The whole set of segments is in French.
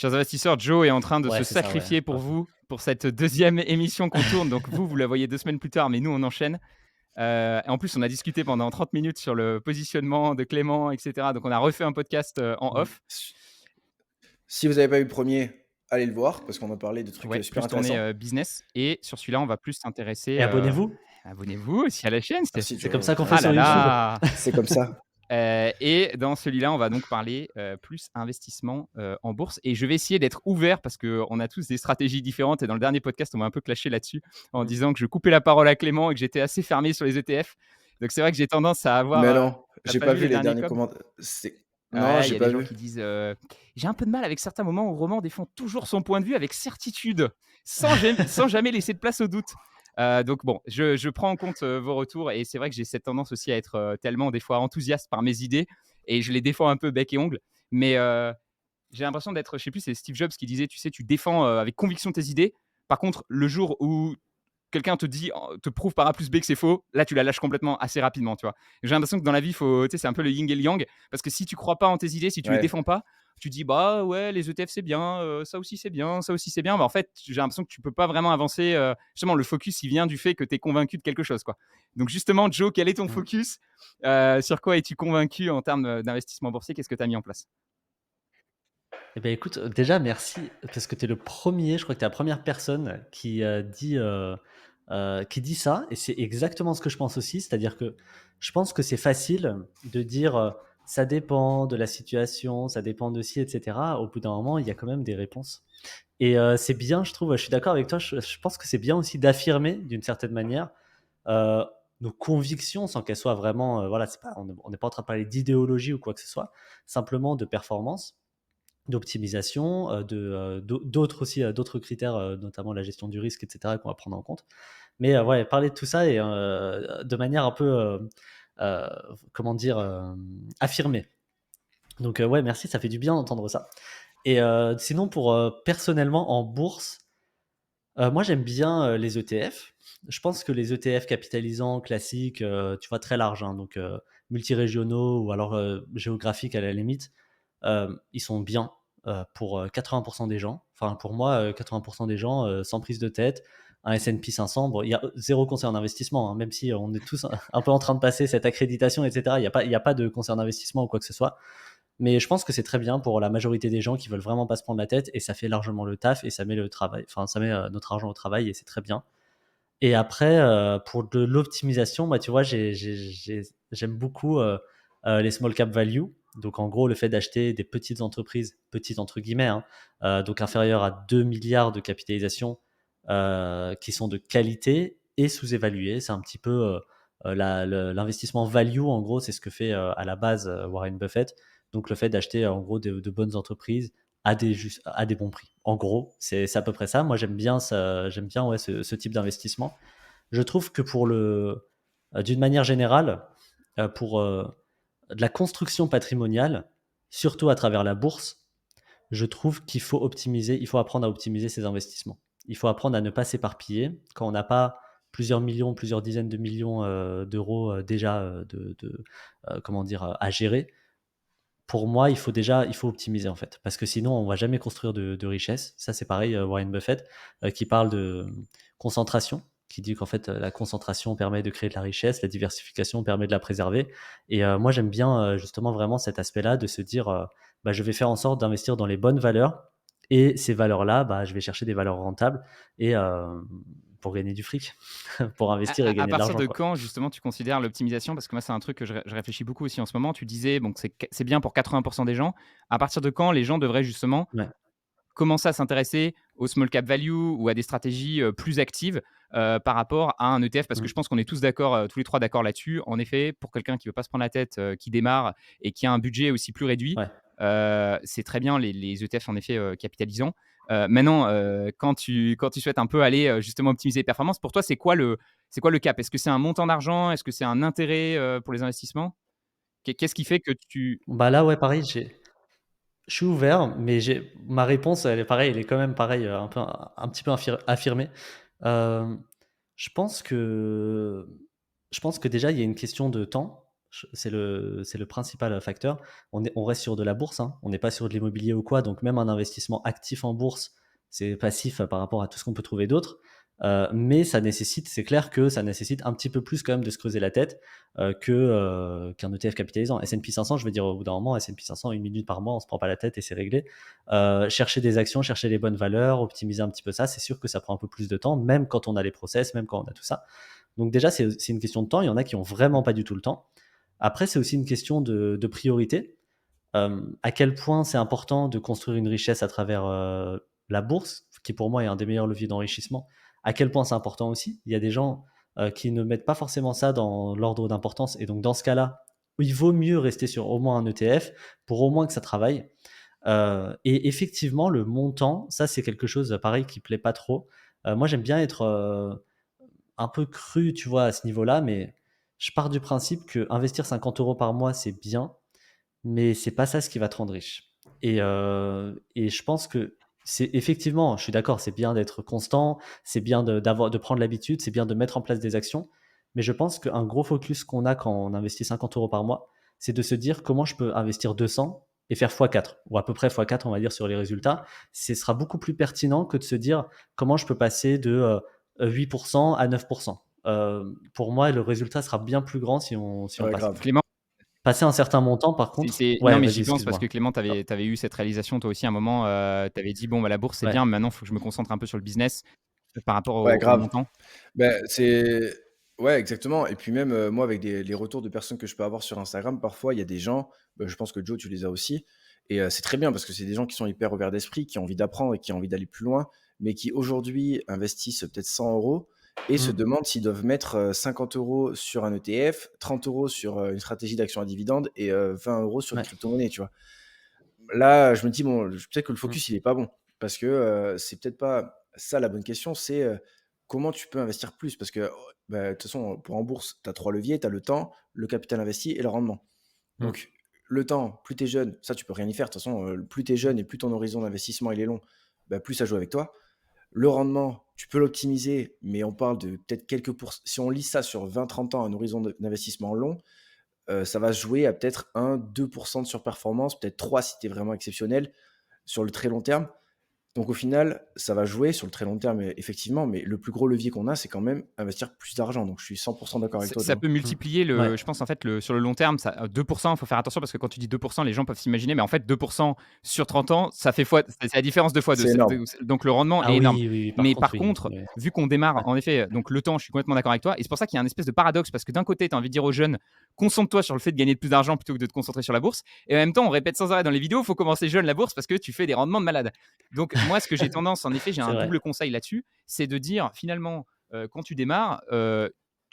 Chers investisseurs, Joe est en train de Ouais, se c'est ça, ouais. sacrifier pour vous, pour cette deuxième émission qu'on tourne. Donc vous la voyez 2 semaines plus tard, mais nous, on enchaîne. Et en plus, on a discuté pendant 30 minutes sur le positionnement de Clément, et cetera. Donc on a refait un podcast, en Mmh. off. Si vous avez pas eu le premier, allez le voir parce qu'on a parlé de trucs, Ouais, super plus tourné, intéressants. business, et sur celui-là, on va plus s'intéresser, Et abonnez-vous. abonnez-vous aussi à la chaîne, Merci C'est comme Joe, ça qu'on fait ah carrément. sur là YouTube. là! C'est comme ça. Et dans celui-là, on va donc parler, plus investissement, en bourse, et je vais essayer d'être ouvert parce qu'on a tous des stratégies différentes, et dans le dernier podcast, on m'a un peu clashé là-dessus en Mmh. disant que je coupais la parole à Clément et que j'étais assez fermé sur les ETF. Donc c'est vrai que j'ai tendance à avoir, Mais non, tu j'ai pas pas vu vu les les derniers derniers coms? non, Ouais, il j'ai y a des pas gens vu. qui disent, «J'ai un peu de mal avec certains moments où Roman défend toujours son point de vue avec certitude, sans jamais laisser de place au doute». Donc bon, je prends en compte, vos retours, et c'est vrai que j'ai cette tendance aussi à être, tellement des fois enthousiaste par mes idées, et je les défends un peu bec et ongles. Mais j'ai l'impression d'être, je sais plus, c'est Steve Jobs qui disait, tu sais, tu défends, avec conviction tes idées. Par contre, le jour où quelqu'un te dit, te prouve par A plus B que c'est faux, là, tu la lâches complètement assez rapidement, tu vois. J'ai l'impression que dans la vie, faut, tu sais, c'est un peu le yin et le yang, parce que si tu crois pas en tes idées, si tu les Ouais. défends pas, tu dis, bah ouais, les ETF c'est bien, ça aussi c'est bien, ça aussi c'est bien. Bah, en fait, j'ai l'impression que tu peux pas vraiment avancer. Justement, le focus, il vient du fait que tu es convaincu de quelque chose, quoi. Donc, justement, Joe, quel est ton Mmh. focus? Sur quoi es-tu convaincu en termes, d'investissement boursier? Qu'est-ce que tu as mis en place? Eh ben écoute, déjà merci parce que tu es le premier, je crois que tu es la première personne qui dit ça et c'est exactement ce que je pense aussi. C'est-à-dire que je pense que c'est facile de dire, «Ça dépend de la situation, ça dépend de ci» et cetera. Au bout d'un moment, il y a quand même des réponses et c'est bien, je trouve, je suis d'accord avec toi, je pense que c'est bien aussi d'affirmer d'une certaine manière, heu, nos convictions sans qu'elles soient vraiment, voilà, c'est pas on n'est pas en train de parler d'idéologie ou quoi que ce soit, simplement de performance, d'optimisation, d'autres aussi, d'autres critères, notamment la gestion du risque et cetera qu'on va prendre en compte. Mais ouais, parler de tout ça et de manière un peu, heu, comment dire? Affirmée. Donc ouais, merci, ça fait du bien d'entendre ça et sinon pour, personnellement en bourse, moi j'aime bien, les ETF. Je pense que les ETF capitalisants classiques, tu vois, très larges, hein, donc multirégionaux ou alors, géographiques à la limite, ils sont bien, pour, 80 des gens. Enfin pour moi, 80 des gens, sans prise de tête. Un S&P 500, bon, il y a 0 conseil en investissement, hein, même si on est tous un peu en train de passer cette accréditation et cetera. Il y a pas de conseil en investissement ou quoi que ce soit. Mais je pense que c'est très bien pour la majorité des gens qui veulent vraiment pas se prendre la tête et ça fait largement le taf et ça met le travail enfin ça met, notre argent au travail et c'est très bien. Et après, pour de l'optimisation, bah, tu vois, j'aime beaucoup, les small cap value. Donc en gros, le fait d'acheter des petites entreprises, «petites» entre guillemets, hein, donc inférieures à 2 milliards de capitalisation, qui sont de qualité et sous-évaluées. C'est un petit peu, l'investissement value, en gros, c'est ce que fait, à la base, Warren Buffett. Donc le fait d'acheter, en gros, de bonnes entreprises à des bons prix. En gros, c'est à peu près ça. Moi, j'aime bien ça, j'aime bien, ouais, ce type d'investissement. Je trouve que d'une manière générale, pour, de la construction patrimoniale, surtout à travers la bourse, je trouve il faut apprendre à optimiser ses investissements. Il faut apprendre à ne pas s'éparpiller. Quand on n'a pas plusieurs millions, plusieurs dizaines de millions, d'euros, déjà, comment dire? À gérer, pour moi, il faut optimiser en fait, parce que sinon on va jamais construire de richesse. Ça, c'est pareil, Warren Buffett, qui parle de concentration, qui dit qu'en fait, la concentration permet de créer de la richesse, la diversification permet de la préserver. Et moi, j'aime bien justement vraiment cet aspect-là de se dire, bah, je vais faire en sorte d'investir dans les bonnes valeurs et ces valeurs-là, bah, je vais chercher des valeurs rentables et pour gagner du fric, pour investir et À gagner de partir l'argent, de quoi. quand, justement, tu considères l'optimisation? Parce que moi, c'est un truc que je réfléchis beaucoup aussi en ce moment. Tu disais, bon, que c'est bien pour 80 des gens. À partir de quand les gens devraient justement Ouais. commencer à s'intéresser au small cap value ou à des stratégies, plus actives, par rapport à un ETF? Parce que Mmh. je pense qu'on est tous d'accord, tous les 3 d'accord là-dessus. En effet, pour quelqu'un qui veut pas se prendre la tête, qui démarre et qui a un budget aussi plus réduit, Ouais. c'est très bien les ETF en effet, capitalisants. Maintenant, quand tu souhaites un peu aller, justement optimiser les performances, pour toi, c'est quoi le cap? Est-ce que c'est un montant d'argent? Est-ce que c'est un intérêt, pour les investissements? Qu'est-ce qui fait que tu Bah, là, ouais, pareil, je suis ouvert, mais ma réponse, elle est pareille, elle est quand même pareil, un petit peu affirmée. Hem, je pense que je pense que déjà, il y a une question de temps. C'est le principal facteur. On reste sur de la bourse, hein. On n'est pas sur de l'immobilier ou quoi. Donc même un investissement actif en bourse, c'est passif par rapport à tout ce qu'on peut trouver d'autre. Mais c'est clair que ça nécessite un petit peu plus quand même de se creuser la tête qu'un ETF capitalisant. S&P 500, je veux dire, au bout d'un moment, S&P 500, 1 minute par mois, on se prend pas la tête et c'est réglé. Chercher des actions, chercher les bonnes valeurs, optimiser un petit peu ça, c'est sûr que ça prend un peu plus de temps, même quand on a les process, même quand on a tout ça. Donc déjà, c'est une question de temps. Il y en a qui ont vraiment pas du tout le temps. Après, c'est aussi une question de priorité. À quel point c'est important de construire une richesse à travers la bourse, qui pour moi est un des meilleurs leviers d'enrichissement. À quel point c'est important aussi. Il y a des gens qui ne mettent pas forcément ça dans l'ordre d'importance. Et donc, dans ce cas-là, il vaut mieux rester sur au moins un ETF pour au moins que ça travaille. Et effectivement, le montant, ça, c'est quelque chose, pareil, qui plaît pas trop. Moi, j'aime bien être un peu cru, tu vois, à ce niveau-là, mais je pars du principe que investir 50 euros par mois, c'est bien, mais c'est pas ça ce qui va te rendre riche. Et je pense que c'est effectivement, je suis d'accord, c'est bien d'être constant, c'est bien de prendre l'habitude, c'est bien de mettre en place des actions, mais je pense qu'un gros focus qu'on a quand on investit 50 euros par mois, c'est de se dire comment je peux investir 200 et faire x4, ou à peu près x4, on va dire, sur les résultats. Ce sera beaucoup plus pertinent que de se dire comment je peux passer de 8% à 9%. Pour moi, le résultat sera bien plus grand si on Ouais, passe. grave. Clément, Passer un certain montant, par contre. non, Ouais, mais vas-y, j'y pense parce que excuse-moi. Clément, tu avais eu cette réalisation toi aussi à un moment. Tu avais dit, bon, bah, la bourse, c'est Ouais. bien, mais maintenant, il faut que je me concentre un peu sur le business par rapport Ouais, au grave. montant. Ben, ouais, exactement. Et puis même, moi, avec les retours de personnes que je peux avoir sur Instagram, parfois, il y a des gens, je pense que Joe, tu les as aussi. Et c'est très bien parce que c'est des gens qui sont hyper ouverts d'esprit, qui ont envie d'apprendre et qui ont envie d'aller plus loin, mais qui aujourd'hui investissent peut-être 100 euros et se Mm. demandent s'ils doivent mettre 50 euros sur un ETF, 30 euros sur une stratégie d'action à dividende et 20 euros sur une Ouais. crypto-monnaie, tu vois. Là, je me dis, bon, peut-être que le Mm. focus, il est pas bon. Parce que c'est peut-être pas ça la bonne question, c'est comment tu peux investir plus. Parce que, bah, de toute façon, pour en bourse, tu as trois leviers, tu as le temps, le capital investi et le rendement. Mm. Donc, le temps, plus tu es jeune, ça, tu peux rien y faire. De toute façon, plus tu es jeune et plus ton horizon d'investissement il est long, bah, plus ça joue avec toi. Le rendement, tu peux l'optimiser, mais on parle de peut-être quelques pourcents. Si on lit ça sur 20-30 ans, un horizon d'investissement long, ça va se jouer à peut-être 1-2% de surperformance, peut-être 3 si tu es vraiment exceptionnel sur le très long terme. Donc au final, ça va jouer sur le très long terme, effectivement, mais le plus gros levier qu'on a, c'est quand même investir plus d'argent. Donc je suis 100% d'accord avec toi, Ça Joe. peut multiplier Ouais. je pense en fait sur le long terme, 2%, il faut faire attention parce que quand tu dis 2%, les gens peuvent s'imaginer, mais en fait 2% sur 30 ans, ça fait c'est la différence de fois 2. C'est énorme. Donc le rendement Ah est énorme. oui, oui, oui, par Mais contre, par oui. contre, Ouais. vu qu'on démarre, Ouais. en effet, donc le temps, je suis complètement d'accord avec toi. Et c'est pour ça qu'il y a un espèce de paradoxe parce que d'un côté, tu as envie de dire aux jeunes, concentre-toi sur le fait de gagner plus d'argent plutôt que de te concentrer sur la bourse. Et en même temps, on répète sans arrêt dans les vidéos, il faut commencer jeune la bourse parce que tu fais des rendements de malade. Donc moi, ce que j'ai tendance, en effet, j'ai C'est un vrai. double conseil là-dessus, c'est de dire finalement, quand tu démarres,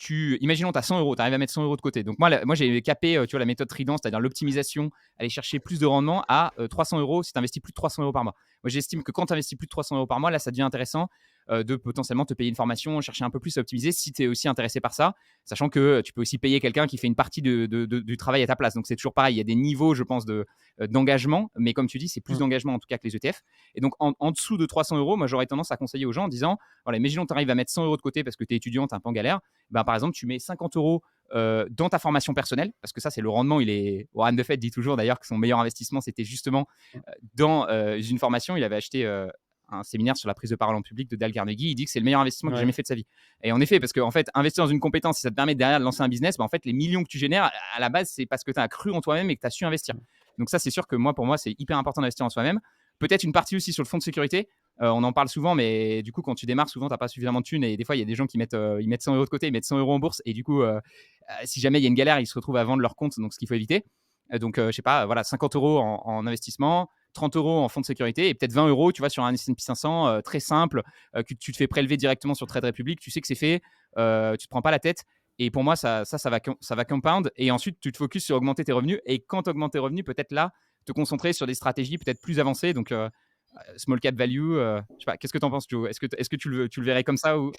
imaginons, tu as 100 euros, tu arrives à mettre 100 euros de côté. Donc, moi j'ai capé tu vois, la méthode Trident, c'est-à-dire l'optimisation, aller chercher plus de rendement à 300 euros si tu investis plus de 300 euros par mois. Moi, j'estime que quand tu investis plus de 300 euros par mois, là, ça devient intéressant de potentiellement te payer une formation, chercher un peu plus à optimiser si tu es aussi intéressé par ça, sachant que tu peux aussi payer quelqu'un qui fait une partie du travail à ta place. Donc, c'est toujours pareil. Il y a des niveaux, je pense, d'engagement, mais comme tu dis, c'est plus Mm. d'engagement en tout cas que les ETF. Et donc, en dessous de 300 euros, moi, j'aurais tendance à conseiller aux gens en disant voilà, imaginons que tu arrives à mettre 100 euros de côté parce que tu es étudiant, tu es un peu en galère. Ben, par exemple, tu mets 50 euros dans ta formation personnelle, parce que ça, c'est le rendement. Warren Buffett dit toujours d'ailleurs que son meilleur investissement, c'était justement dans une formation. Il avait acheté un séminaire sur la prise de parole en public de Dale Carnegie. Il dit que c'est le meilleur investissement qu'il ait Ouais. jamais fait de sa vie. Et en effet, parce qu'en fait, investir dans une compétence, si ça te permet derrière de lancer un business, ben, en fait, les millions que tu génères, à la base, c'est parce que tu as cru en toi-même et que tu as su investir. Donc ça, c'est sûr que pour moi, c'est hyper important d'investir en soi-même. Peut-être une partie aussi sur le fonds de sécurité. On en parle souvent, mais du coup, quand tu démarres, souvent, tu n'as pas suffisamment de thunes. Et des fois, il y a des gens qui mettent 100 euros de côté, ils mettent 100 euros en bourse. Et du coup, si jamais il y a une galère, ils se retrouvent à vendre leur compte. Donc, ce qu'il faut éviter. Donc, je sais pas, voilà, 50 euros en investissement, 30 euros en fonds de sécurité et peut-être 20 euros, tu vois, sur un S&P 500 très simple, que tu te fais prélever directement sur Trade Republic. Tu sais que c'est fait, tu ne te prends pas la tête. Et pour moi, ça va compound. Et ensuite, tu te focuses sur augmenter tes revenus. Et quand tu augmentes tes revenus, peut-être là, te concentrer sur des stratégies peut-être plus avancées. Donc, small cap value, je sais pas, qu'est-ce que tu en penses, Joe? Est-ce que tu le verrais comme ça ou...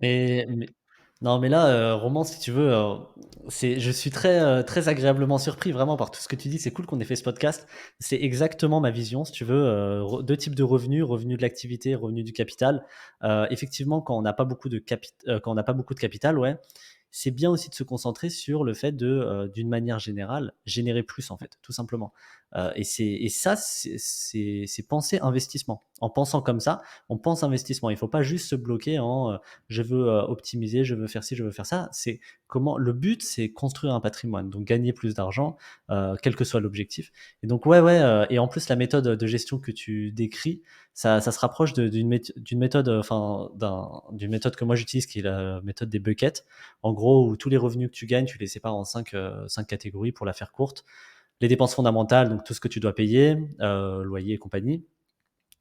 Mais non, mais là, Roman, si tu veux, je suis très agréablement surpris vraiment par tout ce que tu dis. C'est cool qu'on ait fait ce podcast. C'est exactement ma vision, si tu veux. Deux types de revenus, revenu de l'activité, revenu du capital. Effectivement, quand on n'a pas beaucoup de capital, ouais, c'est bien aussi de se concentrer sur le fait d'une manière générale, générer plus en fait, tout simplement. Et ça, c'est penser investissement. En pensant comme ça, on pense investissement. Il ne faut pas juste se bloquer en je veux optimiser, je veux faire ci, je veux faire ça. Le but, c'est construire un patrimoine, donc gagner plus d'argent, quel que soit l'objectif. Et donc, et en plus, la méthode de gestion que tu décris, ça se rapproche d'une méthode, d'une méthode que moi j'utilise, qui est la méthode des buckets. En gros, où tous les revenus que tu gagnes, tu les sépares en cinq catégories pour la faire courte. Les dépenses fondamentales, donc tout ce que tu dois payer, loyer et compagnie.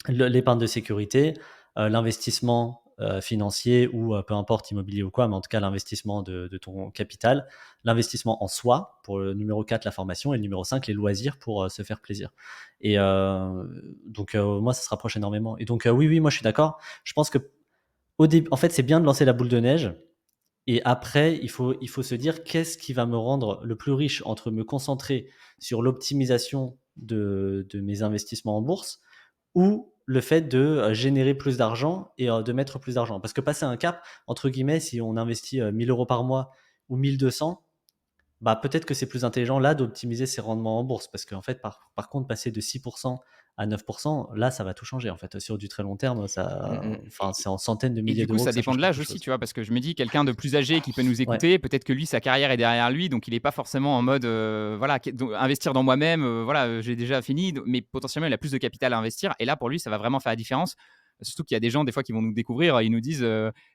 L'épargne de sécurité, l'investissement financier ou peu importe, immobilier ou quoi, mais en tout cas l'investissement de ton capital, l'investissement en soi pour le numéro 4, la formation, et le numéro 5, les loisirs pour se faire plaisir. Et donc moi, ça se rapproche énormément. Et donc oui, moi je suis d'accord. Je pense que en fait, c'est bien de lancer la boule de neige. Et après, il faut se dire qu'est-ce qui va me rendre le plus riche, entre me concentrer sur l'optimisation de mes investissements en bourse ou le fait de générer plus d'argent et de mettre plus d'argent. Parce que passer un cap, entre guillemets, si on investit 1000 euros par mois ou 1200, bah, peut-être que c'est plus intelligent là d'optimiser ses rendements en bourse. Parce qu'en fait, par contre, passer de 6% à 9%, là, ça va tout changer. En fait, sur du très long terme, c'est en centaines de Et milliers du coup, d'euros ça que ça dépend change de quelque l'âge aussi, chose. tu vois, parce que je me dis, quelqu'un de plus âgé qui peut nous Ouais, écouter, peut-être que lui, sa carrière est derrière lui, donc il n'est pas forcément en mode, voilà, investir dans moi-même, voilà, j'ai déjà fini, mais potentiellement, il a plus de capital à investir. Et là, pour lui, ça va vraiment faire la différence. Surtout qu'il y a des gens, des fois, qui vont nous découvrir, ils nous disent,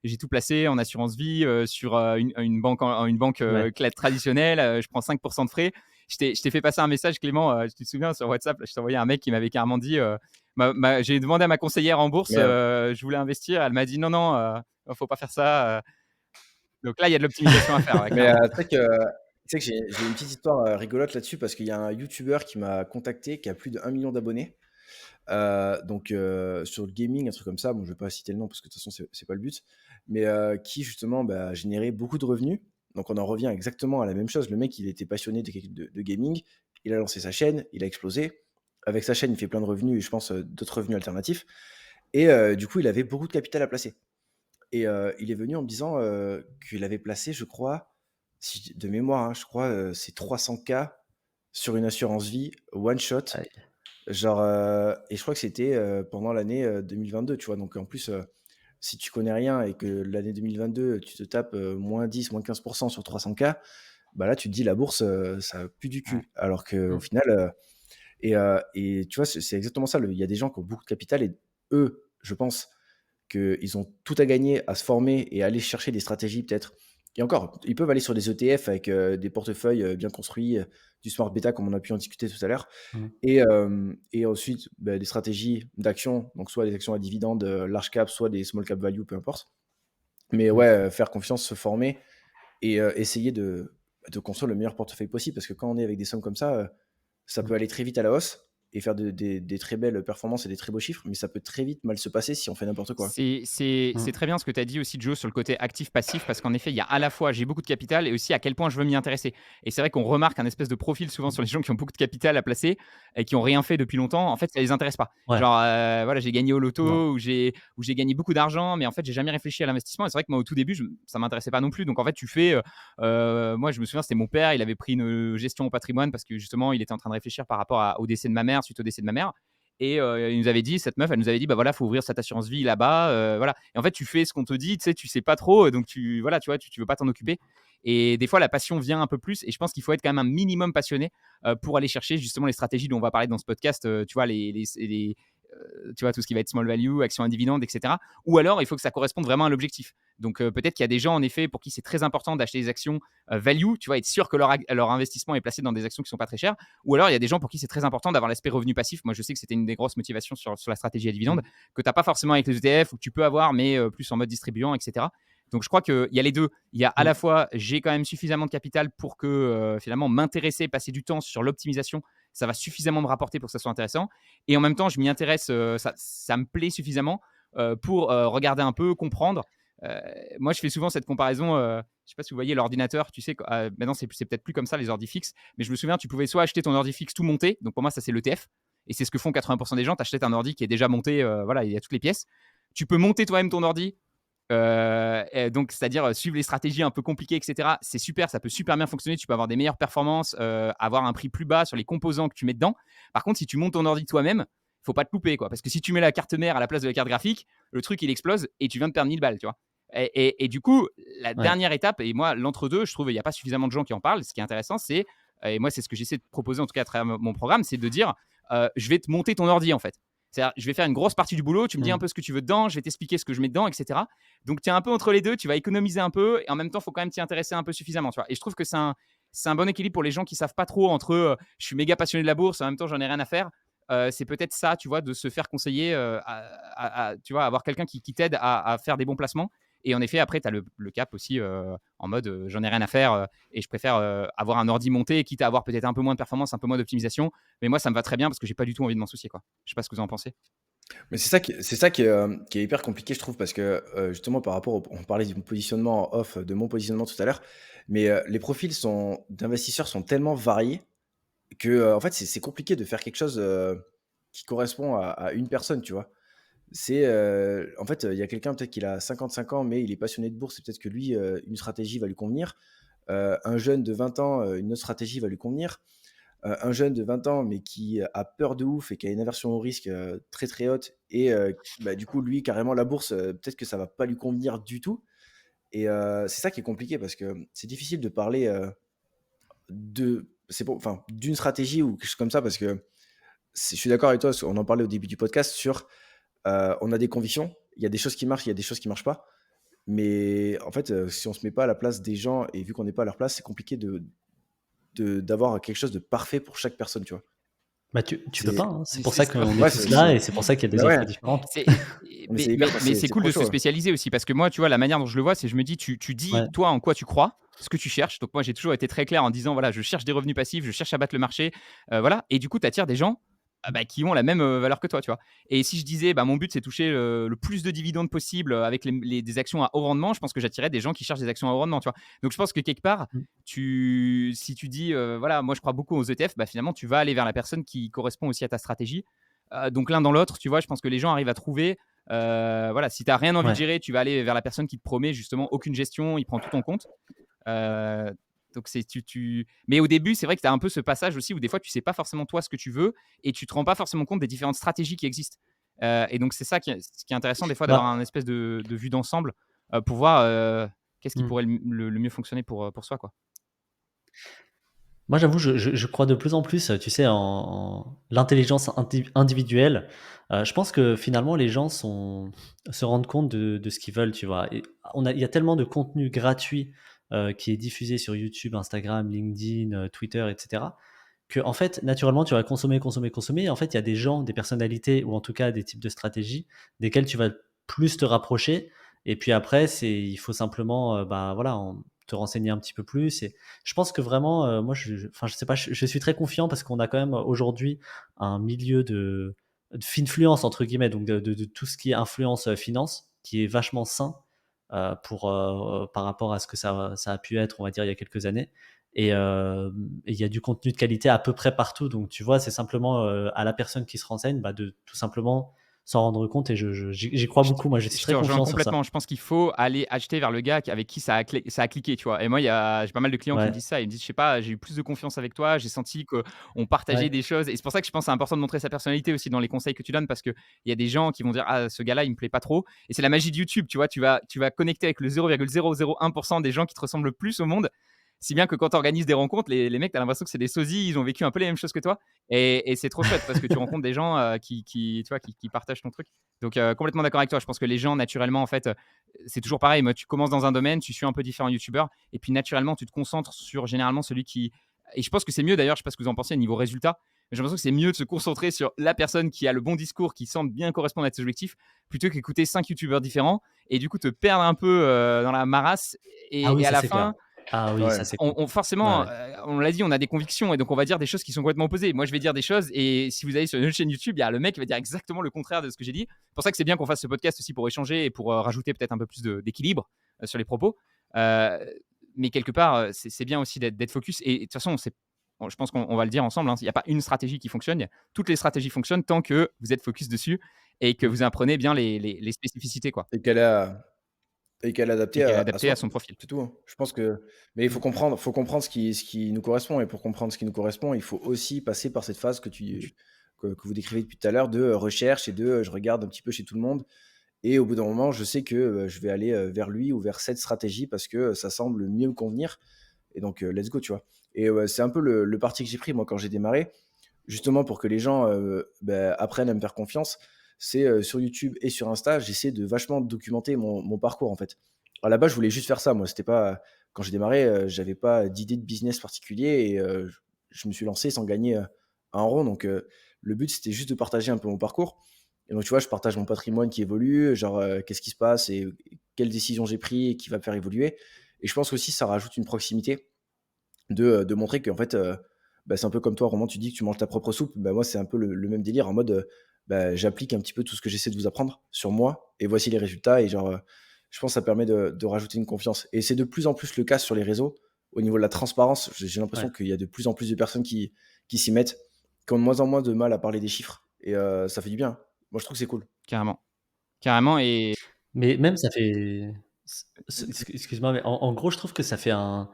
j'ai tout placé en assurance vie sur une banque, une banque ouais. traditionnelle, je prends 5% de frais. Je t'ai fait passer un message, Clément, tu te souviens, sur WhatsApp, je t'ai envoyé un mec qui m'avait carrément dit, j'ai demandé à ma conseillère en bourse, Merde. je voulais investir, elle m'a dit non, non, faut pas faire ça. Donc là, il y a de l'optimisation à faire, ouais, Mais clairement. tu sais que j'ai une petite histoire rigolote là-dessus parce qu'il y a un YouTuber qui m'a contacté qui a plus de 1 million d'abonnés. Donc sur le gaming, un truc comme ça, bon, je vais pas citer le nom parce que de toute façon, c'est pas le but, mais qui justement bah, générait beaucoup de revenus. Donc on en revient exactement à la même chose. Le mec, il était passionné de gaming, il a lancé sa chaîne, il a explosé. Avec sa chaîne, il fait plein de revenus et je pense d'autres revenus alternatifs. Et du coup, il avait beaucoup de capital à placer. Et il est venu en me disant qu'il avait placé, je crois, de mémoire, hein, je crois, c'est 300K sur une assurance vie one shot. Ouais. Genre, et je crois que c'était pendant l'année 2022, tu vois. Donc en plus, si tu connais rien et que l'année 2022, tu te tapes moins 10, moins 15% sur 300K, bah là, tu te dis la bourse, ça pue du Ouais. cul. Alors qu'au Mm. final, et tu vois, c'est exactement ça. Il y a des gens qui ont beaucoup de capital et eux, je pense, qu'ils ont tout à gagner à se former et à aller chercher des stratégies peut-être. Et encore, ils peuvent aller sur des ETF avec des portefeuilles bien construits, du smart beta comme on a pu en discuter tout à l'heure. Mhm. Et ensuite, bah, des stratégies d'actions, donc soit des actions à dividendes large cap, soit des small cap value, peu importe. Mais Mhm. ouais, faire confiance, se former et essayer de construire le meilleur portefeuille possible. Parce que quand on est avec des sommes comme ça peut aller très vite à la hausse et faire des très belles performances et des très beaux chiffres, mais ça peut très vite mal se passer si on fait n'importe quoi. C'est très bien ce que tu as dit aussi, Joe, sur le côté actif-passif, parce qu'en effet, il y a à la fois j'ai beaucoup de capital et aussi à quel point je veux m'y intéresser. Et c'est vrai qu'on remarque un espèce de profil souvent sur les gens qui ont beaucoup de capital à placer et qui n'ont rien fait depuis longtemps. En fait, ça les intéresse pas. Ouais, Genre, voilà, j'ai gagné au non. loto ou j'ai gagné beaucoup d'argent, mais en fait, j'ai jamais réfléchi à l'investissement. Et c'est vrai que moi, au tout début, ça m'intéressait pas non plus. Donc en fait, tu fais, moi, je me souviens, c'était mon père, il avait pris une gestion au patrimoine parce que justement, il était en train de réfléchir par rapport au décès de ma mère, suite au décès de ma mère. Et il nous avait dit, cette meuf, elle nous avait dit, bah voilà, faut ouvrir cette assurance vie là-bas, voilà. Et en fait, tu fais ce qu'on te dit, tu sais pas trop, donc voilà, tu vois, tu veux pas t'en occuper. Et des fois, la passion vient un peu plus. Et je pense qu'il faut être quand même un minimum passionné pour aller chercher justement les stratégies dont on va parler dans ce podcast. Tu vois, tu vois, tout ce qui va être small value, action à dividende, etc. Ou alors, il faut que ça corresponde vraiment à l'objectif. Donc, peut-être qu'il y a des gens, en effet, pour qui c'est très important d'acheter des actions value, tu vois, être sûr que leur investissement est placé dans des actions qui sont pas très chères. Ou alors, il y a des gens pour qui c'est très important d'avoir l'aspect revenu passif. Moi, je sais que c'était une des grosses motivations sur la stratégie à dividende, que tu n'as pas forcément avec les ETF, ou que tu peux avoir, mais plus en mode distribuant, etc. Donc, je crois qu'il y a les deux. Il y a à la fois, j'ai quand même suffisamment de capital pour que finalement m'intéresser, passer du temps sur l'optimisation, ça va suffisamment me rapporter pour que ça soit intéressant. Et en même temps, je m'y intéresse, ça me plaît suffisamment pour regarder un peu, comprendre. Moi, je fais souvent cette comparaison. Je ne sais pas si vous voyez l'ordinateur. Tu sais, maintenant, c'est peut-être plus comme ça les ordi fixes. Mais je me souviens, tu pouvais soit acheter ton ordi fixe tout monté. Donc pour moi, ça, c'est l'ETF. Et c'est ce que font 80% des gens. Tu achètes un ordi qui est déjà monté. Voilà, il y a toutes les pièces. Tu peux monter toi-même ton ordi Et donc, c'est-à-dire suivre les stratégies un peu compliquées, etc. C'est super, ça peut super bien fonctionner. Tu peux avoir des meilleures performances, avoir un prix plus bas sur les composants que tu mets dedans. Par contre, si tu montes ton ordi toi-même, faut pas te louper, quoi. Parce que si tu mets la carte mère à la place de la carte graphique, le truc il explose et tu viens de perdre 1000 balles, tu vois. Et du coup, la Ouais. dernière étape, et moi, l'entre-deux, je trouve il n'y a pas suffisamment de gens qui en parlent. Ce qui est intéressant, c'est, et moi, c'est ce que j'essaie de proposer en tout cas à travers mon programme, c'est de dire je vais te monter ton ordi en fait. C'est-à-dire, je vais faire une grosse partie du boulot, tu me dis un Mmh. peu ce que tu veux dedans, je vais t'expliquer ce que je mets dedans, etc. Donc, tu es un peu entre les deux, tu vas économiser un peu et en même temps, il faut quand même t'y intéresser un peu suffisamment. Tu vois. Et je trouve que c'est un bon équilibre pour les gens qui savent pas trop entre je suis méga passionné de la bourse, en même temps, j'en ai rien à faire. C'est peut-être ça, tu vois, de se faire conseiller, tu vois, avoir quelqu'un qui t'aide à faire des bons placements. Et en effet, après, tu as le cap aussi en mode j'en ai rien à faire et je préfère avoir un ordi monté, quitte à avoir peut-être un peu moins de performance, un peu moins d'optimisation. Mais moi, ça me va très bien parce que j'ai pas du tout envie de m'en soucier, quoi. Je sais pas ce que vous en pensez. Mais c'est ça qui est hyper compliqué, je trouve, parce que justement, par rapport on parlait du positionnement en off, de mon positionnement tout à l'heure, mais les profils d'investisseurs sont tellement variés que, en fait, c'est compliqué de faire quelque chose qui correspond à une personne, tu vois. En fait, il y a quelqu'un peut-être qu'il a 55 ans, mais il est passionné de bourse, et peut-être que lui, une stratégie va lui convenir. Un jeune de 20 ans, une autre stratégie va lui convenir. Un jeune de 20 ans, mais qui a peur de ouf et qui a une aversion au risque très très haute, et bah, du coup, lui, carrément, la bourse, peut-être que ça va pas lui convenir du tout. Et c'est ça qui est compliqué parce que c'est difficile de parler d'une stratégie ou quelque chose comme ça parce que je suis d'accord avec toi, on en parlait au début du podcast sur on a des convictions, il y a des choses qui marchent, il y a des choses qui marchent pas. Mais en fait, si on se met pas à la place des gens et vu qu'on n'est pas à leur place, c'est compliqué d'avoir quelque chose de parfait pour chaque personne, tu vois. Bah, tu peux C'est pas, hein. C'est pour C'est ça ça. qu'on est Ouais, tous là et c'est pour ça qu'il y a bah des ouais, offres différentes. C'est mais c'est hyper mais c'est c'est cool trop de se chaud, ouais. spécialiser aussi parce que moi, tu vois, la manière dont je le vois, c'est je me dis, tu dis, Ouais. toi, en quoi tu crois, ce que tu cherches. Donc moi, j'ai toujours été très clair en disant, voilà, je cherche des revenus passifs, je cherche à battre le marché, voilà. Et du coup, tu attires des gens bah, qui ont la même valeur que toi, tu vois. Et si je disais, bah, mon but, c'est toucher le plus de dividendes possible avec des actions à haut rendement, je pense que j'attirais des gens qui cherchent des actions à haut rendement, tu vois. Donc je pense que quelque part, Mmh. si tu dis, voilà, moi, je crois beaucoup aux ETF, bah, finalement, tu vas aller vers la personne qui correspond aussi à ta stratégie. Donc l'un dans l'autre, tu vois, je pense que les gens arrivent à trouver. Voilà, si tu n'as rien envie de Ouais. gérer, tu vas aller vers la personne qui te promet justement aucune gestion, il prend tout en compte. Euh, donc c'est Mais au début, c'est vrai que tu as un peu ce passage aussi où des fois tu sais pas forcément toi ce que tu veux et tu te rends pas forcément compte des différentes stratégies qui existent. Et donc c'est ça ce qui est intéressant des fois d'avoir un Bah, espèce de vue d'ensemble pour voir qu'est-ce qui mmh. pourrait le mieux fonctionner pour soi, quoi. Moi, j'avoue, je crois de plus en plus, tu sais, en l'intelligence individuelle. Je pense que finalement les gens se rendent compte de ce qu'ils veulent, tu vois? Et il y a tellement de contenu gratuit, qui est diffusé sur YouTube, Instagram, LinkedIn, Twitter, et cetera, qu'en fait, naturellement, tu vas consommer, consommer, consommer. Et en fait, il y a des gens, des personnalités ou en tout cas des types de stratégies desquelles tu vas plus te rapprocher. Et puis après, il faut simplement, bah, voilà, te renseigner un petit peu plus. Et je pense que vraiment, moi, enfin, je sais pas, je suis très confiant parce qu'on a quand même aujourd'hui un milieu de finfluence entre guillemets, donc de tout ce qui est influence finance, qui est vachement sain par rapport à ce que ça a pu être, on va dire, il y a quelques années. Et il y a du contenu de qualité à peu près partout. Donc, tu vois, c'est simplement à la personne qui se renseigne bah, de tout simplement s'en rendre compte. Et j'y crois Je beaucoup. Moi, je suis je te très rejoins confiant sur ça. complètement. Je pense qu'il faut aller acheter vers le gars avec qui ça a cliqué, tu vois. Et moi, j'ai pas mal de clients qui me Ouais, disent ça. Ils me disent, je sais pas, j'ai eu plus de confiance avec toi, j'ai senti qu'on partageait ouais, des choses. Et c'est pour ça que je pense que c'est important de montrer sa personnalité aussi dans les conseils que tu donnes parce qu'il y a des gens qui vont dire, ah, ce gars-là, il me plaît pas trop. Et c'est la magie de YouTube, tu vois. Tu vas connecter avec le 0,001% des gens qui te ressemblent le plus au monde. Si bien que quand tu organises des rencontres, les mecs, tu as l'impression que c'est des sosies, ils ont vécu un peu les mêmes choses que toi. Et c'est trop chouette parce que tu rencontres des gens tu vois, qui partagent ton truc. Donc complètement d'accord avec toi. Je pense que les gens naturellement en fait, c'est toujours pareil. Moi, tu commences dans un domaine, tu suis un peu différents youtubeurs, et puis naturellement tu te concentres sur généralement celui qui. Et je pense que c'est mieux d'ailleurs. Je sais pas ce que vous en pensez niveau résultat. Mais j'ai l'impression que c'est mieux de se concentrer sur la personne qui a le bon discours, qui semble bien correspondre à tes objectifs, plutôt qu'écouter 5 youtubeurs différents et du coup te perdre un peu dans la marasse. ah oui, Et à ça la c'est clair. fin, Ah oui, Ouais. ça c'est clair. Ouais, forcément, ouais. on l'a dit, on a des convictions et donc on va dire des choses qui sont complètement opposées. Moi, je vais dire des choses et si vous allez sur une autre chaîne YouTube, il y a le mec qui va dire exactement le contraire de ce que j'ai dit. C'est pour ça que c'est bien qu'on fasse ce podcast aussi pour échanger et pour rajouter peut-être un peu plus d'équilibre sur les propos. Euh, mais quelque part, c'est bien aussi d'être focus. Et de toute façon, je pense qu'on va le dire ensemble, hein, il n'y a pas une stratégie qui fonctionne. Toutes les stratégies fonctionnent tant que vous êtes focus dessus et que Mm. vous apprenez bien les spécificités, quoi. Et qu'elle a Et qu'elle est et adaptée qu'elle est à adaptée à soi, son profil. c'est tout, hein. Je pense que mais il Mmh. faut comprendre ce qui nous correspond et pour comprendre ce qui nous correspond, il faut aussi passer par cette phase Du que vous décrivez depuis tout à l'heure de, recherche et de, je regarde un petit peu chez tout le monde et au bout d'un moment, je sais que, je vais aller, vers lui ou vers cette stratégie parce que, ça semble mieux me convenir et donc, let's go, tu vois? Et c'est un peu le parti que j'ai pris moi quand j'ai démarré, justement pour que les gens, apprennent à me faire confiance, c'est, sur YouTube et sur Insta, j'essaie de vachement documenter mon parcours, en fait. À la base, je voulais juste faire ça, moi, c'était pas quand j'ai démarré, j'avais pas d'idée de business particulier et je me suis lancé sans gagner, un rond donc le but, c'était juste de partager un peu mon parcours et donc tu vois, je partage mon patrimoine qui évolue, genre, qu'est-ce qui se passe et quelles décisions j'ai pris et qui va me faire évoluer et je pense aussi ça rajoute une proximité de montrer qu'en fait, c'est un peu comme toi, Roman, tu dis que tu manges ta propre soupe. Bah, moi, c'est un peu le même délire en mode, j'applique un petit peu tout ce que j'essaie de vous apprendre sur moi et voici les résultats et genre, je pense que ça permet de rajouter une confiance et c'est de plus en plus le cas sur les réseaux. Au niveau de la transparence, j'ai Ouais. l'impression qu'il y a de plus en plus de personnes qui s'y mettent, qui ont de moins en moins de mal à parler des chiffres et ça fait du bien. Moi, je trouve que c'est cool. Carrément, carrément et Mais même ça fait excuse-moi, mais en gros, je trouve que ça fait un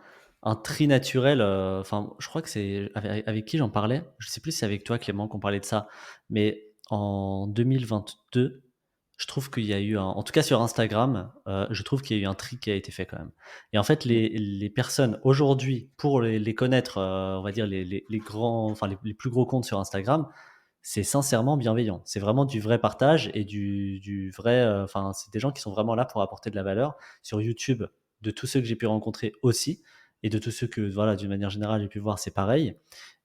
tri naturel, enfin, je crois que c'est avec qui j'en parlais? Je sais plus si c'est avec toi, Clément, qu'on parlait de ça, mais en 2022, je trouve qu'il y a eu en tout cas sur Instagram, je trouve qu'il y a eu un tri qui a été fait quand même et en fait, Mmh. les personnes aujourd'hui, pour les connaître, on va dire les grands, enfin les plus gros comptes sur Instagram, c'est sincèrement bienveillant. C'est vraiment du vrai partage et du vrai, enfin, c'est des gens qui sont vraiment là pour apporter de la valeur. Sur YouTube, de tous ceux que j'ai pu rencontrer aussi et de tous ceux que, voilà, d'une manière générale, j'ai pu voir, c'est pareil.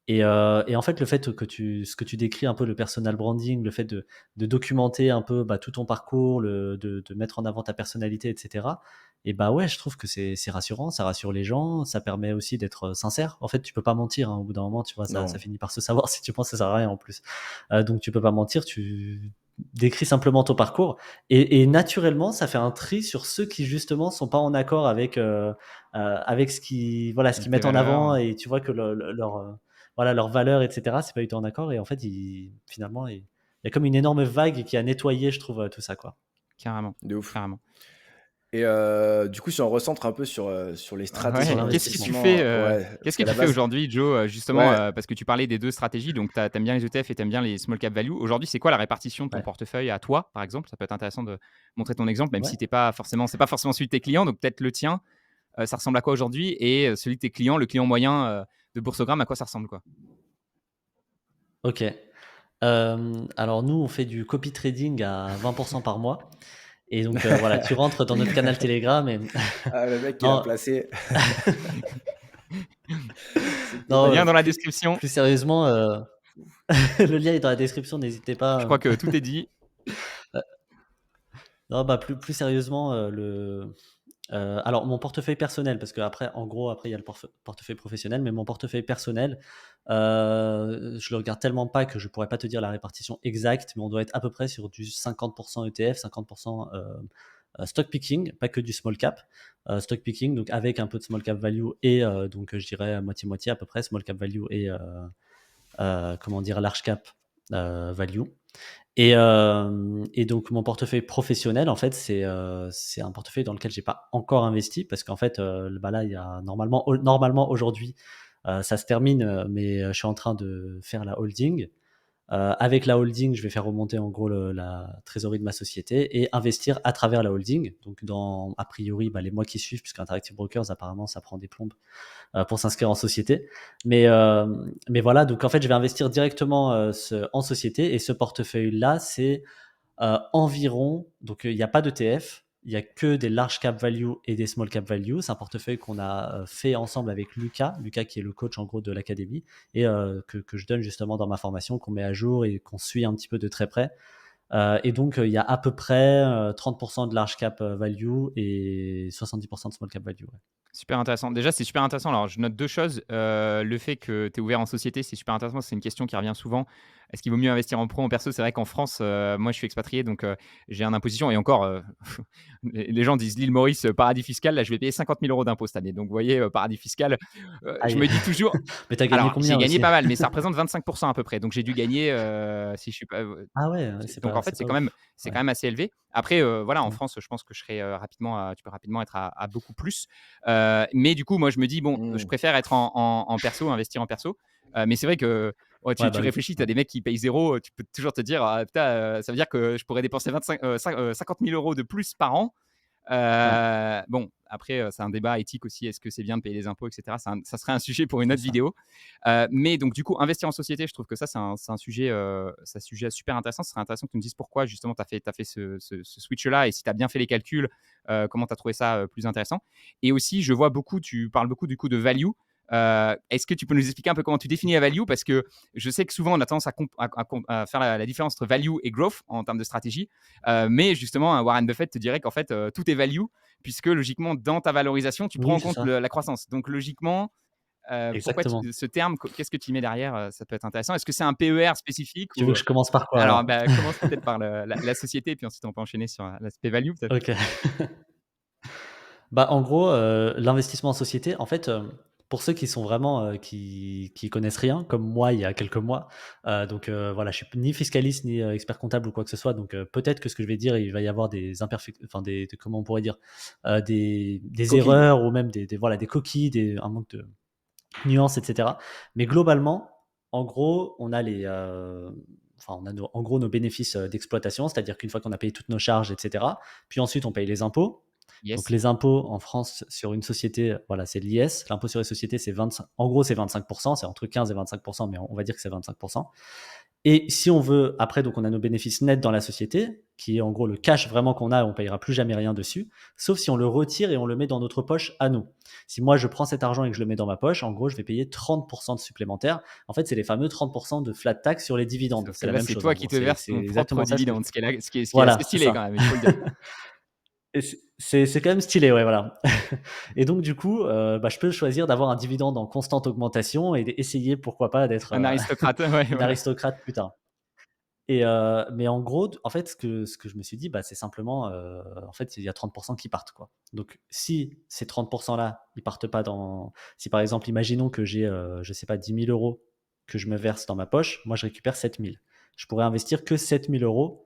Et en fait, le fait que ce que tu décris un peu le personal branding, le fait de documenter un peu, bah, tout ton parcours, de mettre en avant ta personnalité et cetera et bah, ouais, je trouve que c'est rassurant, ça rassure les gens, ça permet aussi d'être, sincère. En fait, tu peux pas mentir, hein, au bout d'un moment, tu vois? Ça Non. finit par se savoir si tu penses, ça sert à rien en plus. Donc tu peux pas mentir, tu décris simplement ton parcours et naturellement, ça fait un tri sur ceux qui justement sont pas en accord avec ce qu'ils, voilà, ce qu'ils tes mettent en valeurs, avant et tu vois que leur, voilà, leurs valeurs et cetera, c'est pas du tout en accord et en fait, finalement, il y a comme une énorme vague qui a nettoyé, je trouve, tout ça, quoi. carrément, De ouf. carrément. Et du coup, si on recentre un peu sur les Sur stratégies Ouais, qu'est-ce que tu l'investissement. fais, d'investissement, ouais, parce qu'est-ce que qu'à tu la fais base aujourd'hui, Joe, justement, ouais, parce que tu parlais des 2 stratégies, donc tu aimes bien les ETF et tu aimes bien les small cap value. Aujourd'hui, c'est quoi la répartition de ton Ouais, portefeuille à toi, par exemple? Ça peut être intéressant de montrer ton exemple, même ouais. si tu pas forcément c'est pas forcément celui de tes clients, donc peut-être le tien, ça ressemble à quoi aujourd'hui? Et celui de tes clients, le client moyen, de Boursogram, à quoi ça ressemble, quoi? OK. Alors nous, on fait du copy trading à 20 par mois et donc voilà, tu rentres dans notre canal Telegram et ah, le mec qui l'a non, placé, c'était non, Lien dans la magnifique. description. plus sérieusement, le lien est dans la description, n'hésitez Je pas, crois que tout est dit. non, bah, plus sérieusement, alors mon portefeuille personnel, parce qu'après, en gros, après il y a le portefeuille professionnel, mais mon portefeuille personnel, je le regarde tellement pas que je pourrais pas te dire la répartition exacte, mais on doit être à peu près sur du 50 ETF, 50 stock picking, pas que du small cap. Stock picking, donc avec un peu de small cap value et donc je dirais moitié-moitié à peu près, small cap value et comment dire? Large cap, value. Et donc mon portefeuille professionnel, en fait, c'est un portefeuille dans lequel j'ai pas encore investi parce qu'en fait, bah, là, il y a normalement aujourd'hui, ça se termine, mais je suis en train de faire la holding. Avec la holding, je vais faire remonter en gros la trésorerie de ma société et investir à travers la holding. Donc dans a priori, bah, les mois qui suivent, puisque Interactive Brokers apparemment ça prend des plombes, pour s'inscrire en société. Mais voilà, donc en fait, je vais investir directement en société et ce portefeuille-là, c'est environ, donc il n'y a pas d'ETF, il n'y a que des large cap value et des small cap value. C'est un portefeuille qu'on a fait ensemble avec Lucas qui est le coach en gros de l'académie et que je donne justement dans ma formation, qu'on met à jour et qu'on suit un petit peu de très près. Et donc, il y a à peu près 30% de large cap value et 70% de small cap value. Ouais. Super intéressant. Déjà, c'est super intéressant. Alors, je note 2 choses. Le fait que tu es ouvert en société, c'est super intéressant. C'est une question qui revient souvent. est-ce qu'il vaut mieux investir en pro ou en perso? C'est vrai qu'en France, moi, je suis expatrié, donc j'ai un imposition et encore, les gens disent l'île Maurice, paradis fiscal. Là, je vais payer 50 000 € d'impôts cette année. Donc, vous voyez, paradis fiscal, je Aïe. me dis toujours Mais t'as gagné alors, j'ai combien gagné aussi? pas mal, mais ça représente 25% à peu près. Donc, j'ai dû gagner, si je suis pas, Ah ouais, ouais, donc en fait, c'est pas ouf. c'est Ouais. quand même assez élevé. Après, voilà, en Ouais. France, je pense que je serai tu peux rapidement être à beaucoup plus. Mais du coup, moi, je me dis, bon, je Mmh. préfère être en perso, investir en perso. Mais c'est vrai que ouais, Ouais, tu bah oui. réfléchis, tu Ouais. as des mecs qui payent zéro, tu peux toujours te dire, ah, putain, ça veut dire que je pourrais dépenser 50 000 € de plus par an. Ouais, Bon, après, c'est un débat éthique aussi. Est-ce que c'est bien de payer les impôts, etc. Ça serait un sujet pour une c'est autre ça. vidéo. Mais donc, du coup, investir en société, je trouve que ça, c'est un sujet, super intéressant. Ce serait intéressant que tu me dises pourquoi, justement, tu as fait ce switch-là et si tu as bien fait les calculs, comment tu as trouvé ça plus intéressant. Et aussi, je vois beaucoup, tu parles beaucoup, du coup, de value. Est-ce que tu peux nous expliquer un peu comment tu définis la value? Parce que je sais que souvent, on a tendance à faire la différence entre value et growth en termes de stratégie. Mais justement, un Warren Buffett te dirait qu'en fait, tout est value, puisque logiquement, dans ta valorisation, tu prends Oui, en c'est compte ça. la croissance. Donc logiquement, pourquoi Exactement. ce terme, qu'est-ce que tu y mets derrière? Ça peut être intéressant. Est-ce que c'est un PER spécifique Tu ou veux que je commence par quoi alors alors? bah, commence peut-être par la société, puis ensuite on peut enchaîner sur l'aspect value peut-être? OK. Bah, en gros, l'investissement en société, en fait, pour ceux qui sont vraiment, qui connaissent rien, comme moi il y a quelques mois, donc voilà, je suis ni fiscaliste ni, expert comptable ou quoi que ce soit, donc peut-être que ce que je vais dire, il va y avoir des enfin des comment on pourrait dire? Des Coquille. erreurs ou même des voilà, des coquilles, un manque de nuances et cetera. Mais globalement, en gros, on a enfin, on a en gros nos bénéfices, d'exploitation, c'est-à-dire qu'une fois qu'on a payé toutes nos charges et cetera, puis ensuite on paye les impôts. Donc Yes. les impôts en France sur une société, voilà, c'est l'IS. L'impôt sur les sociétés, c'est 25, en gros, c'est 25%, c'est entre 15 et 25%, mais on va dire que c'est 25%. Et si on veut, après, donc on a nos bénéfices nets dans la société, qui est en gros le cash vraiment qu'on a, on payera plus jamais rien dessus, sauf si on le retire et on le met dans notre poche à nous. Si moi je prends cet argent et que je le mets dans ma poche, en gros, je vais payer 30% de supplémentaire. En fait, c'est les fameux 30% de flat tax sur les dividendes. Sauf C'est que la là, même c'est chose en toi qui gros. te C'est verses ton propre exactement ça. dividende, ce qui est Voilà, assez c'est stylé ça. quand même, il faut le dire. Et c'est quand même stylé, ouais, voilà. Et donc du coup, bah, je peux choisir d'avoir un dividende en constante augmentation et d'essayer, pourquoi pas, d'être, Un aristocrate, ouais, un voilà. aristocrate plus tard. Et mais en gros, en fait, ce que je me suis dit, bah, c'est simplement, en fait, il y a 30% qui partent, quoi. Donc si ces 30% là, ils partent pas dans si par exemple, imaginons que j'ai, je sais pas, 10 000 € que je me verse dans ma poche, moi je récupère 7 000. Je pourrais investir que 7 000 €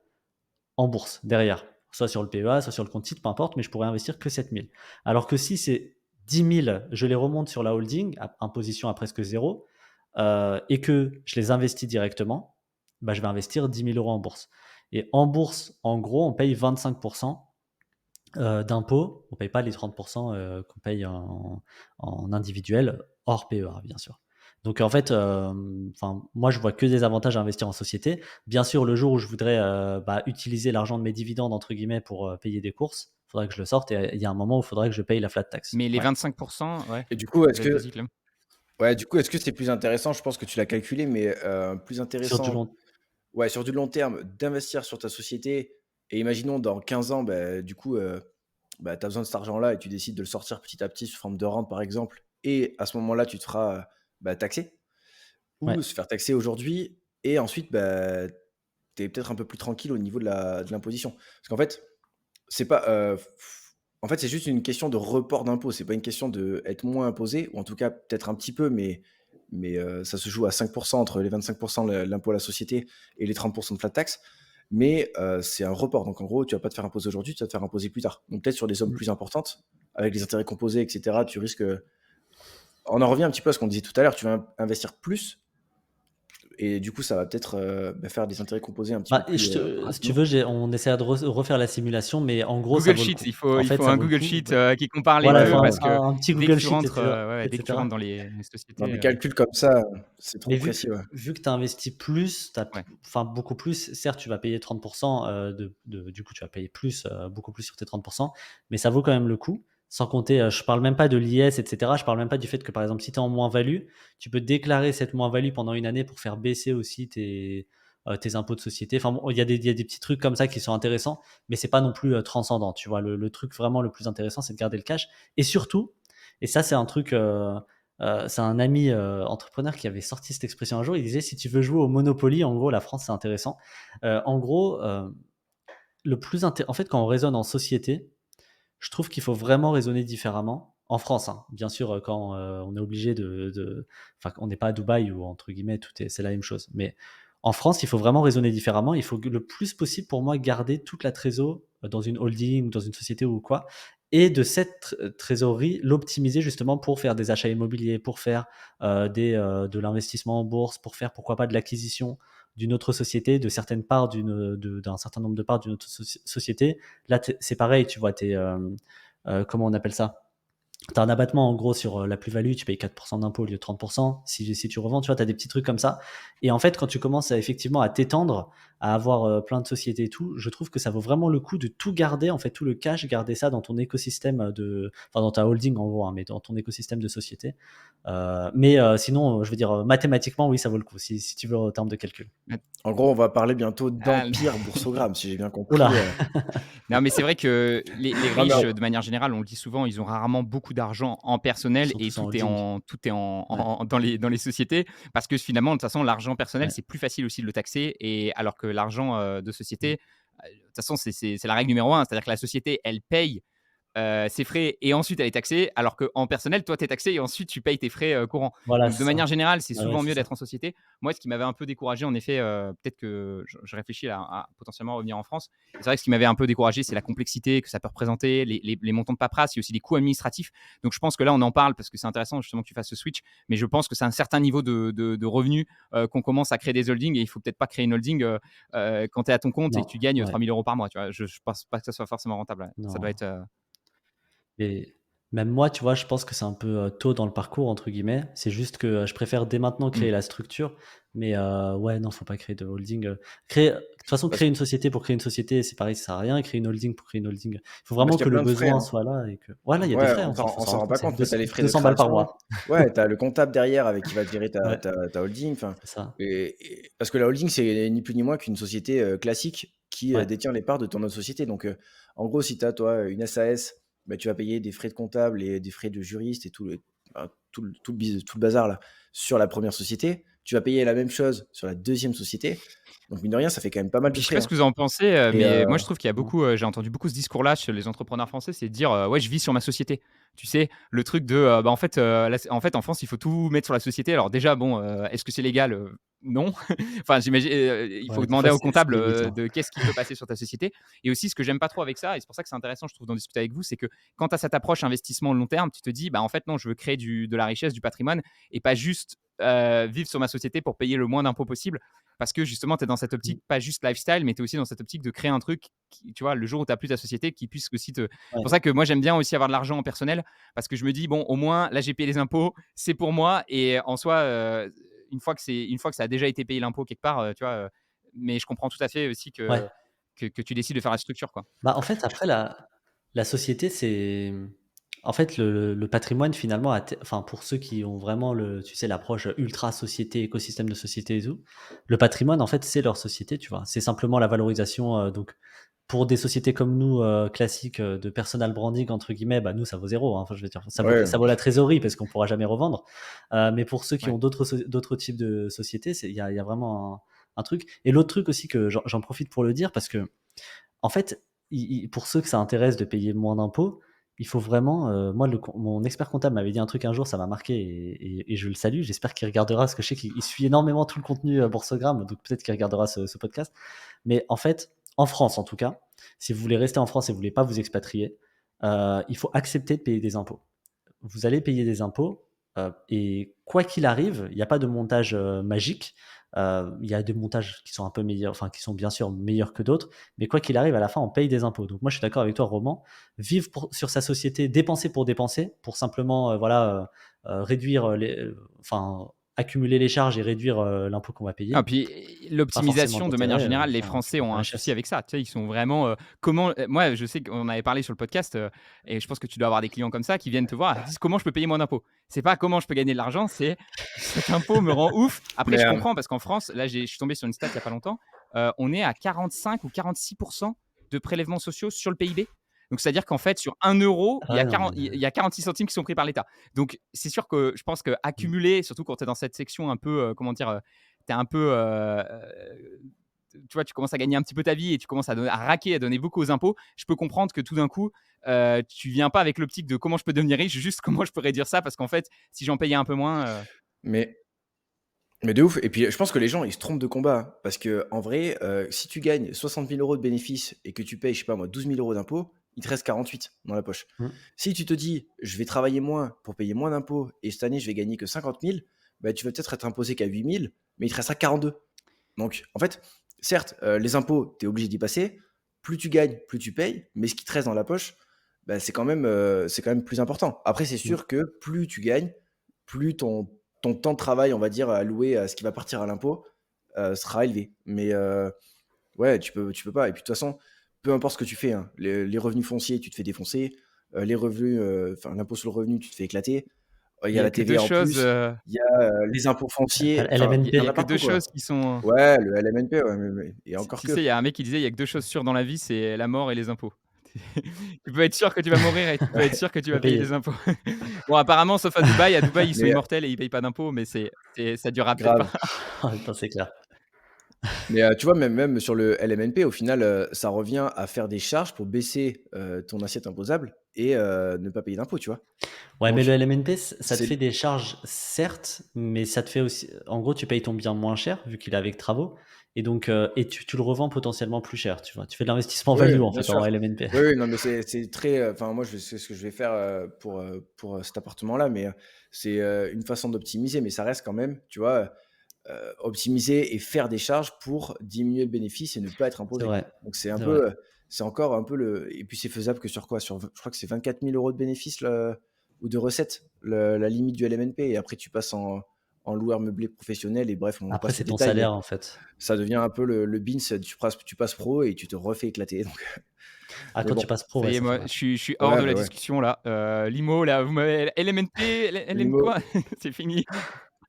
en bourse derrière, soit sur le PEA, soit sur le compte titre, peu importe, mais je pourrais investir que 7 000. Alors que si c'est 10 000, je les remonte sur la holding, à imposition à presque zéro, et que je les investis directement, bah, je vais investir 10 000 € en bourse. Et en bourse, en gros, on paye 25% d'impôts. On ne paye pas les 30% qu'on paye en individuel, hors PEA, bien sûr. Donc en fait, moi je vois que des avantages à investir en société. Bien sûr, le jour où je voudrais bah, utiliser l'argent de mes dividendes entre guillemets pour payer des courses, il faudrait que je le sorte et il y a un moment où il faudrait que je paye la flat tax. Mais les Ouais. 25%, ouais, Et du coup, est-ce que vas-y Clem. ouais, du coup, est-ce que c'est plus intéressant, je pense que tu l'as calculé, mais plus Sur du intéressant, long. ouais, sur du long terme, d'investir sur ta société et imaginons dans 15 ans, bah, du coup, bah, tu as besoin de cet argent-là et tu décides de le sortir petit à petit sous forme de rente, par exemple et à ce moment-là, tu te feras, bah, taxer Ouais. ou se faire taxer aujourd'hui et ensuite, bah, tu es peut-être un peu plus tranquille au niveau de l'imposition. Parce qu'en fait, c'est pas, en fait, c'est juste une question de report d'impôt. C'est pas une question d'être moins imposé ou en tout cas peut-être un petit peu, mais ça se joue à 5% entre les 25% l'impôt à la société et les 30% de flat tax. Mais c'est un report. Donc en gros, tu vas pas te faire imposer aujourd'hui, tu vas te faire imposer plus tard. Donc peut-être sur des sommes Mm. plus importantes, avec les intérêts composés, et cetera, tu risques, on en revient un petit peu à ce qu'on disait tout à l'heure, tu vas investir plus et du coup, ça va peut-être, bah, faire des intérêts composés un petit peu Bah, plus, si tu rapidement. veux, on essaiera de refaire la simulation, mais en gros, ça Google vaut le Sheet, coup. il En fait, faut ça un vaut le Google coup. Sheet, qui compare les Voilà, il faut 2 un, parce que un petit dès que Google tu Sheet, rentres, etc. ouais, dès que tu etc. rentres dans les Dans sociétés, des calculs comme ça, c'est trop Mais précis, ouais. vu que tu as investi plus, ouais. enfin beaucoup plus, certes, tu vas payer 30%, du coup, tu vas payer plus, beaucoup plus sur tes 30%, mais ça vaut quand même le coup. Sans compter, je parle même pas de l'IS, etc. Je parle même pas du fait que, par exemple, si tu es en moins-value, tu peux déclarer cette moins-value pendant une année pour faire baisser aussi tes impôts de société. Enfin, bon, il y a des petits trucs comme ça qui sont intéressants, mais c'est pas non plus transcendant. Tu vois, le truc vraiment le plus intéressant, c'est de garder le cash. Et surtout, et ça, c'est un truc. C'est un ami entrepreneur qui avait sorti cette expression un jour. Il disait si tu veux jouer au Monopoly, en gros, la France, c'est intéressant. En gros, en fait, quand on raisonne en société, je trouve qu'il faut vraiment raisonner différemment. En France, hein. Bien sûr, quand on est obligé enfin, on n'est pas à Dubaï où, entre guillemets, c'est la même chose. Mais en France, il faut vraiment raisonner différemment. Il faut le plus possible, pour moi, garder toute la trésor dans une holding, dans une société ou quoi. Et de cette trésorerie, l'optimiser justement pour faire des achats immobiliers, pour faire de l'investissement en bourse, pour faire, pourquoi pas, de l'acquisition d'une autre société, de certaines parts d'un certain nombre de parts d'une autre société. Là, c'est pareil, tu vois, comment on appelle ça? Tu as un abattement en gros sur la plus-value, tu payes 4% d'impôt au lieu de 30%. Si tu revends, tu vois, tu as des petits trucs comme ça. Et en fait, quand tu commences effectivement à t'étendre, à avoir plein de sociétés et tout, je trouve que ça vaut vraiment le coup de tout garder, en fait, tout le cash, garder ça dans ton écosystème enfin, dans ta holding en gros, hein, mais dans ton écosystème de société. Mais sinon, je veux dire, mathématiquement, oui, ça vaut le coup, si tu veux, en termes de calcul. En gros, on va parler bientôt Ah, d'empire boursogramme, si j'ai bien Oula, compris. non, mais c'est vrai que les Non, mais riches, de manière générale, on le dit souvent, ils ont rarement beaucoup d'argent en ils personnel sont et tous en tout est holding. Ouais, dans les sociétés parce que finalement, de toute façon, l'argent personnel, ouais, c'est plus facile aussi de le taxer et alors que l'argent, de mm, société, de toute façon, c'est la règle numéro un. C'est-à-dire que la société, elle paye ses frais et ensuite elle est taxée, alors qu'en personnel, toi, tu es taxé et ensuite tu payes tes frais courants. voilà, Donc, de c'est ça. manière générale, c'est Ouais, ouais, souvent c'est mieux ça. d'être en société. Moi, ce qui m'avait un peu découragé, en effet, peut-être que je réfléchis là, à potentiellement revenir en France. C'est vrai que ce qui m'avait un peu découragé, c'est la complexité que ça peut représenter, les montants de paperasse, il y a aussi des coûts administratifs. Donc, je pense que là, on en parle parce que c'est intéressant justement que tu fasses ce switch, mais je pense que c'est un certain niveau de revenus qu'on commence à créer des holdings et il faut peut-être pas créer une holding quand tu es à ton compte et que Non, tu gagnes ouais, 3 000 euros par mois. Tu vois, je pense pas que ça soit forcément rentable. Ouais. Ça doit non. être. Et même moi, tu vois, je pense que c'est un peu tôt dans le parcours, entre guillemets. C'est juste que je préfère dès maintenant Hmm. créer la structure. Mais ouais, non, faut pas créer de holding. De toute façon, parce, créer une société pour créer une société, c'est pareil, ça sert à rien. Créer une holding pour créer une holding. Il faut parce vraiment qu'il y que a le plein de frais, besoin hein. soit là et que. Voilà, il y a des Ouais, frais, hein, il faut on s'en s'en rendre rend compte. pas C'est compte, mais tu as les frais de 200 balles par création. mois. Ouais, tu as le comptable derrière avec qui va te gérer Ouais, ta holding. Enfin, c'est ça. parce que la holding, c'est ni plus ni moins qu'une société classique qui Ouais, détient les parts de ton autre société. Donc, en gros, si tu as, toi, une SAS, bah, tu vas payer des frais de comptable et des frais de juriste et tout le bazar là, sur la première société. Tu vas payer la même chose sur la deuxième société. Donc, mine de rien, ça fait quand même pas mal de Puis je sais frais, pas ce hein. que vous en pensez, Et mais moi je trouve qu'il y a mm, beaucoup, j'ai entendu beaucoup ce discours-là chez les entrepreneurs français, c'est de dire ouais, je vis sur ma société. Tu sais, le truc de bah, en fait, en France, il faut tout mettre sur la société. Alors déjà, bon, est-ce que c'est légal Non. Enfin, j'imagine, il faut ouais, des demander fois, au c'est comptable limite, hein. de qu'est-ce qui peut passer sur ta société. Et aussi, ce que j'aime pas trop avec ça, et c'est pour ça que c'est intéressant, je trouve, d'en discuter avec vous, c'est que quand tu as cette approche investissement long terme, tu te dis, bah en fait, non, je veux créer de la richesse, du patrimoine, et pas juste vivre sur ma société pour payer le moins d'impôts possible. Parce que justement, tu es dans cette Mm, optique, pas juste lifestyle, mais tu es aussi dans cette optique de créer un truc, qui, tu vois, le jour où tu n'as plus ta société, qui puisse aussi te. C'est pour ouais, ça que moi, j'aime bien aussi avoir de l'argent en personnel, parce que je me dis, bon, au moins, là, j'ai payé les impôts, c'est pour moi, et en soi, une fois que ça a déjà été payé l'impôt quelque part, tu vois, mais je comprends tout à fait aussi ouais. que tu décides de faire la structure, quoi. Bah, en fait, après la société, c'est en fait, le patrimoine finalement enfin, pour ceux qui ont vraiment tu sais, l'approche ultra société, écosystème de société et tout, le patrimoine, en fait, c'est leur société, tu vois? C'est simplement la valorisation, donc pour des sociétés comme nous, classiques, de personal branding entre guillemets, bah, nous, ça vaut zéro, hein. Enfin, je veux dire, ouais, ça vaut la trésorerie parce qu'on pourra jamais revendre. Mais pour ceux qui Ouais. ont d'autres types de sociétés, il y a vraiment un truc et l'autre truc aussi que j'en profite pour le dire parce que en fait, pour ceux que ça intéresse de payer moins d'impôts, il faut vraiment, moi mon expert comptable m'avait dit un truc un jour, ça m'a marqué et je le salue. J'espère qu'il regardera parce que je sais qu'il suit énormément tout le contenu, Boursogramme, donc peut-être qu'il regardera ce podcast. Mais en fait, en France en tout cas, si vous voulez rester en France et vous voulez pas vous expatrier, il faut accepter de payer des impôts. Vous allez payer des impôts, et quoi qu'il arrive, il n'y a pas de montage, magique. Il y a des montages qui sont un peu meilleurs, enfin qui sont bien sûr meilleurs que d'autres, mais quoi qu'il arrive, à la fin, on paye des impôts. Donc moi, je suis d'accord avec toi, Roman. Vivre sur sa société, dépenser, pour simplement, voilà, réduire enfin, accumuler les charges et réduire l'impôt qu'on va Ah, payer, puis pas forcément l'optimisation, de manière d'intérêt. générale, les Enfin, tu Français prends ont ta un souci richesse. avec ça. Tu sais, ils sont vraiment comment moi, je sais qu'on avait parlé sur le podcast, et je pense que tu dois avoir des clients comme ça qui viennent te voir, ils disent: «Comment je peux payer moins d'impôts?» C'est pas comment je peux gagner de l'argent, c'est cet impôt me rend ouf. Après, mais je comprends parce qu'en France, là, je suis tombé sur une stat il y a pas longtemps, on est à 45 ou 46 de prélèvements sociaux sur le PIB. Donc, c'est-à-dire qu'en fait, sur 1 €, Ah ouais, non, mais il y a 46 centimes qui sont pris par l'État. Donc, c'est sûr que je pense mmh. qu'accumuler, surtout quand tu es dans cette section un peu, comment dire, tu es un peu, tu vois, tu commences à gagner un petit peu ta vie et tu commences à raquer, à donner beaucoup aux impôts. Je peux comprendre que tout d'un coup, tu viens pas avec l'optique de comment je peux devenir riche, juste comment je peux réduire ça parce qu'en fait, si j'en payais un peu moins, Mais Mais de ouf. Et puis, je pense que les gens, ils se trompent de combat, hein. Parce que en vrai, si tu gagnes 60 000 € de bénéfices et que tu payes, je sais pas moi, 12 000 € d'impôts, il te reste 48 dans la poche. Mmh. Si tu te dis: «Je vais travailler moins pour payer moins d'impôts et cette année, je vais gagner que 50 000», bah, tu vas peut-être être imposé qu'à 8 000, mais il te restera 42. Donc en fait, certes, les impôts, tu es obligé d'y passer. Plus tu gagnes, plus tu payes, mais ce qui te reste dans la poche, bah, c'est quand même plus important. Après, c'est Mmh. sûr que plus tu gagnes, plus ton temps de travail, on va dire, alloué à ce qui va partir à l'impôt, sera élevé. Mais ouais, tu peux pas. Et puis de toute façon, peu importe ce que tu fais, hein, les revenus fonciers, tu te fais défoncer, les revenus, enfin l'impôt sur le revenu, tu te fais éclater. Il il y a y a la que 2 TVA en choses, plus, il y a, les impôts fonciers, enfin, il y il y en a a LMNP. que 2 partout, choses quoi. qui sont Ouais, le LMNP, ouais, mais et encore tu sais, il que. y a un mec qui disait: «Il y a que 2 choses sûres dans la vie, c'est la mort et les impôts». Tu peux être sûr que tu vas mourir et tu peux être Ouais, sûr que tu Pas vas payer payé. des impôts. Bon, apparemment, sauf à Dubaï. À Dubaï, ils sont mais immortels et ils payent pas d'impôts, mais ça durera peut-être pas. grave. En même temps, c'est clair. Mais tu vois, même sur le LMNP, au final, ça revient à faire des charges pour baisser, ton assiette imposable et ne pas payer d'impôts, tu vois? Ouais, mais le Donc LMNP, ça te c'est fait des charges, certes, mais ça te fait aussi, en gros, tu payes ton bien moins cher, vu qu'il est avec travaux, et donc, et tu le revends potentiellement plus cher, tu vois? Tu fais de l'investissement oui, value, en bien fait, en sûr. LMNP. Oui, oui, non, mais c'est très, enfin, moi, je sais ce que je vais faire, pour, cet appartement-là, mais c'est, une façon d'optimiser, mais ça reste quand même, tu vois, optimiser et faire des charges pour diminuer le bénéfice et ne pas être C'est imposé. vrai, Donc c'est un c'est vrai. peu, c'est encore un peu le et puis c'est faisable que sur quoi? Je crois que c'est 24 000 € de bénéfices le ou de recettes, la limite du LMNP et après tu passes en loueur meublé professionnel et bref, on Après, passe les c'est ton détails, mais salaire, en fait. ça devient un peu le BINS, tu passes pro et tu te refais éclater donc Ah, mais quand tu bon. passes pro, Ça ouais, y est, ça fait moi, mal. je suis hors Ouais, de la bah, ouais. discussion là. Limo là, vous m'avez LMNP, LM L'IMO, quoi? C'est fini.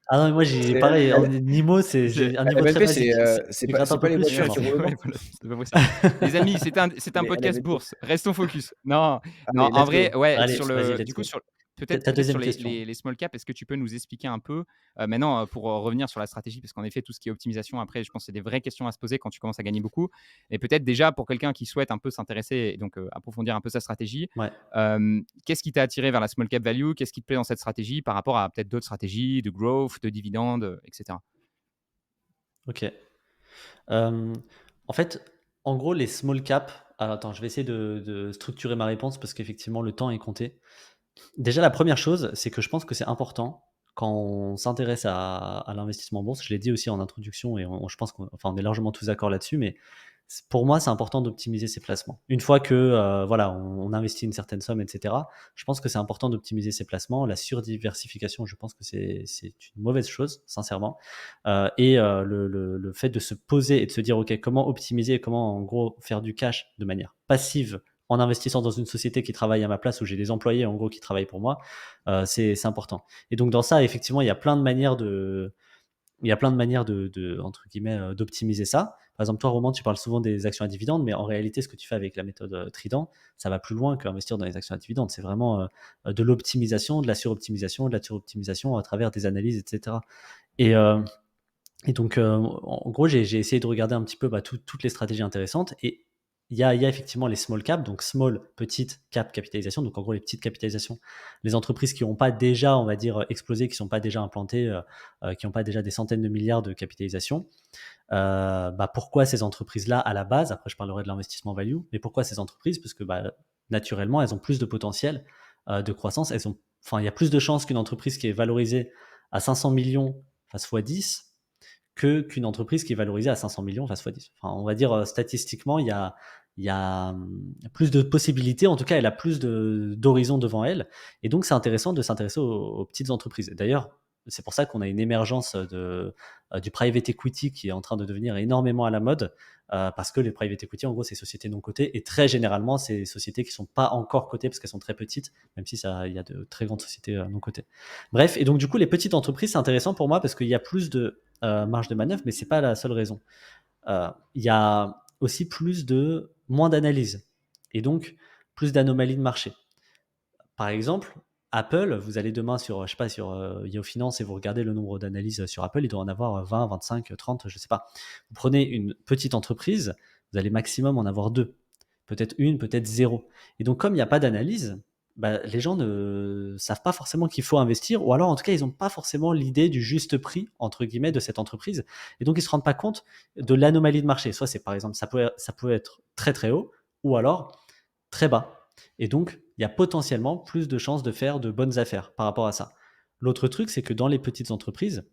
Ah non, mais moi, j'ai c'est pareil, en Nimo, j'ai C'est un niveau très LMNP, basique. c'est Tu pas grattes c'est un pas peu les plus, tu voitures ouais, qui mens. roulent au ouais, vent, voilà, c'est à peu près ça. Les amis, c'est un mais podcast LMNP bourse. Restons focus. Non, non, allez, en let's vrai, go. ouais, Allez, sur vas-y, le let's du coup, go. sur Ta peut-être sur deuxième question. les small caps, est-ce que tu peux nous expliquer un peu, maintenant, pour, revenir sur la stratégie? Parce qu'en effet, tout ce qui est optimisation, après, je pense que c'est des vraies questions à se poser quand tu commences à gagner beaucoup et peut-être déjà pour quelqu'un qui souhaite un peu s'intéresser et donc, approfondir un peu sa stratégie, Ouais, qu'est-ce qui t'a attiré vers la small cap value? Qu'est-ce qui te plaît dans cette stratégie par rapport à peut-être d'autres stratégies de growth, de dividendes, et cetera? OK. Hem, En fait, en gros, les small caps, alors attends, je vais essayer de structurer ma réponse parce qu'effectivement, le temps est compté. Déjà, la première chose, c'est que je pense que c'est important quand on s'intéresse à l'investissement en bourse. Je l'ai dit aussi en introduction et je pense qu'on enfin, on est largement tous d'accord là-dessus, mais pour moi, c'est important d'optimiser ses placements. Une fois que voilà, on investit une certaine somme, etc., je pense que c'est important d'optimiser ses placements. La surdiversification, je pense que c'est une mauvaise chose, sincèrement. Et le fait de se poser et de se dire, OK, comment optimiser et comment, en gros, faire du cash de manière passive en investissant dans une société qui travaille à ma place, où j'ai des employés, en gros, qui travaillent pour moi, c'est important. Et donc, dans ça, effectivement, il y a plein de manières entre guillemets, d'optimiser ça. Par exemple, toi, Roman, tu parles souvent des actions à dividendes, mais en réalité, ce que tu fais avec la méthode Trident, ça va plus loin qu'investir dans les actions à dividendes. C'est vraiment de l'optimisation, de la suroptimisation, de la suroptimisation à travers des analyses, etc. Et, donc, en gros, j'ai essayé de regarder un petit peu toutes les stratégies intéressantes. Et il y a effectivement les small cap, donc small, petite cap capitalisation, donc en gros les petites capitalisations, les entreprises qui n'ont pas déjà, on va dire, explosé, qui ne sont pas déjà implantées, qui n'ont pas déjà des centaines de milliards de capitalisation. Pourquoi ces entreprises-là à la base? Après, je parlerai de l'investissement value, mais pourquoi ces entreprises? Parce que naturellement, elles ont plus de potentiel de croissance. Enfin, il y a plus de chances qu'une entreprise qui est valorisée à 500 millions fasse x10 qu'une entreprise qui est valorisée à 500 millions fasse x10. Enfin, on va dire, statistiquement, il y a plus de possibilités. En tout cas, elle a plus d'horizons devant elle. Et donc, c'est intéressant de s'intéresser aux petites entreprises. D'ailleurs, c'est pour ça qu'on a une émergence du private equity qui est en train de devenir énormément à la mode, parce que les private equity, en gros, c'est sociétés non cotées, et très généralement, c'est des sociétés qui ne sont pas encore cotées parce qu'elles sont très petites, même si il y a de très grandes sociétés non cotées. Bref, et donc du coup, les petites entreprises, c'est intéressant pour moi parce qu'il y a plus de marge de manœuvre, mais c'est pas la seule raison. Il y a aussi moins d'analyse. Et donc, plus d'anomalies de marché. Par exemple, Apple, vous allez demain sur, je sais pas, sur Yahoo Finance et vous regardez le nombre d'analyses sur Apple, il doit en avoir 20, 25, 30, je sais pas. Vous prenez une petite entreprise, vous allez maximum en avoir 2, peut-être une, peut-être 0. Et donc, comme il n'y a pas d'analyse, bah, les gens ne savent pas forcément qu'il faut investir, ou alors en tout cas, ils n'ont pas forcément l'idée du juste prix, entre guillemets, de cette entreprise. Et donc, ils ne se rendent pas compte de l'anomalie de marché. Soit c'est par exemple, ça peut être très très haut, ou alors très bas. Et donc, il y a potentiellement plus de chances de faire de bonnes affaires par rapport à ça. L'autre truc, c'est que dans les petites entreprises,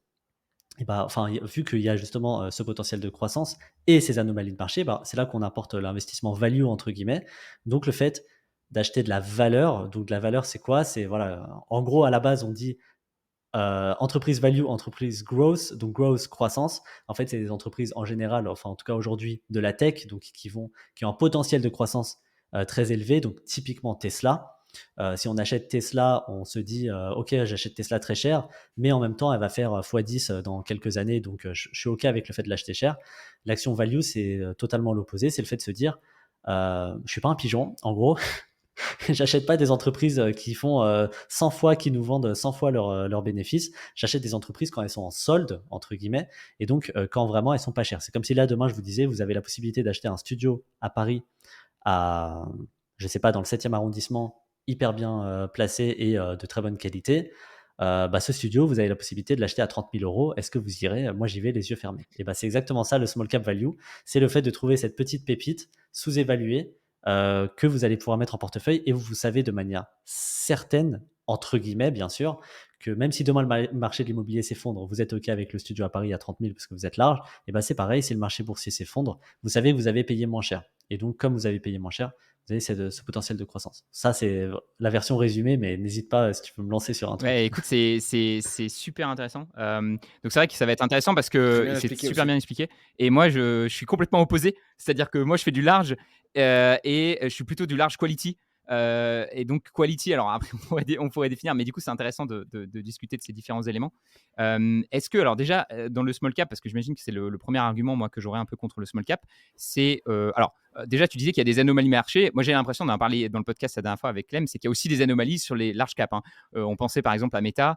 et bah, enfin, vu qu'il y a justement ce potentiel de croissance et ces anomalies de marché, bah, c'est là qu'on apporte l'investissement value, entre guillemets. Donc, le fait d'acheter de la valeur. Donc, de la valeur, c'est quoi? C'est, voilà, en gros, à la base, on dit entreprise value, entreprise growth. Donc, growth, croissance. En fait, c'est des entreprises en général, enfin, en tout cas aujourd'hui, de la tech, donc qui ont un potentiel de croissance très élevé. Donc, typiquement Tesla. Si on achète Tesla, on se dit ok, j'achète Tesla très cher, mais en même temps, elle va faire x10 dans quelques années, donc je suis ok avec le fait de l'acheter cher. L'action value, c'est totalement l'opposé, c'est le fait de se dire je suis pas un pigeon, en gros. J'achète pas des entreprises qui font 100 fois, qui nous vendent 100 fois leurs bénéfices. J'achète des entreprises quand elles sont en solde, entre guillemets, et donc quand vraiment elles sont pas chères. C'est comme si là, demain, je vous disais, vous avez la possibilité d'acheter un studio à Paris, à, je sais pas, dans le 7e arrondissement, hyper bien placé et de très bonne qualité. Bah, ce studio, vous avez la possibilité de l'acheter à 30 000 euros. Est-ce que vous irez? Moi, j'y vais les yeux fermés. Et bah, c'est exactement ça, le small cap value. C'est le fait de trouver cette petite pépite sous-évaluée que vous allez pouvoir mettre en portefeuille, et vous savez de manière certaine, entre guillemets, bien sûr, que même si demain le marché de l'immobilier s'effondre, vous êtes OK avec le studio à Paris à 30 000 parce que vous êtes large, et ben c'est pareil, si le marché boursier s'effondre, vous savez que vous avez payé moins cher. Et donc, comme vous avez payé moins cher, vous avez ce potentiel de croissance. Ça, c'est la version résumée, mais n'hésite pas si tu peux me lancer sur un truc. Ouais, écoute, c'est super intéressant. Donc c'est vrai que ça va être intéressant parce Très que bien c'est expliqué super aussi. bien expliqué. Et moi, je suis complètement opposé. C'est-à-dire que moi, je fais du large et je suis plutôt du large quality. Et donc quality, alors après on pourrait définir, mais du coup c'est intéressant de discuter de ces différents éléments. Est-ce que, alors déjà dans le small cap, parce que j'imagine que c'est le premier argument moi que j'aurais un peu contre le small cap, c'est alors déjà tu disais qu'il y a des anomalies marché. Moi j'ai l'impression, on en a parlé dans le podcast la dernière fois avec Clem, c'est qu'il y a aussi des anomalies sur les large cap, hein. On pensait par exemple à Meta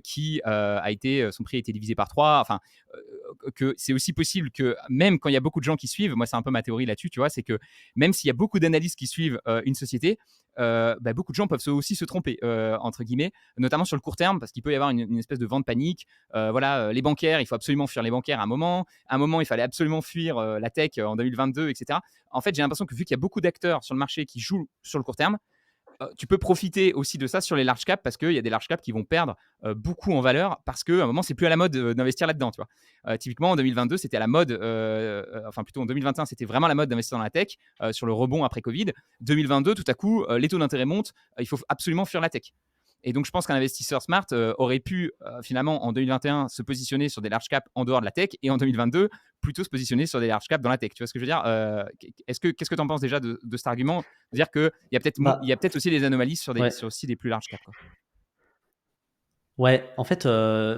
qui a été, son prix a été divisé par 3. Enfin, que c'est aussi possible que même quand il y a beaucoup de gens qui suivent, moi c'est un peu ma théorie là-dessus, tu vois, c'est que même s'il y a beaucoup d'analystes qui suivent une société, beaucoup de gens peuvent aussi se tromper, entre guillemets, notamment sur le court terme, parce qu'il peut y avoir une espèce de vente panique. Voilà, les bancaires, il faut absolument fuir les bancaires à un moment. À un moment, il fallait absolument fuir la tech en 2022, etc. En fait, j'ai l'impression que vu qu'il y a beaucoup d'acteurs sur le marché qui jouent sur le court terme, tu peux profiter aussi de ça sur les large caps parce qu'il y a des large caps qui vont perdre beaucoup en valeur parce qu'à un moment, c'est plus à la mode d'investir là-dedans. Tu vois. Typiquement, en 2022, c'était à la mode, enfin plutôt en 2021, c'était vraiment la mode d'investir dans la tech sur le rebond après Covid. 2022, tout à coup, les taux d'intérêt montent, il faut absolument fuir la tech. Et donc, je pense qu'un investisseur smart aurait pu finalement en 2021 se positionner sur des large caps en dehors de la tech et en 2022 plutôt se positionner sur des large caps dans la tech. Tu vois ce que je veux dire? Qu'est-ce que tu en penses déjà de cet argument? De dire qu'il y a Bah, peut-être aussi des anomalies sur ouais. aussi des plus large caps, quoi. Ouais, en fait,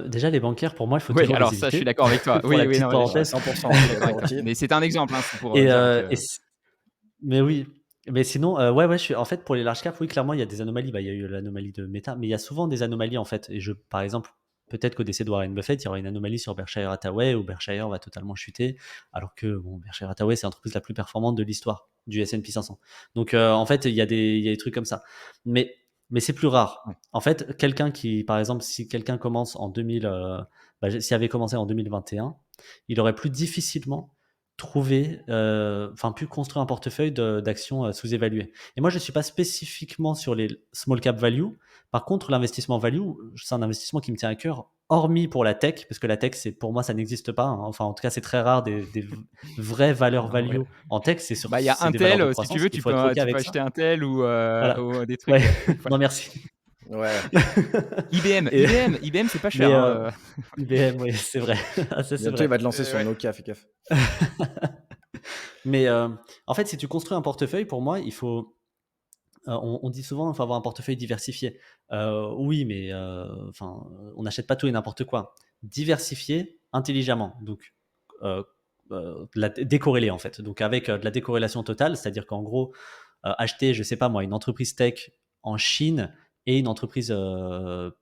déjà les bancaires, pour moi, il faut Oui, toujours alors les ça, je suis éviter. d'accord avec toi. Pour Oui, la oui, petite non, mais Ouais, parenthèse. 100%, je je suis suis d'accord d'accord avec toi. aussi. Mais c'est un exemple, hein, c'est pour Et, dire euh, que. et c- mais oui, mais sinon, ouais, ouais, en fait, pour les large caps, oui, clairement, il y a des anomalies. Bah, il y a eu l'anomalie de Meta, mais il y a souvent des anomalies en fait. Et par exemple, peut-être qu'au décès de Warren Buffett, il y aura une anomalie sur Berkshire Hathaway où Berkshire va totalement chuter, alors que bon, Berkshire Hathaway, c'est l'entreprise la plus performante de l'histoire du S&P 500. Donc, en fait, il y a des trucs comme ça. Mais, mais c'est plus rare. Ouais. En fait, quelqu'un qui, par exemple, si quelqu'un commence en 2000, s'il avait commencé en 2021, il aurait plus difficilement trouvé, enfin pu construire un portefeuille d'actions sous-évaluées. Et moi, je ne suis pas spécifiquement sur les small cap value. Par contre, l'investissement value, c'est un investissement qui me tient à cœur, hormis pour la tech, parce que la tech, pour moi, ça n'existe pas, hein. Enfin, en tout cas, c'est très rare des vraies valeurs value Ouais. en tech. Bah, il y a C'est des valeurs Intel, de si tu croissance. veux, Il faut être OK tu peux avec ça. acheter Intel Voilà. ou des trucs. Ouais. Voilà. Non, merci. Ouais. IBM, Et, IBM, c'est pas cher, mais hein. IBM, oui, c'est vrai. Ah, ça, c'est Bientôt, il vrai. va te lancer sur Ouais. Nokia, fais gaffe. Mais en fait, si tu construis un portefeuille, pour moi, il faut. On dit souvent qu'il faut avoir un portefeuille diversifié. Oui, mais on n'achète pas tout et n'importe quoi. Diversifié intelligemment, donc décorrélé en fait. Donc avec de la décorrélation totale, c'est-à-dire qu'en gros, acheter, je sais pas moi, une entreprise tech en Chine et une entreprise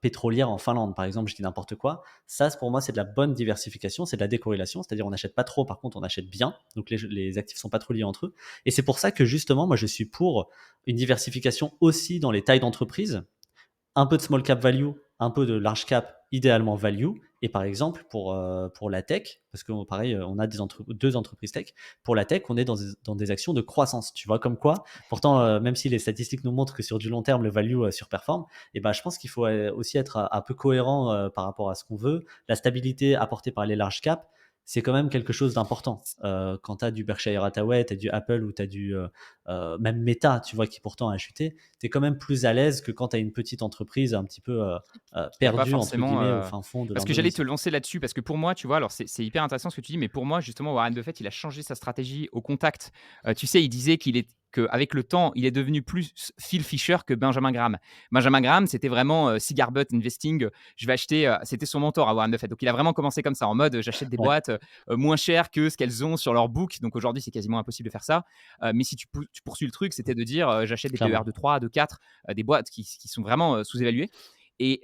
pétrolière en Finlande, par exemple, je dis n'importe quoi. Ça, pour moi, c'est de la bonne diversification, c'est de la décorrélation, c'est-à-dire on n'achète pas trop, par contre, on achète bien, donc les actifs sont pas trop liés entre eux. Et c'est pour ça que justement, moi, je suis pour une diversification aussi dans les tailles d'entreprise, un peu de small cap value, un peu de large cap, idéalement value. Et par exemple, pour la tech, parce que pareil, on a deux entreprises tech, pour la tech, on est dans des actions de croissance. Tu vois, comme quoi, pourtant, même si les statistiques nous montrent que sur du long terme, le value surperforme, et ben, je pense qu'il faut aussi être un peu cohérent par rapport à ce qu'on veut. La stabilité apportée par les large caps, c'est quand même quelque chose d'important. Quand tu as du Berkshire Hathaway, tu as du Apple ou tu as du même Meta, tu vois, qui pourtant a chuté, tu es quand même plus à l'aise que quand tu as une petite entreprise un petit peu Qui a pas perdue, entre forcément, guillemets, au fin fond de parce que j'allais te l'Indonésie. lancer là-dessus, parce que pour moi, tu vois, alors c'est hyper intéressant ce que tu dis, mais pour moi, justement, Warren Buffett, il a changé sa stratégie au contact. Tu sais, il disait qu'avec le temps, il est devenu plus Phil Fisher que Benjamin Graham. Benjamin Graham, c'était vraiment cigar butt investing. Je vais acheter, c'était son mentor à Warren Buffett. Donc il a vraiment commencé comme ça, en mode j'achète des Ouais, boîtes moins chères que ce qu'elles ont sur leur book. Donc aujourd'hui, c'est quasiment impossible de faire ça. Mais si tu poursuis le truc, c'était de dire j'achète des PER clairement. de 3, de 4, des boîtes qui sont vraiment sous-évaluées. Et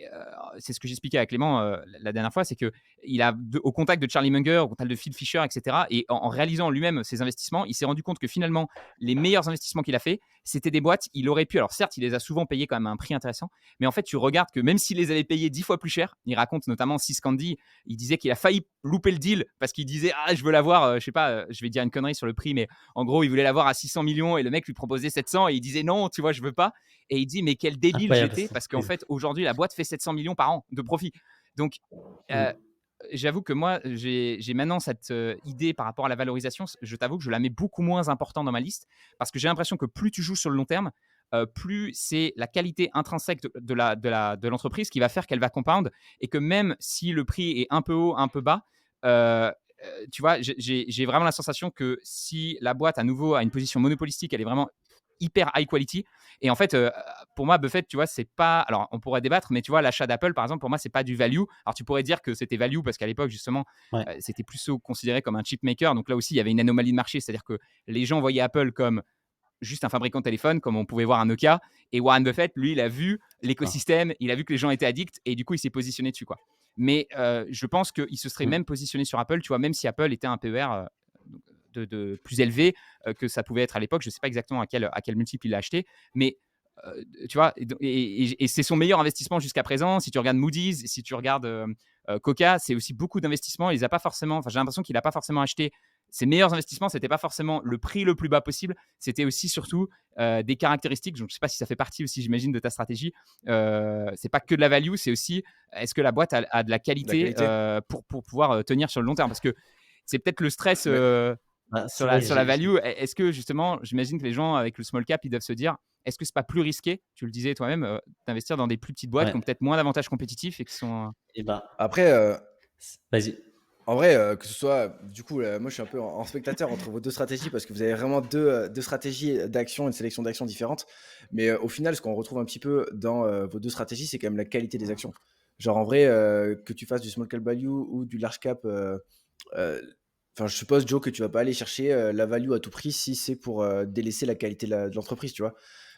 c'est ce que j'expliquais à Clément la dernière fois, c'est que il a au contact de Charlie Munger, au contact de Phil Fisher, etc. Et en réalisant lui-même ses investissements, il s'est rendu compte que finalement, les meilleurs investissements qu'il a fait, c'était des boîtes. Il aurait pu, alors certes, il les a souvent payés quand même à un prix intéressant, mais en fait, tu regardes que même s'il les avait payés 10 fois plus cher, il raconte notamment Siskandy, il disait qu'il a failli louper le deal parce qu'il disait ah je veux l'avoir, je sais pas, je vais dire une connerie sur le prix, mais en gros, il voulait l'avoir à 600 millions et le mec lui proposait 700 et il disait non, tu vois, je veux pas. Et il dit mais quel débile Incroyable j'étais cette parce qu'en entreprise. fait aujourd'hui la boîte fait 700 millions par an de profit. Donc euh, Mm. j'avoue que moi j'ai maintenant cette idée par rapport à la valorisation. Je t'avoue que je la mets beaucoup moins important dans ma liste parce que j'ai l'impression que plus tu joues sur le long terme, plus c'est la qualité intrinsèque de l'entreprise qui va faire qu'elle va compound et que même si le prix est un peu haut, un peu bas, euh, tu vois, j'ai vraiment la sensation que si la boîte à nouveau a une position monopolistique, elle est vraiment hyper high quality. Et en fait, pour moi, Buffett, tu vois, c'est pas. Alors, on pourrait débattre, mais tu vois, l'achat d'Apple, par exemple, pour moi, c'est pas du value. Alors, tu pourrais dire que c'était value parce qu'à l'époque, justement, Ouais, c'était plus considéré comme un chip maker. Donc là aussi, il y avait une anomalie de marché, c'est-à-dire que les gens voyaient Apple comme juste un fabricant de téléphone, comme on pouvait voir un Nokia. Et Warren Buffett, lui, il a vu d'accord. l'écosystème, il a vu que les gens étaient addicts, et du coup, il s'est positionné dessus, quoi. Mais je pense qu'il se serait Mm. même positionné sur Apple, tu vois, même si Apple était un PER de plus élevé que ça pouvait être à l'époque. Je ne sais pas exactement à quel multiple il l'a acheté, mais tu vois, et c'est son meilleur investissement jusqu'à présent. Si tu regardes Moody's, si tu regardes Coca, c'est aussi beaucoup d'investissements. Il les a pas forcément. Enfin, j'ai l'impression qu'il n'a pas forcément acheté ses meilleurs investissements. C'était pas forcément le prix le plus bas possible. C'était aussi surtout des caractéristiques. Donc, je sais pas si ça fait partie aussi, j'imagine, de ta stratégie. C'est pas que de la value, c'est aussi est-ce que la boîte a de la La qualité qualité. pour pouvoir tenir sur le long terme, parce que c'est peut-être le stress Mais Bah, sur c'est la, vrai, sur la value. Est-ce que justement, j'imagine que les gens avec le small cap, ils doivent se dire, est-ce que c'est pas plus risqué, tu le disais toi-même, d'investir dans des plus petites boîtes qui ouais. ont peut-être moins d'avantages compétitifs et qui sont. Et ben, après, vas-y. en vrai, que ce soit, du coup, moi je suis un peu en spectateur entre vos deux stratégies parce que vous avez vraiment deux stratégies d'action et de sélection d'actions différentes. Mais au final, ce qu'on retrouve un petit peu dans vos deux stratégies, c'est quand même la qualité des actions. Genre en vrai, que tu fasses du small cap value ou du large cap, euh, enfin, je suppose, Joe, que tu vas pas aller chercher la value à tout prix si c'est pour délaisser la qualité de l'entreprise, tu vois.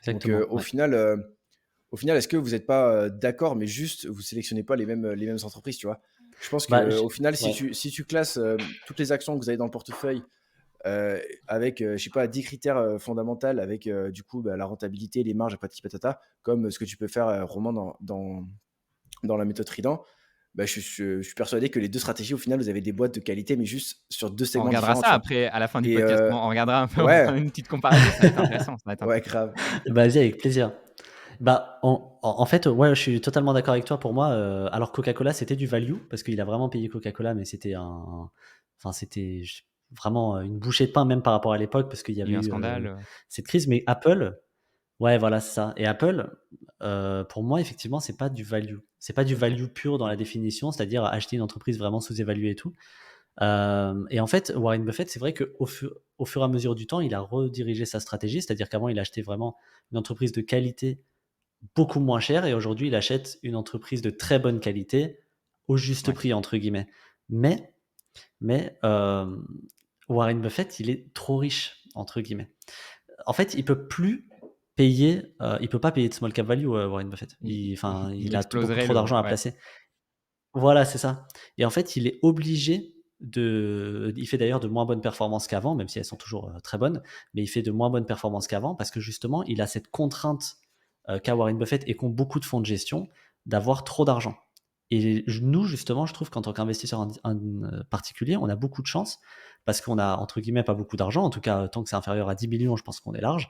Donc Exactement. au Ouais. final, est-ce que vous n'êtes pas d'accord, mais juste vous sélectionnez pas les mêmes entreprises, tu vois? Je pense Bah, que au final, si ouais. tu classes toutes les actions que vous avez dans le portefeuille avec, je sais pas, 10 critères fondamentaux, avec du coup bah, la rentabilité, les marges, patati patata, comme ce que tu peux faire, Romain, dans la méthode Trident, bah, je suis persuadé que les deux stratégies, au final, vous avez des boîtes de qualité, mais juste sur deux On segments regardera différents, ça tu vois. après, à la fin du Et podcast. On regardera un peu, on fera ouais, une petite comparaison. Ça va être intéressant. Ça va être ouais, intéressant. grave. Vas-y, avec plaisir. Bah, en fait, ouais, je suis totalement d'accord avec toi. Pour moi, alors Coca-Cola, c'était du value parce qu'il a vraiment payé Coca-Cola, mais enfin, c'était vraiment une bouchée de pain même par rapport à l'époque parce qu'il y Il y a avait eu un eu scandale. cette crise. Mais Apple, ouais, voilà, c'est ça. Et Apple, pour moi, effectivement, c'est pas du value. C'est pas du value pur dans la définition, c'est-à-dire acheter une entreprise vraiment sous-évaluée et tout. Et en fait, Warren Buffett, c'est vrai qu'au fur et à mesure du temps, il a redirigé sa stratégie, c'est-à-dire qu'avant, il achetait vraiment une entreprise de qualité beaucoup moins cher et aujourd'hui, il achète une entreprise de très bonne qualité au juste Ouais. prix, entre guillemets. Mais, mais Warren Buffett, il est trop riche, entre guillemets. En fait, il peut plus. il peut pas payer de small cap value, Warren Buffett. Enfin, il a beaucoup exploserait trop d'argent à ouais. placer. Voilà, c'est ça. Et en fait, il est obligé il fait d'ailleurs de moins bonnes performances qu'avant, même si elles sont toujours très bonnes, mais il fait de moins bonnes performances qu'avant parce que justement, il a cette contrainte qu'a Warren Buffett et qu'ont beaucoup de fonds de gestion d'avoir trop d'argent. Et nous, justement, je trouve qu'en tant qu'investisseur particulier, on a beaucoup de chance parce qu'on a, entre guillemets, pas beaucoup d'argent. En tout cas, tant que c'est inférieur à 10 millions, je pense qu'on est large.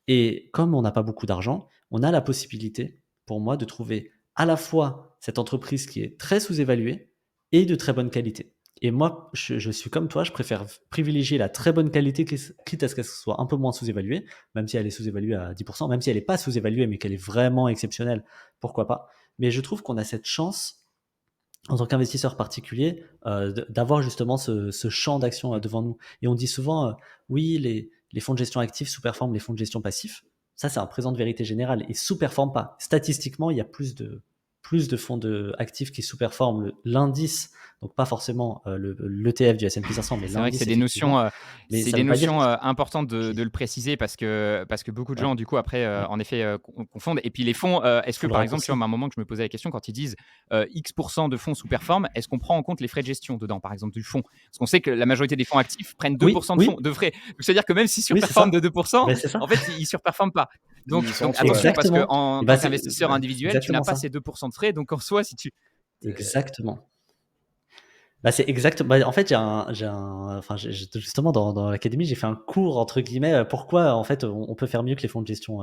Et comme on n'a pas beaucoup d'argent, on a la possibilité, pour moi, de trouver à la fois cette entreprise qui est très sous-évaluée et de très bonne qualité. Et moi, je suis comme toi, je préfère privilégier la très bonne qualité, quitte à ce qu'elle soit un peu moins sous-évaluée, même si elle est sous-évaluée à 10%, même si elle n'est pas sous-évaluée, mais qu'elle est vraiment exceptionnelle, pourquoi pas. Mais je trouve qu'on a cette chance, en tant qu'investisseur particulier, d'avoir justement ce champ d'action devant nous. Et on dit souvent, oui, les fonds de gestion actifs sous-performent les fonds de gestion passifs. Ça, c'est un présent de vérité générale. Ils sous-performent pas. Statistiquement, il y a plus de fonds actifs qui sous-performent l'indice, donc pas forcément l'ETF du S&P 500, mais C'est vrai que l'indice effectivement. Mais c'est ça des veut pas dire notions importantes de le préciser parce que beaucoup de ouais, gens, du coup, après, ouais, en effet, confondent. Et puis les fonds, est-ce que faut le par exemple, tu vois, raccourcir. à un moment que je me posais la question, quand ils disent X% de fonds sous-performent, est-ce qu'on prend en compte les frais de gestion dedans, par exemple, du fonds? Parce qu'on sait que la majorité des fonds actifs prennent Oui, 2% oui, de frais. Donc, c'est-à-dire que même s'ils oui, c'est surperforment de ça. 2%, Ben, c'est ça. en fait, ils surperforment pas. Ils sont en Donc dessous, ouais. attention, parce Exactement. qu'en Et tant ben, qu'investisseur c'est individuel, tu n'as exactement pas ça. ces 2% de frais. Donc en soi, si tu. Exactement. Bah, c'est exact. Bah, en fait, justement dans l'académie, j'ai fait un cours entre guillemets. Pourquoi en fait on peut faire mieux que les fonds de gestion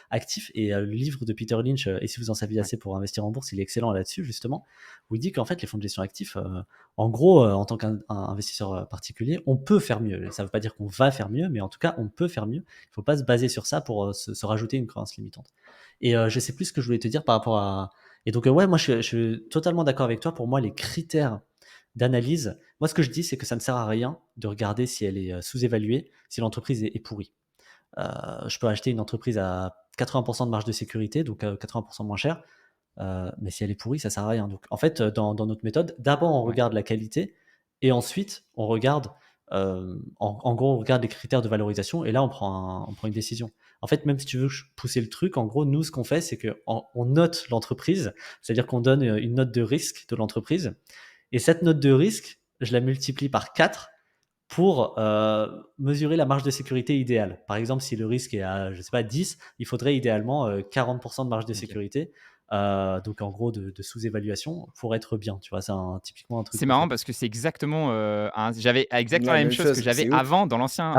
actifs. Et le livre de Peter Lynch, et si vous en saviez Ouais. assez pour investir en bourse, il est excellent là-dessus justement, où il dit qu'en fait les fonds de gestion actifs, en gros, en tant qu'investisseur particulier, on peut faire mieux. Ça ne veut pas dire qu'on va faire mieux, mais en tout cas, on peut faire mieux. Il ne faut pas se baser sur ça pour se rajouter une croyance limitante. Et je sais plus ce que je voulais te dire par rapport à. Et donc ouais, moi je suis totalement d'accord avec toi. Pour moi, les critères d'analyse. Moi, ce que je dis, c'est que ça ne sert à rien de regarder si elle est sous-évaluée, si l'entreprise est pourrie. Je peux acheter une entreprise à 80% de marge de sécurité, donc 80% moins cher, mais si elle est pourrie, ça sert à rien. Donc, en fait, dans notre méthode, d'abord, on Ouais. regarde la qualité et ensuite, on regarde, en gros, on regarde les critères de valorisation et là, on prend une décision. En fait, même si tu veux pousser le truc, en gros, nous, ce qu'on fait, c'est qu'on note l'entreprise, c'est-à-dire qu'on donne une note de risque de l'entreprise et cette note de risque, je la multiplie par 4 pour mesurer la marge de sécurité idéale. Par exemple, si le risque est à, je sais pas, 10, il faudrait idéalement 40% de marge de Ok. sécurité, donc en gros de sous-évaluation pour être bien. Tu vois, c'est typiquement un truc C'est qu'on marrant fait. parce que c'est exactement, j'avais exactement La la même même chose que chose, j'avais c'est ouf. avant Ah dans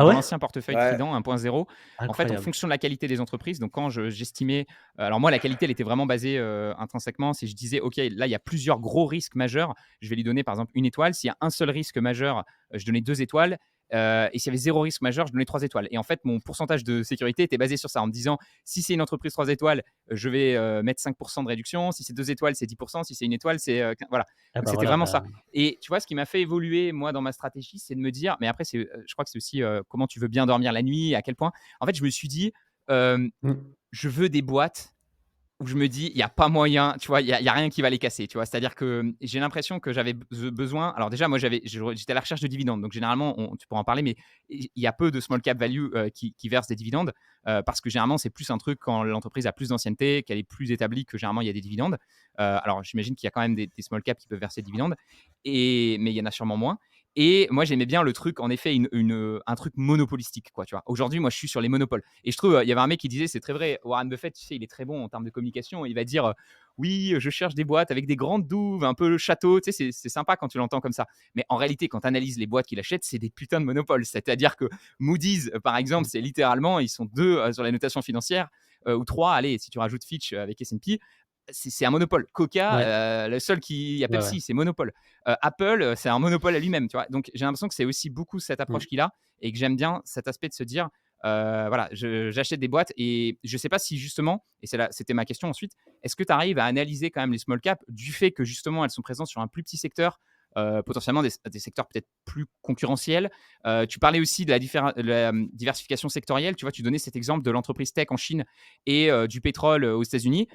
ouais? l'ancien portefeuille Ouais. Trident 1.0. En fait, en Incroyable. fonction de la qualité des entreprises, donc quand j'estimais, alors moi, la qualité, elle était vraiment basée intrinsèquement. Si je disais, OK, là, il y a plusieurs gros risques majeurs, je vais lui donner par exemple une étoile. S'il y a un seul risque majeur, je donnais 2 étoiles. Et s'il y avait 0 risque majeur, je donnais 3 étoiles. Et en fait, mon pourcentage de sécurité était basé sur ça, en me disant, si c'est une entreprise 3 étoiles, je vais mettre 5% de réduction. Si c'est 2 étoiles, c'est 10%. Si c'est une étoile, c'est voilà. Ah Donc bah c'était voilà, vraiment bah, ça. Et tu vois, ce qui m'a fait évoluer, moi, dans ma stratégie, c'est de me dire, mais après, je crois que c'est aussi comment tu veux bien dormir la nuit, à quel point. En fait, je me suis dit, euh, mmh. je veux des boîtes où je me dis, il n'y a pas moyen, tu vois, il y a rien qui va les casser, tu vois. C'est-à-dire que j'ai l'impression que j'avais besoin. Alors déjà, moi, j'étais à la recherche de dividendes. Donc généralement, tu pourras en parler, mais il y a peu de small cap value qui versent des dividendes parce que généralement, c'est plus un truc quand l'entreprise a plus d'ancienneté, qu'elle est plus établie, que généralement, il y a des dividendes. Alors j'imagine qu'il y a quand même des small cap qui peuvent verser des dividendes, mais il y en a sûrement moins. Et moi, j'aimais bien le truc, en effet, un truc monopolistique, quoi, tu vois. Aujourd'hui, moi, je suis sur les monopoles. Et je trouve, il y avait un mec qui disait, c'est très vrai, Warren Buffett, tu sais, il est très bon en termes de communication. Il va dire, oui, je cherche des boîtes avec des grandes douves, un peu le château. Tu sais, c'est sympa quand tu l'entends comme ça. Mais en réalité, quand tu analyses les boîtes qu'il achète, c'est des putains de monopoles. C'est-à-dire que Moody's, par exemple, c'est littéralement, ils sont deux sur la notation financière, ou trois, allez, si tu rajoutes Fitch avec S&P, c'est un monopole. Coca, Ouais, le seul qui. Il y a ouais, ouais. Pepsi, c'est monopole. Apple, c'est un monopole à lui-même, tu vois. Donc j'ai l'impression que c'est aussi beaucoup cette approche Mmh. qu'il a et que j'aime bien cet aspect de se dire, voilà, j'achète des boîtes et je sais pas si justement, et c'était ma question ensuite, est-ce que tu arrives à analyser quand même les small caps du fait que justement elles sont présentes sur un plus petit secteur, potentiellement des secteurs peut-être plus concurrentiels. Tu parlais aussi de la diversification sectorielle. Tu vois, tu donnais cet exemple de l'entreprise tech en Chine et du pétrole aux États-Unis.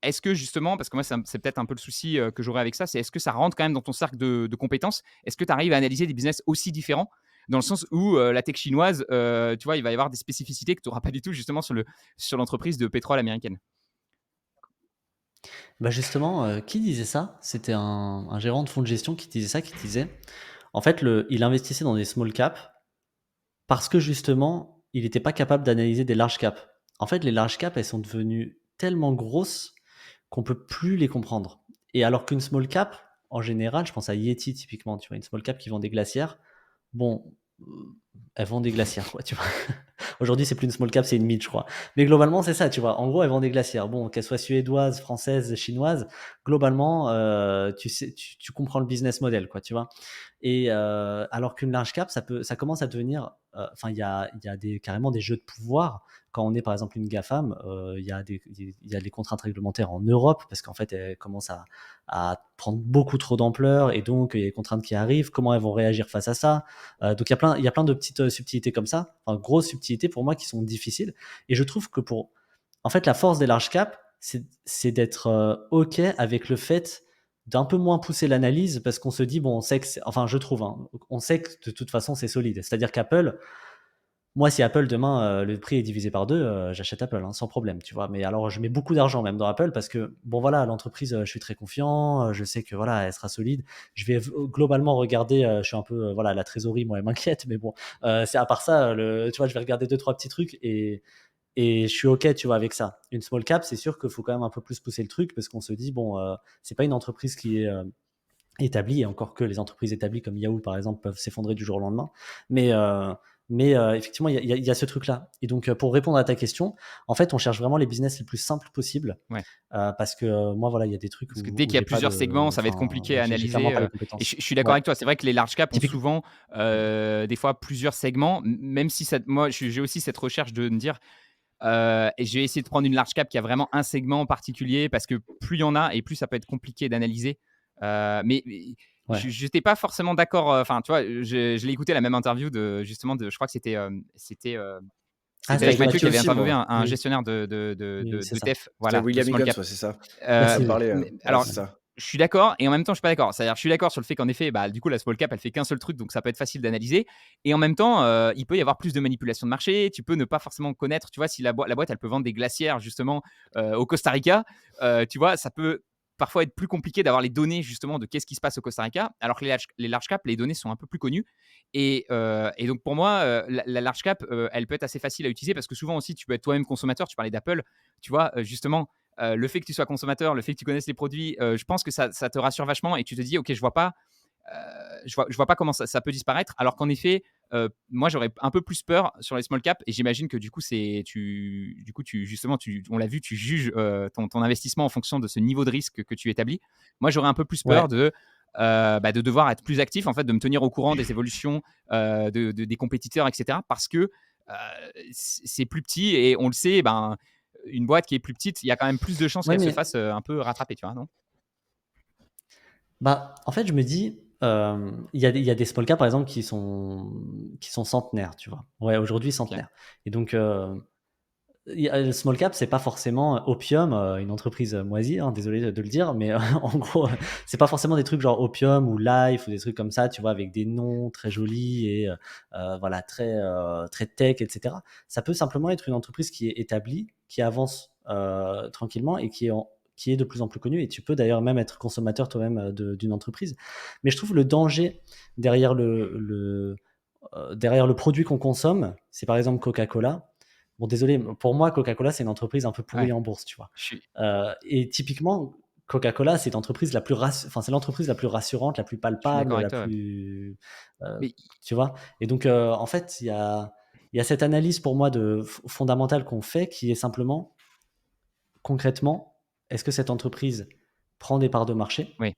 Est-ce que justement, parce que moi, c'est peut-être un peu le souci que j'aurais avec ça, c'est est-ce que ça rentre quand même dans ton cercle de compétences? Est-ce que tu arrives à analyser des business aussi différents? dans le sens où la tech chinoise, tu vois, il va y avoir des spécificités que tu n'auras pas du tout justement sur l'entreprise de pétrole américaine. Bah justement, qui disait ça? C'était un gérant de fonds de gestion qui disait ça, qui disait, en fait, il investissait dans des small caps parce que justement, il n'était pas capable d'analyser des large caps. En fait, les large caps, elles sont devenues tellement grosses qu'on peut plus les comprendre. Et alors qu'une small cap, en général, je pense à Yeti typiquement, tu vois, une small cap qui vend des glacières. Bon, elles vendent des glacières, quoi, tu vois. Aujourd'hui, c'est plus une small cap, c'est une mid, je crois. Mais globalement, c'est ça, tu vois. En gros, elles vendent des glacières. Bon, qu'elles soient suédoises, françaises, chinoises, globalement, tu sais, tu comprends le business model, quoi, tu vois. Et alors qu'une large cap, ça commence à devenir, enfin, il y a carrément des jeux de pouvoir. Quand on est par exemple une GAFAM, il y a des contraintes réglementaires en Europe parce qu'en fait, elles commencent à prendre beaucoup trop d'ampleur et donc il y a des contraintes qui arrivent. Comment elles vont réagir face à ça? Donc il y a plein de petites subtilités comme ça, enfin, grosses subtilités pour moi qui sont difficiles. Et je trouve que en fait, la force des large caps, c'est d'être OK avec le fait d'un peu moins pousser l'analyse parce qu'on se dit, bon, on sait que enfin, je trouve, hein, on sait que de toute façon, c'est solide. C'est-à-dire qu'Apple, moi, si Apple demain, le prix est divisé par deux, j'achète Apple, hein, sans problème, tu vois. Mais alors, je mets beaucoup d'argent même dans Apple parce que, bon, voilà, l'entreprise, je suis très confiant, je sais que, voilà, elle sera solide. Je vais globalement regarder, je suis un peu, voilà, la trésorerie, moi, elle m'inquiète, mais bon, c'est à part ça, tu vois, je vais regarder deux, trois petits trucs et je suis OK, tu vois, avec ça. Une small cap, c'est sûr qu'il faut quand même un peu plus pousser le truc parce qu'on se dit, bon, c'est pas une entreprise qui est établie, et encore que les entreprises établies comme Yahoo, par exemple, peuvent s'effondrer du jour au lendemain. Mais, effectivement, il y a ce truc-là. Et donc, pour répondre à ta question, en fait, on cherche vraiment les business les plus simples possibles Ouais. Parce que moi, voilà, il y a des trucs Parce que où, dès où qu'il y a j'ai pas plusieurs segments, de. ça va être Enfin, compliqué à j'ai clairement analyser. pas les Et je compétences. suis d'accord Ouais. avec toi. C'est vrai que les large caps ont Typique. souvent des fois plusieurs segments, même si moi j'ai aussi cette recherche de me dire et j'ai essayé de prendre une large cap qui a vraiment un segment en particulier parce que plus il y en a et plus ça peut être compliqué d'analyser. Mais Ouais. je n'étais pas forcément d'accord. Enfin, tu vois, je l'ai écouté la même interview de justement je crois que Ah, c'était c'était Ouais, avec je avec l'ai Mathieu écouté qui Mathieu. avait aussi, interviewé moi. un Oui, gestionnaire oui, c'est de ça. TEF, C'était voilà, de William small Higgins, cap. ouais, c'est ça. Merci, Il oui. parlait. Ouais, Alors, c'est ça. je suis d'accord et en même temps, je suis pas d'accord. C'est-à-dire, je suis d'accord sur le fait qu'en effet, bah, du coup, la small cap, elle fait qu'un seul truc, donc ça peut être facile d'analyser. Et en même temps, il peut y avoir plus de manipulation de marché. Tu peux ne pas forcément connaître, tu vois, si la boîte, elle peut vendre des glacières justement au Costa Rica. Tu vois, ça peut parfois être plus compliqué d'avoir les données justement de qu'est-ce qui se passe au Costa Rica, alors que les large cap, les données sont un peu plus connues. Et donc pour moi, la large cap, elle peut être assez facile à utiliser parce que souvent aussi, tu peux être toi-même consommateur. Tu parlais d'Apple, tu vois, justement, le fait que tu sois consommateur, le fait que tu connaisses les produits, je pense que ça te rassure vachement et tu te dis, ok, je vois pas comment ça peut disparaître. Alors qu'en effet, moi j'aurais un peu plus peur sur les small caps et j'imagine que du coup justement on l'a vu, tu juges ton investissement en fonction de ce niveau de risque que tu établis. Moi j'aurais un peu plus peur Ouais. de devoir être plus actif, en fait, de me tenir au courant des évolutions des compétiteurs, etc. Parce que c'est plus petit et on le sait, ben, une boîte qui est plus petite, il y a quand même plus de chances Ouais, qu'elle se mais fasse un peu rattraper, tu vois, non? bah, en fait, je me dis, il y a des small caps, par exemple, qui sont centenaires, tu vois? Ouais, aujourd'hui Ok. centenaires. Et donc, le small cap, c'est pas forcément Opium, une entreprise moisie, hein, désolé de le dire, mais en gros, c'est pas forcément des trucs genre Opium ou Life ou des trucs comme ça, tu vois? Avec des noms très jolis et voilà, très tech et cetera. Ça peut simplement être une entreprise qui est établie, qui avance, tranquillement et qui est de plus en plus connue et tu peux d'ailleurs même être consommateur toi-même, d'une entreprise. Mais je trouve le danger derrière derrière le produit qu'on consomme, c'est par exemple Coca-Cola. Bon, désolé, pour moi, Coca-Cola, c'est une entreprise un peu pourrie Ouais. en bourse, tu vois. Je suis, Et typiquement, Coca-Cola, c'est enfin, c'est l'entreprise la plus rassurante, la plus je suis d'accord palpable, avec la toi. Ouais. plus, euh, Mais tu vois. Et donc, en fait, il y a cette analyse pour moi fondamentale qu'on fait, qui est simplement, concrètement, est-ce que cette entreprise prend des parts de marché? oui,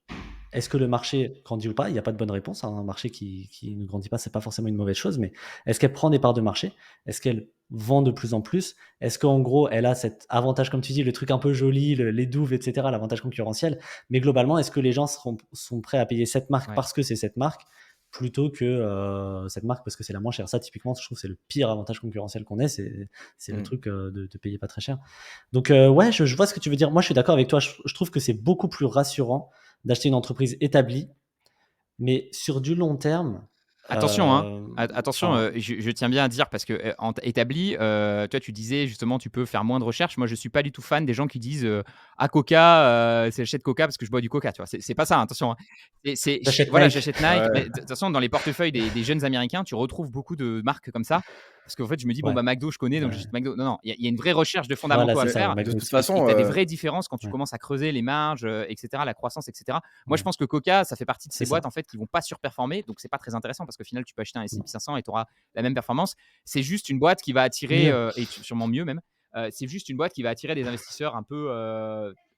Est-ce que le marché grandit ou pas? Il n'y a pas de bonne réponse, hein. Un marché qui ne grandit pas, c'est pas forcément une mauvaise chose, mais est-ce qu'elle prend des parts de marché? Est-ce qu'elle vend de plus en plus? Est-ce qu'en gros, elle a cet avantage, comme tu dis, le truc un peu joli, les douves, et cetera, l'avantage concurrentiel? Mais globalement, est-ce que les gens sont prêts à payer cette marque ouais. parce que c'est cette marque, plutôt que cette marque parce que c'est la moins chère? Ça, typiquement, je trouve que c'est le pire avantage concurrentiel qu'on ait, c'est le Mm. truc de payer pas très cher. Donc, ouais, je vois ce que tu veux dire. Moi, je suis d'accord avec toi. Je trouve que c'est beaucoup plus rassurant d'acheter une entreprise établie, mais sur du long terme, Attention, hein. Attention, Enfin, je tiens bien à dire parce que, établi, toi, tu disais justement, tu peux faire moins de recherches. Moi, je suis pas du tout fan des gens qui disent, «Ah Coca, j'achète Coca parce que je bois du Coca», tu vois? C'est pas ça, hein, attention, hein. j'achète Voilà, Nike. j'achète Nike, Ouais, mais de toute façon, dans les portefeuilles des jeunes américains, tu retrouves beaucoup de marques comme ça. Parce qu'en fait, je me dis: «Bon, Ouais, bah, McDo, je connais, donc ouais. j'achète McDo». Non, non, il y a une vraie recherche de Voilà, fondamentaux à c'est mais ça, ouais, faire de McDo toute et façon, tu as des vraies différences quand tu ouais, commences à creuser les marges, et cetera, la croissance, et cetera. Moi, je ouais, pense que Coca, ça fait partie de c'est ces boîtes, ça. en fait, qui vont pas surperformer, donc c'est pas très intéressant parce qu'au final, tu peux acheter un S&P 500 et tu auras la même performance. C'est juste une boîte qui va attirer, Mieux. et sûrement mieux même, c'est juste une boîte qui va attirer des investisseurs un peu,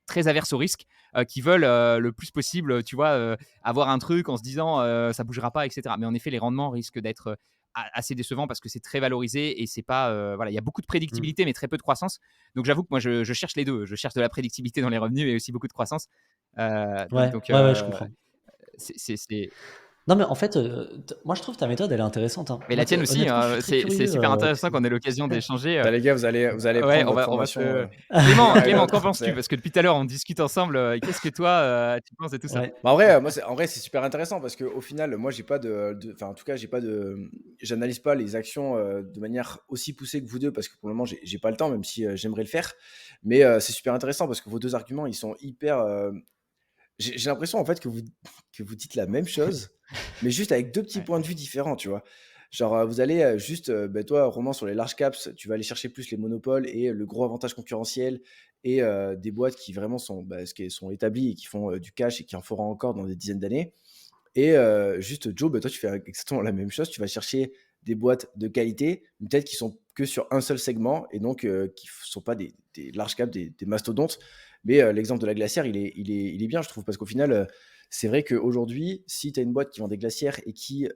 très averses au risque, qui veulent, le plus possible, tu vois, avoir un truc en se disant, «Ça bougera pas» et cetera. Mais en effet, les rendements risquent d'être, assez décevants parce que c'est très valorisé et c'est pas, voilà, il y a beaucoup de Mmh. prédictibilité mais très peu de croissance. Donc j'avoue que moi je cherche les 2. Je cherche de la prédictibilité dans les revenus et aussi beaucoup de croissance. Ouais, Donc ouais, ouais, je comprends. c'est Non, mais en fait, moi je trouve ta méthode elle est intéressante, hein. mais Moi la tienne aussi, honnêtement je suis très c'est curieux, super parce intéressant que qu'on ait l'occasion d'échanger, les gars, vous allez ouais, prendre votre on va formation, se l'un et Clément, l'autre qu'en penses-tu? après. Parce que depuis tout à l'heure, on discute ensemble, qu'est-ce que toi, tu penses de tout ça? Ouais, Bah, en vrai, moi, en vrai, c'est super intéressant parce qu'au final, moi, j'ai pas enfin, en tout cas, j'analyse pas les actions de manière aussi poussée que vous deux parce que pour le moment, j'ai pas le temps, même si j'aimerais le faire. Mais c'est super intéressant parce que vos deux arguments, ils sont hyper. J'ai l'impression en fait que vous dites la même chose, mais juste avec deux petits Ouais. points de vue différents, tu vois. Genre, vous allez juste, ben, toi, Romain, sur les large caps, tu vas aller chercher plus les monopoles et le gros avantage concurrentiel et des boîtes qui vraiment sont, bah, sont établies et qui font du cash et qui en feront encore dans des dizaines d'années. Et juste Joe, bah, toi, tu fais exactement la même chose. Tu vas chercher des boîtes de qualité, peut-être qui sont que sur un seul segment et donc qui ne sont pas des large caps, des mastodontes. Mais l'exemple de la glacière, il est bien, je trouve, parce qu'au final, c'est vrai qu'aujourd'hui, si tu as une boîte qui vend des glacières et qui,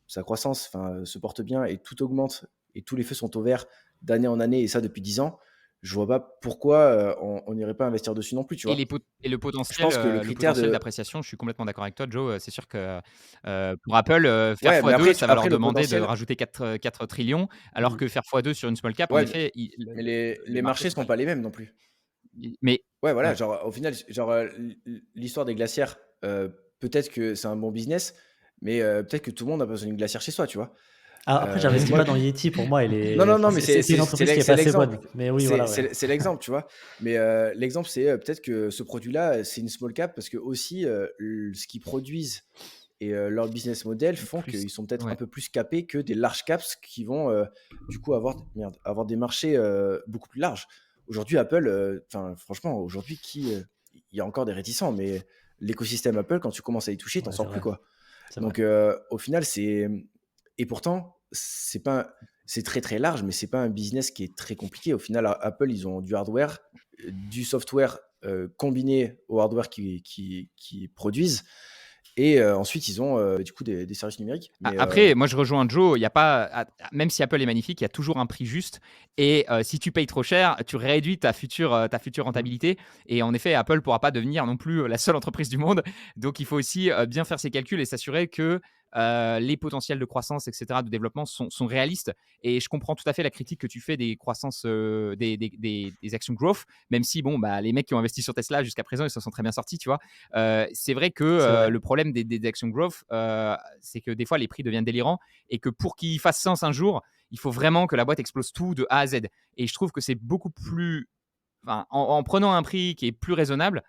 sa croissance se porte bien et tout augmente et tous les feux sont au vert d'année en année et ça depuis 10 ans, je vois pas pourquoi on n'irait pas investir dessus non plus, tu Et vois. le Je pense que le critère potentiel de. d'appréciation, je suis complètement d'accord avec toi, Joe, c'est sûr que, pour Apple, faire Ouais, mais x2, après, ça va leur après le demander de potentiel. rajouter 4 trillions, alors mmh, que faire x2 sur une small cap, en Ouais, effet, i mais le les marché marchés sont sont pas pas les mêmes non plus. mais Ouais, voilà, ouais. genre, au final, genre, l'histoire des glacières, peut-être que c'est un bon business, mais peut-être que tout le monde a besoin d'une glacière chez soi, tu vois? alors après j'investis Moi pas dans Yeti, pour moi elle non, est non, enfin non, mais c'est une entreprise qui est c'est pas assez l'exemple. bonne, mais oui voilà, ouais. C'est l'exemple, tu vois? Mais l'exemple, c'est, peut-être que ce produit-là, c'est une small cap parce qu'aussi, ce qu'ils produisent et leur business model font Plus qu'ils sont peut-être un ouais. peu plus capés que des large caps qui vont, du coup avoir des marchés, beaucoup plus larges. Aujourd'hui, Apple, enfin franchement, aujourd'hui il y a encore des réticents, mais l'écosystème Apple, quand tu commences à y toucher, tu Ouais, c'est sors plus, vrai, quoi. c'est vrai. Donc au final, et pourtant, c'est très, très large, mais c'est pas un business qui est très compliqué. Au final, Apple, ils ont du hardware, du software, combiné au hardware qu'ils produisent et ensuite ils ont, du coup des services numériques. Mais Après, moi je rejoins Joe, il y a pas même si Apple est magnifique, il y a toujours un prix juste et si tu payes trop cher, tu réduis ta future Mmh. rentabilité et en effet, Apple pourra pas devenir non plus, la seule entreprise du monde. Donc il faut aussi, bien faire ses calculs et s'assurer que, les potentiels de croissance et cetera, de développement sont réalistes et je comprends tout à fait la critique que tu fais des croissances, des actions growth, même si bon, bah, les mecs qui ont investi sur Tesla jusqu'à présent, ils s'en sont très bien sortis, tu vois? C'est vrai que, C'est vrai. le problème des actions growth, c'est que des fois les prix deviennent délirants et que pour qu'ils fassent sens un jour, il faut vraiment que la boîte explose tout de A à Z. Et je trouve que c'est beaucoup plus, enfin, en prenant un prix qui est plus raisonnable,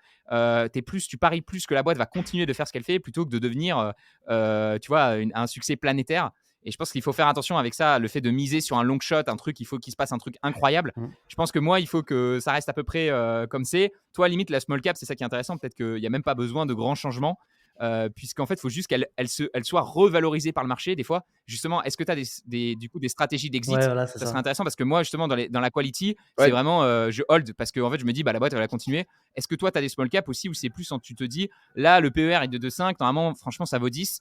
tu paries plus que la boîte va continuer de faire ce qu'elle fait plutôt que de devenir, tu vois, un succès planétaire. Et je pense qu'il faut faire attention avec ça, le fait de miser sur un long shot, un truc, il faut qu'il se passe un truc incroyable. Mmh. Je pense que moi, il faut que ça reste à peu près comme c'est. Toi, limite, la small cap, c'est ça qui est intéressant. Peut-être qu'il n'y a même pas besoin de grands changements, puisqu'en fait, il faut juste qu'elle soit revalorisée par le marché. Des fois, justement, est-ce que tu as du coup, des stratégies Ouais, d'exit? voilà, c'est Ça serait ça. intéressant parce que moi, justement, dans la quality, c'est ouais, vraiment, je hold parce qu'en fait, je me dis, bah, la boîte, elle va continuer. Est-ce que toi, tu as des small caps aussi où c'est plus, tu te dis, là, le PER est de 2,5, normalement, franchement, ça vaut 10.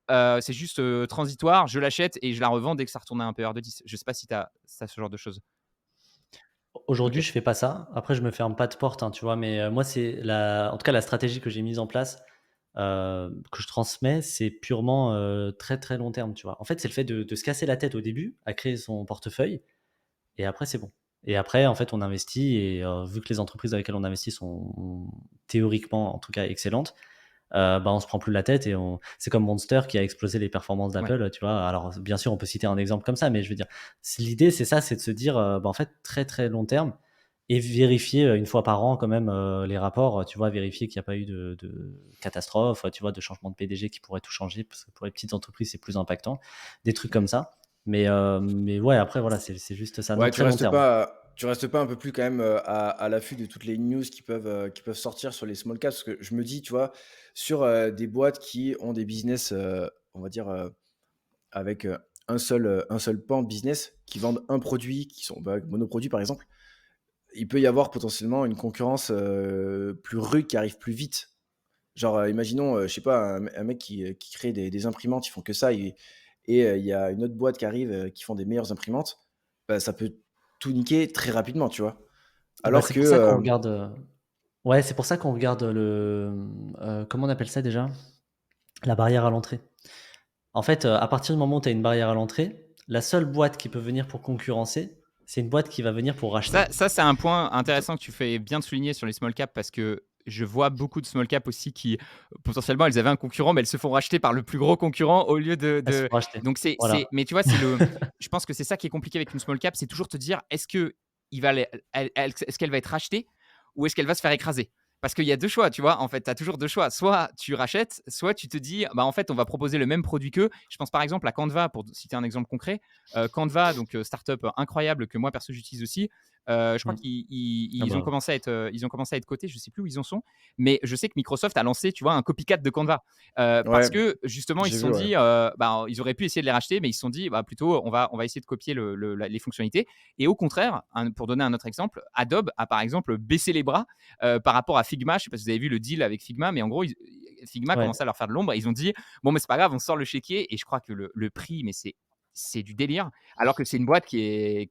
C'est juste transitoire, je l'achète et je la revends dès que ça retourne à un PER de 10. Je sais pas si tu as ce genre de choses. Aujourd'hui, Ok. je fais pas ça. Après, je me ferme pas de porte, hein, tu vois? Mais, moi, c'est en tout cas, la stratégie que j'ai mise en place, que je transmets, c'est purement, très, très long terme, tu vois? En fait, c'est le fait de se casser la tête au début à créer son portefeuille et après, c'est bon. Et après, en fait, on investit et vu que les entreprises dans lesquelles on investit sont théoriquement, en tout cas, excellentes, on se prend plus la tête et c'est comme Monster qui a explosé les performances Ouais. d'Apple, tu vois. Alors, bien sûr, on peut citer un exemple comme ça, mais je veux dire, l'idée, c'est ça, c'est de se dire, en fait, très, très long terme et vérifier une fois par an quand même les rapports, tu vois, vérifier qu'il n'y a pas eu de catastrophe, tu vois, de changement de PDG qui pourrait tout changer, parce que pour les petites entreprises, c'est plus impactant, des trucs comme ça. Mais ouais, après, voilà, c'est juste ça, non, Ouais, très long terme. tu restes pas un peu plus quand même à l'affût de toutes les news qui peuvent sortir sur les small caps, parce que je me dis, tu vois, sur des boîtes qui ont des business, on va dire, avec un seul pan de business, qui vendent un produit, qui sont monoproduits par exemple, il peut y avoir potentiellement une concurrence plus rude qui arrive plus vite. Genre, imaginons, je sais pas, un mec qui crée des imprimantes, ils font que ça, et il y a une autre boîte qui arrive qui font des meilleures imprimantes, bah, ça peut tout niquer très rapidement, tu vois. Bah, Alors c'est que, pour ça qu'on regarde. Ouais, c'est pour ça qu'on regarde comment on appelle ça déjà? La barrière à l'entrée. En fait, à partir du moment où tu as une barrière à l'entrée, la seule boîte qui peut venir pour concurrencer, c'est une boîte qui va venir pour racheter. Ça c'est un point intéressant que tu fais bien de souligner sur les small caps, parce que je vois beaucoup de small caps aussi qui, potentiellement, elles avaient un concurrent, mais elles se font racheter par le plus gros concurrent au lieu Elles se font racheter. donc Voilà. mais tu vois, je pense que c'est ça qui est compliqué avec une small cap, c'est toujours te dire, est-ce que est-ce qu'elle va être rachetée ou est-ce qu'elle va se faire écraser? Parce qu'il y a 2 choix, tu vois? En fait, tu as toujours 2 choix. Soit tu rachètes, soit tu te dis: «Bah, en fait, on va proposer le même produit qu'eux». Je pense par exemple à Canva, pour citer un exemple concret. Canva, donc startup incroyable que moi perso j'utilise aussi. Je crois Mmh. qu'ils Ah ils ont bah, commencé à être, ils ont commencé à être cotés, je sais plus où ils en sont, mais je sais que Microsoft a lancé, tu vois, un copycat de Canva. Parce ouais, que justement, ils j'ai se vu, sont ouais. dit, ils auraient pu essayer de les racheter, mais ils se sont dit: «Bah, plutôt on va essayer de copier les fonctionnalités». Et au contraire, pour donner un autre exemple, Adobe a par exemple baissé les bras par rapport à Figma. Je sais pas si vous avez vu le deal avec Figma, mais en gros, Figma ouais. commençait à leur faire de l'ombre et ils ont dit: «Bon, mais c'est pas grave, on sort le chéquier». Et je crois que le prix, mais c'est du délire, alors que c'est une boîte qui est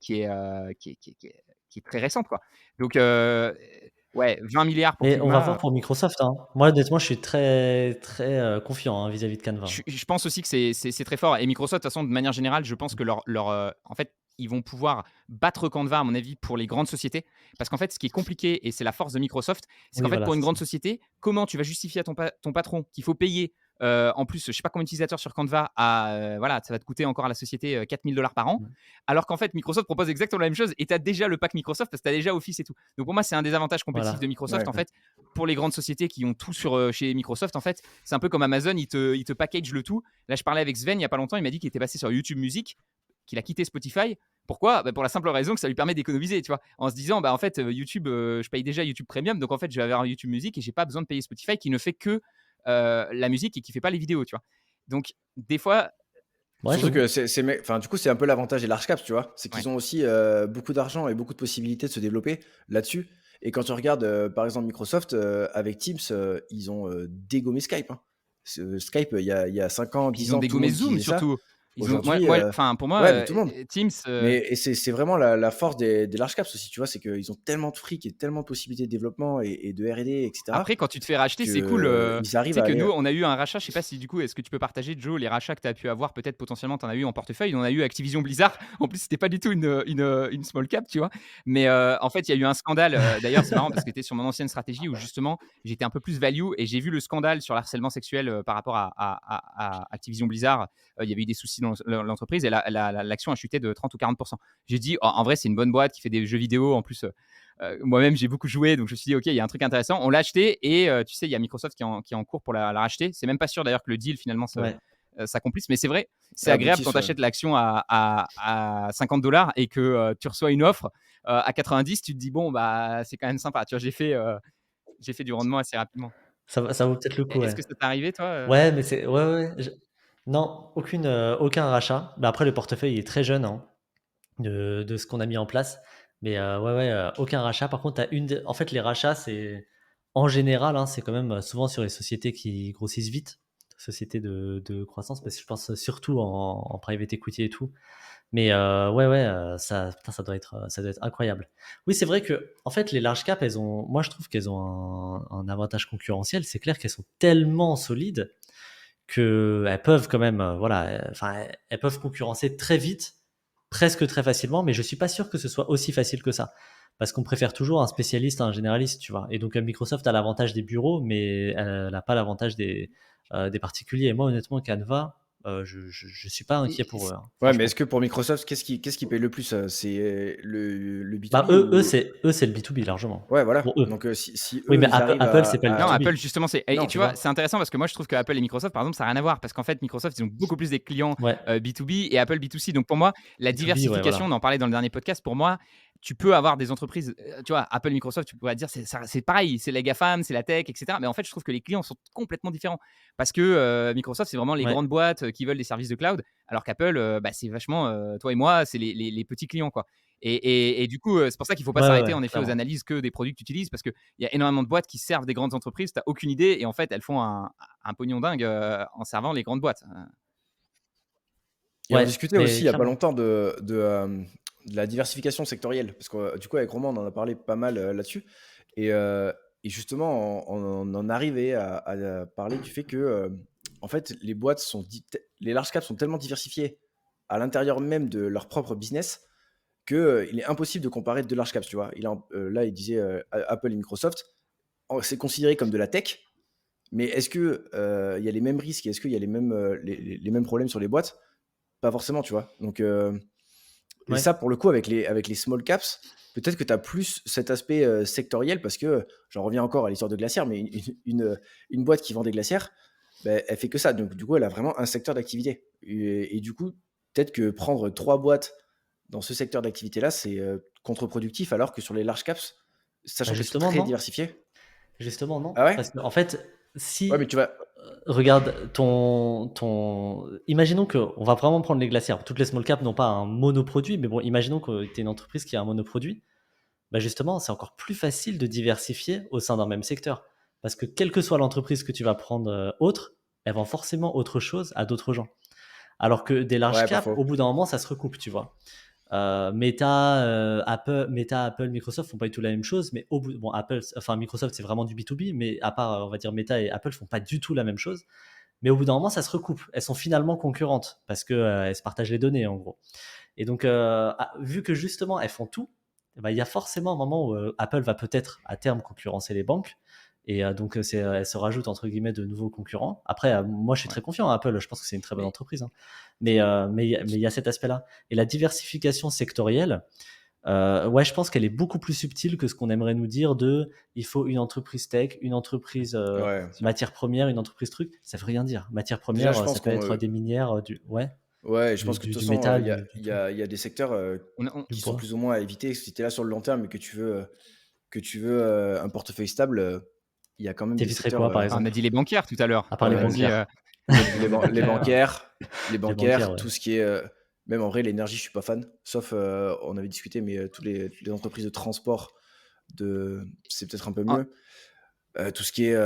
très récente, quoi. Donc, ouais, 20 milliards pour Mais on va voir Figma. pour Microsoft, hein. Moi, honnêtement, je suis très, très, confiant, hein, vis-à-vis de Canva, hein. Je pense aussi que c'est très fort. Et Microsoft, de toute façon, de manière générale, je pense que en fait, ils vont pouvoir battre Canva, à mon avis, pour les grandes sociétés. Parce qu'en fait, ce qui est compliqué, et c'est la force de Microsoft, c'est qu'en Oui, fait, voilà, pour une c'est ça. grande société, comment tu vas justifier à ton patron qu'il faut payer, en plus, je sais pas combien d'utilisateurs sur Canva, voilà, ça va te coûter encore à la société 4 000 $ par an, Mmh. alors qu'en fait, Microsoft propose exactement la même chose et tu as déjà le pack Microsoft parce que tu as déjà Office et tout. Donc pour moi, c'est un des avantages compétitifs de Voilà. Microsoft, Ouais. en fait, pour les grandes sociétés qui ont tout chez Microsoft. En fait, c'est un peu comme Amazon, ils te package le tout. Là, je parlais avec Sven il y a pas longtemps, il m'a dit qu'il était passé sur YouTube Music, qu'il a quitté Spotify. Pourquoi? Bah, pour la simple raison que ça lui permet d'économiser, tu vois. En se disant, bah en fait, YouTube, je paye déjà YouTube Premium, donc en fait, je vais avoir YouTube Music et j'ai pas besoin de payer Spotify qui ne fait que la musique et qui fait pas les vidéos, tu vois. Donc, des fois, Ouais, Surtout j'avoue. que enfin, du coup, c'est un peu l'avantage des large caps, tu vois. C'est ouais. qu'ils ont aussi beaucoup d'argent et beaucoup de possibilités de se développer là-dessus. Et quand tu regardes, par exemple, Microsoft, avec Teams, ils ont dégommé Skype, hein. Skype, il y a 5 ans, Puis 10 ils ont ans, tout le dégommé monde Zoom utilisait ça. surtout. Ils ont, Aujourd'hui, enfin, pour moi, ouais, mais tout le monde. Teams. Mais c'est vraiment la force des large caps aussi, tu vois. C'est qu'ils ont tellement de fric et tellement de possibilités de développement et de R&D, etc., Après, quand tu te fais racheter, c'est cool. qu'ils Tu arrivent sais à que aller. nous, on a eu un rachat. Je sais pas si du coup, est-ce que tu peux partager, Joe, les rachats que tu as pu avoir, peut-être potentiellement, tu en as eu en portefeuille. On a eu Activision Blizzard. En plus, c'était pas du tout une small cap, tu vois. Mais en fait, il y a eu un scandale. D'ailleurs, c'est marrant parce que c'était sur mon ancienne stratégie où justement, j'étais un peu plus value et j'ai vu le scandale sur l'harcèlement sexuel par rapport à Activision Blizzard. Il y avait eu des soucis dans l'entreprise et l'action a chuté de 30 ou 40%. J'ai dit, oh, en vrai, c'est une bonne boîte qui fait des jeux vidéo. En plus, moi-même, j'ai beaucoup joué, donc je me suis dit, OK, il y a un truc intéressant. On l'a acheté et tu sais, il y a Microsoft qui est en cours pour la racheter. C'est même pas sûr d'ailleurs que le deal finalement Ouais. s'accomplisse, mais c'est vrai, c'est agréable quand Aboutissent, tu ouais. achètes l'action à 50 $ et que tu reçois une offre à 90, tu te dis, bon, bah, c'est quand même sympa. Tu vois, j'ai fait du rendement assez rapidement. Ça vaut peut-être le coup, Est-ce ouais. que ça t'est arrivé, toi Ouais, mais c'est ouais, ouais, non, aucun rachat. Bah, après le portefeuille est très jeune, hein, de ce qu'on a mis en place. Mais ouais, ouais, aucun rachat. Par contre, tu une des en fait, les rachats, c'est en général, hein, c'est quand même, souvent sur les sociétés qui grossissent vite, sociétés de croissance, parce que je pense surtout en private equity et tout. Mais ouais, ouais, ça putain, ça doit être incroyable. Oui, c'est vrai que en fait, les large cap, elles ont moi, je trouve qu'elles ont un avantage concurrentiel. C'est clair qu'elles sont tellement solides qu'elles peuvent quand même, voilà, enfin, elles peuvent concurrencer très vite, presque très facilement, mais je suis pas sûr que ce soit aussi facile que ça. parce qu'on préfère toujours un spécialiste à un généraliste, tu vois. Et donc Microsoft a l'avantage des bureaux, mais elle n'a pas l'avantage des particuliers. Et moi, honnêtement, Canva, je suis pas inquiet pour eux, hein, Ouais, mais franchement. est-ce que pour Microsoft, qu'est-ce qui paye le plus? C'est le Bah, B2B eux, ou... c'est le B2B largement. Ouais, voilà. Pour eux. Donc, si Oui, eux, mais ils arrivent Apple, c'est pas le Non, B2B. Apple, justement, et Non, tu Tu vois, vois? c'est intéressant parce que moi, je trouve que Apple et Microsoft, par exemple, ça n'a rien à voir parce qu'en fait, Microsoft, ils ont beaucoup plus des clients Ouais, B2B et Apple B2C. Donc, pour moi, la B2B, ouais, diversification, on voilà. en parlait dans le dernier podcast, pour moi, tu peux avoir des entreprises, tu vois, Apple, Microsoft, tu pourrais dire, c'est pareil, c'est les GAFAM, c'est la tech, etc. Mais en fait, je trouve que les clients sont complètement différents parce que Microsoft, c'est vraiment les Ouais. grandes boîtes qui veulent des services de cloud, alors qu'Apple, bah, c'est vachement, toi et moi, c'est les petits clients, quoi. Et du coup, c'est pour ça qu'il ne faut pas Ouais, ouais, s'arrêter ouais, en effet aux clairement. analyses que des produits que tu utilises parce qu'il y a énormément de boîtes qui servent des grandes entreprises, tu n'as aucune idée et en fait, elles font un pognon dingue en servant les grandes boîtes. Et on Ouais, discutait aussi mais il y a pas clairement. longtemps de la diversification sectorielle, parce que du coup avec Romain on en a parlé pas mal là-dessus, et justement on en arrivait à parler du fait que en fait les boîtes les large caps sont tellement diversifiés à l'intérieur même de leur propre business que il est impossible de comparer deux large caps, tu vois. Là il disait Apple et Microsoft, c'est considéré comme de la tech, mais est-ce que il y a les mêmes risques et est-ce qu'il y a les mêmes problèmes sur les boîtes? Pas forcément, tu vois. Donc, et Ouais. ça, pour le coup, avec les small caps, peut-être que tu as plus cet aspect sectoriel parce que, j'en reviens encore à l'histoire de glacière, mais une boîte qui vend des glacières, ben, elle fait que ça. Donc, du coup, elle a vraiment un secteur d'activité. Et du coup, peut-être que prendre 3 boîtes dans ce secteur d'activité-là, c'est contre-productif, alors que sur les large caps, Bah, sachant qu'elles sont justement, très non. diversifiées. Justement, non. Ah ouais? Parce qu'en fait, Ouais, mais si, tu vas. regarde, imaginons qu'on va vraiment prendre les glacières. Toutes les small caps n'ont pas un monoproduit, mais bon, imaginons que tu es une entreprise qui a un monoproduit. Bah justement, c'est encore plus facile de diversifier au sein d'un même secteur. Parce que quelle que soit l'entreprise que tu vas prendre autre, elle vend forcément autre chose à d'autres gens. Alors que des large Ouais, pas caps, faux. au bout d'un moment, ça se recoupe, tu vois. Meta, Apple, Microsoft font pas du tout la même chose, mais bon, Microsoft c'est vraiment du B2B, mais à part, on va dire Meta et Apple font pas du tout la même chose. Mais au bout d'un moment, ça se recoupe. Elles sont finalement concurrentes parce que elles se partagent les données en gros. Et donc, vu que justement elles font tout, bah, il y a forcément un moment où Apple va peut-être à terme concurrencer les banques. Et donc, elle se rajoute entre guillemets de nouveaux concurrents. Après, moi je suis Ouais. très confiant à Apple, je pense que c'est une très bonne Mais entreprise, hein. Mais il y a cet aspect-là. Et la diversification sectorielle, ouais, je pense qu'elle est beaucoup plus subtile que ce qu'on aimerait nous dire de il faut une entreprise tech, une entreprise Ouais. matière première, une entreprise truc. Ça veut rien dire. Matière Déjà, première, je ça pense peut qu'on. être des minières, ouais, Ouais, je pense que de toute du façon, métal, il y a, du il y tout, a- il y a des secteurs du qui sont bois. plus ou moins à éviter. Si tu es là sur le long terme et que tu veux un portefeuille stable, il y a quand même des T'éviterais secteurs. quoi, par on a exemple? dit les bancaires tout à l'heure. À part les On a Les, dit bancaires. les, ban- les les bancaires. bancaires, les Les bancaires, bancaires, ouais. tout ce qui est. Même en vrai, l'énergie, je suis pas fan. Sauf, on avait discuté, mais toutes les entreprises de transport, c'est peut-être un peu En- mieux. Tout ce qui est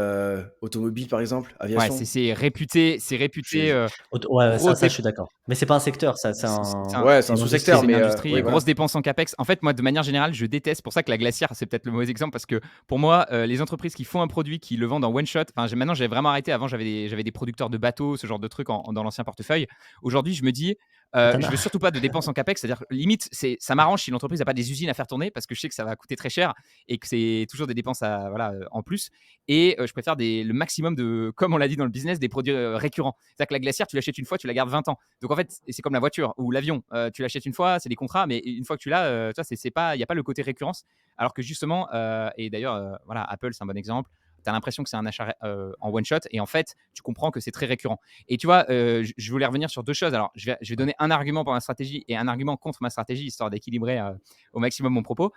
automobile, par exemple, Ouais, aviation. c'est réputé, c'est réputé je- Ouais, ouais, gros ça, je suis d'accord. Mais c'est pas un secteur, ça, Ouais, c'est c'est un une sous-secteur, c'est industrie. une mais industrie, oui, grosses voilà. dépenses en capex. En fait, moi, de manière générale, je déteste. C'est pour ça que la glacière, c'est peut-être le mauvais exemple parce que pour moi, les entreprises qui font un produit, qui le vendent en one shot. Enfin, maintenant, j'ai vraiment arrêté. Avant, j'avais des producteurs de bateaux, ce genre de trucs dans l'ancien portefeuille. Aujourd'hui, je me dis, Ah, t'en je as. veux surtout pas de dépenses en capex. C'est-à-dire, limite, ça m'arrange si l'entreprise n'a pas des usines à faire tourner parce que je sais que ça va coûter très cher et que c'est toujours des dépenses voilà, en plus. Et je préfère le maximum de, comme on l'a dit dans le business, des produits récurrents. C'est-à-dire que la glacière, tu l'achètes une fois, tu la gardes 20 ans. Donc en fait, c'est comme la voiture ou l'avion. Tu l'achètes une fois, c'est des contrats, mais une fois que tu l'as, tu vois, c'est pas, il n'y a pas le côté récurrence. Alors que justement, et d'ailleurs, voilà, Apple, c'est un bon exemple. Tu as l'impression que c'est un achat en one shot et en fait, tu comprends que c'est très récurrent. Et tu vois, je voulais revenir sur deux choses. Alors, je vais donner un argument pour ma stratégie et un argument contre ma stratégie, histoire d'équilibrer au maximum mon propos.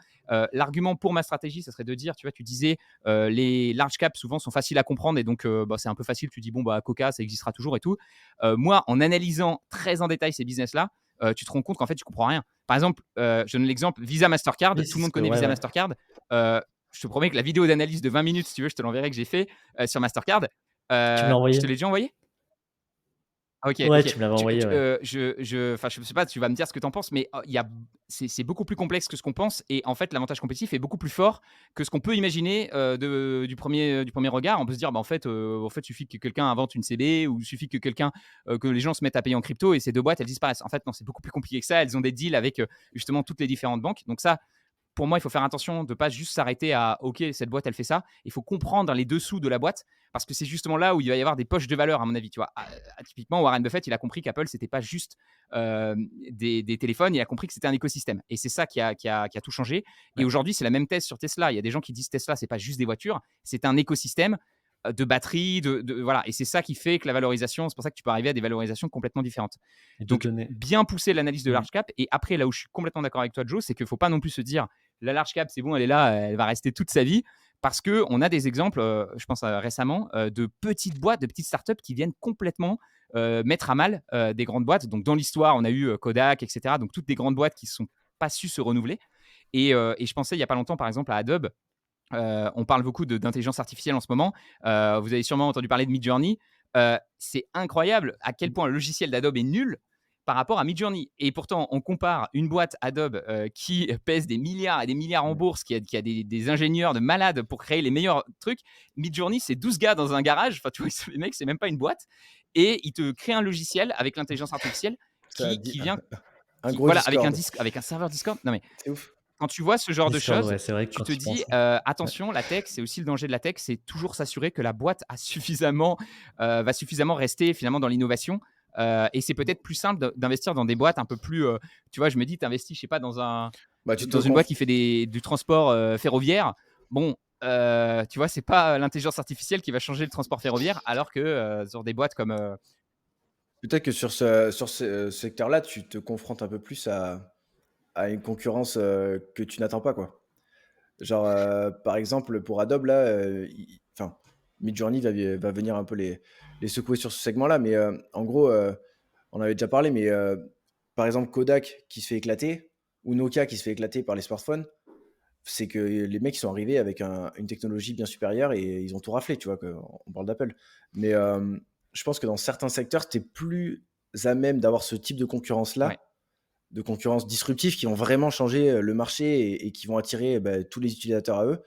L'argument pour ma stratégie, ça serait de dire, tu vois, tu disais, les large caps souvent sont faciles à comprendre et donc bah, c'est un peu facile. Tu dis, bon, bah, Coca, ça existera toujours et tout. Moi, en analysant très en détail ces business-là, tu te rends compte qu'en fait, tu comprends rien. Par exemple, je donne l'exemple Visa Mastercard. Oui, Tout c'est le ce monde que, connaît ouais, Visa ouais. Mastercard. Euh, je te promets que la vidéo d'analyse de 20 minutes, si tu veux, je te l'enverrai que j'ai fait sur Mastercard. Tu me l'as Je envoyé? te l'ai déjà envoyé. Ok, Ouais, ok. tu me l'avais envoyé, ouais. Je sais pas, tu vas me dire ce que tu en penses, mais c'est beaucoup plus complexe que ce qu'on pense. Et en fait, l'avantage compétitif est beaucoup plus fort que ce qu'on peut imaginer du premier regard. On peut se dire, bah, en fait, suffit que quelqu'un invente une CB ou il suffit que les gens se mettent à payer en crypto et ces deux boîtes, elles disparaissent. En fait, non, c'est beaucoup plus compliqué que ça. Elles ont des deals avec justement toutes les différentes banques. Donc ça, pour moi, il faut faire attention de ne pas juste s'arrêter à OK, cette boîte, elle fait ça. Il faut comprendre les dessous de la boîte parce que c'est justement là où il va y avoir des poches de valeur, à mon avis. Tu vois, typiquement, Warren Buffett, il a compris qu'Apple, c'était pas juste des téléphones, il a compris que c'était un écosystème. Et c'est ça qui a tout changé. Et Ouais. aujourd'hui, c'est la même thèse sur Tesla. Il y a des gens qui disent Tesla, c'est pas juste des voitures, c'est un écosystème de batteries, voilà. Et c'est ça qui fait que la valorisation, c'est pour ça que tu peux arriver à des valorisations complètement différentes. Et de Donc, données. bien pousser l'analyse de Mm. large cap. Et après, là où je suis complètement d'accord avec toi, Joe, c'est qu'il ne faut pas non plus se dire la large cap, c'est bon, elle est là, elle va rester toute sa vie. Parce qu'on a des exemples, je pense récemment, de petites boîtes, de petites startups qui viennent complètement mettre à mal des grandes boîtes. Donc, dans l'histoire, on a eu Kodak, etc. Donc, toutes des grandes boîtes qui ne sont pas su se renouveler. Et je pensais il n'y a pas longtemps, par exemple, à Adobe. On parle beaucoup d'intelligence artificielle en ce moment. Vous avez sûrement entendu parler de Midjourney. C'est incroyable à quel point le logiciel d'Adobe est nul par rapport à Midjourney. Et pourtant, on compare une boîte Adobe qui pèse des milliards et des milliards en bourse, qui a des ingénieurs de malades pour créer les meilleurs trucs. Midjourney, c'est 12 gars dans un garage. Enfin, tu vois, les mecs, c'est même pas une boîte. Et ils te créent un logiciel avec l'intelligence artificielle Ça qui, dit qui vient, un gros voilà, avec Discord. avec un serveur Discord. Non mais C'est ouf. quand tu vois ce genre de Discord, choses, ouais, c'est vrai que tu quand te tu dis penses. Ouais. attention, la tech, c'est aussi le danger de la tech, c'est toujours s'assurer que la boîte va suffisamment rester finalement dans l'innovation. Et c'est peut-être plus simple d'investir dans des boîtes un peu plus. Tu vois, je me dis, tu investis, je sais pas, Bah, tu te dans une boîte conf- qui fait du transport ferroviaire. Bon, tu vois, c'est pas l'intelligence artificielle qui va changer le transport ferroviaire, alors que sur des boîtes comme. Peut-être que sur ce secteur-là, tu te confrontes un peu plus à une concurrence que tu n'attends pas, quoi. Genre, par exemple, pour Adobe, là, enfin, Midjourney va venir un peu les secouer sur ce segment-là, mais en gros, on avait déjà parlé, mais par exemple, Kodak qui se fait éclater, ou Nokia qui se fait éclater par les smartphones, c'est que les mecs ils sont arrivés avec une technologie bien supérieure et ils ont tout raflé, tu vois, on parle d'Apple. Mais je pense que dans certains secteurs, tu es plus à même d'avoir ce type de Ouais. concurrence-là, de concurrence disruptive qui vont vraiment changer le marché et qui vont attirer tous les utilisateurs à eux,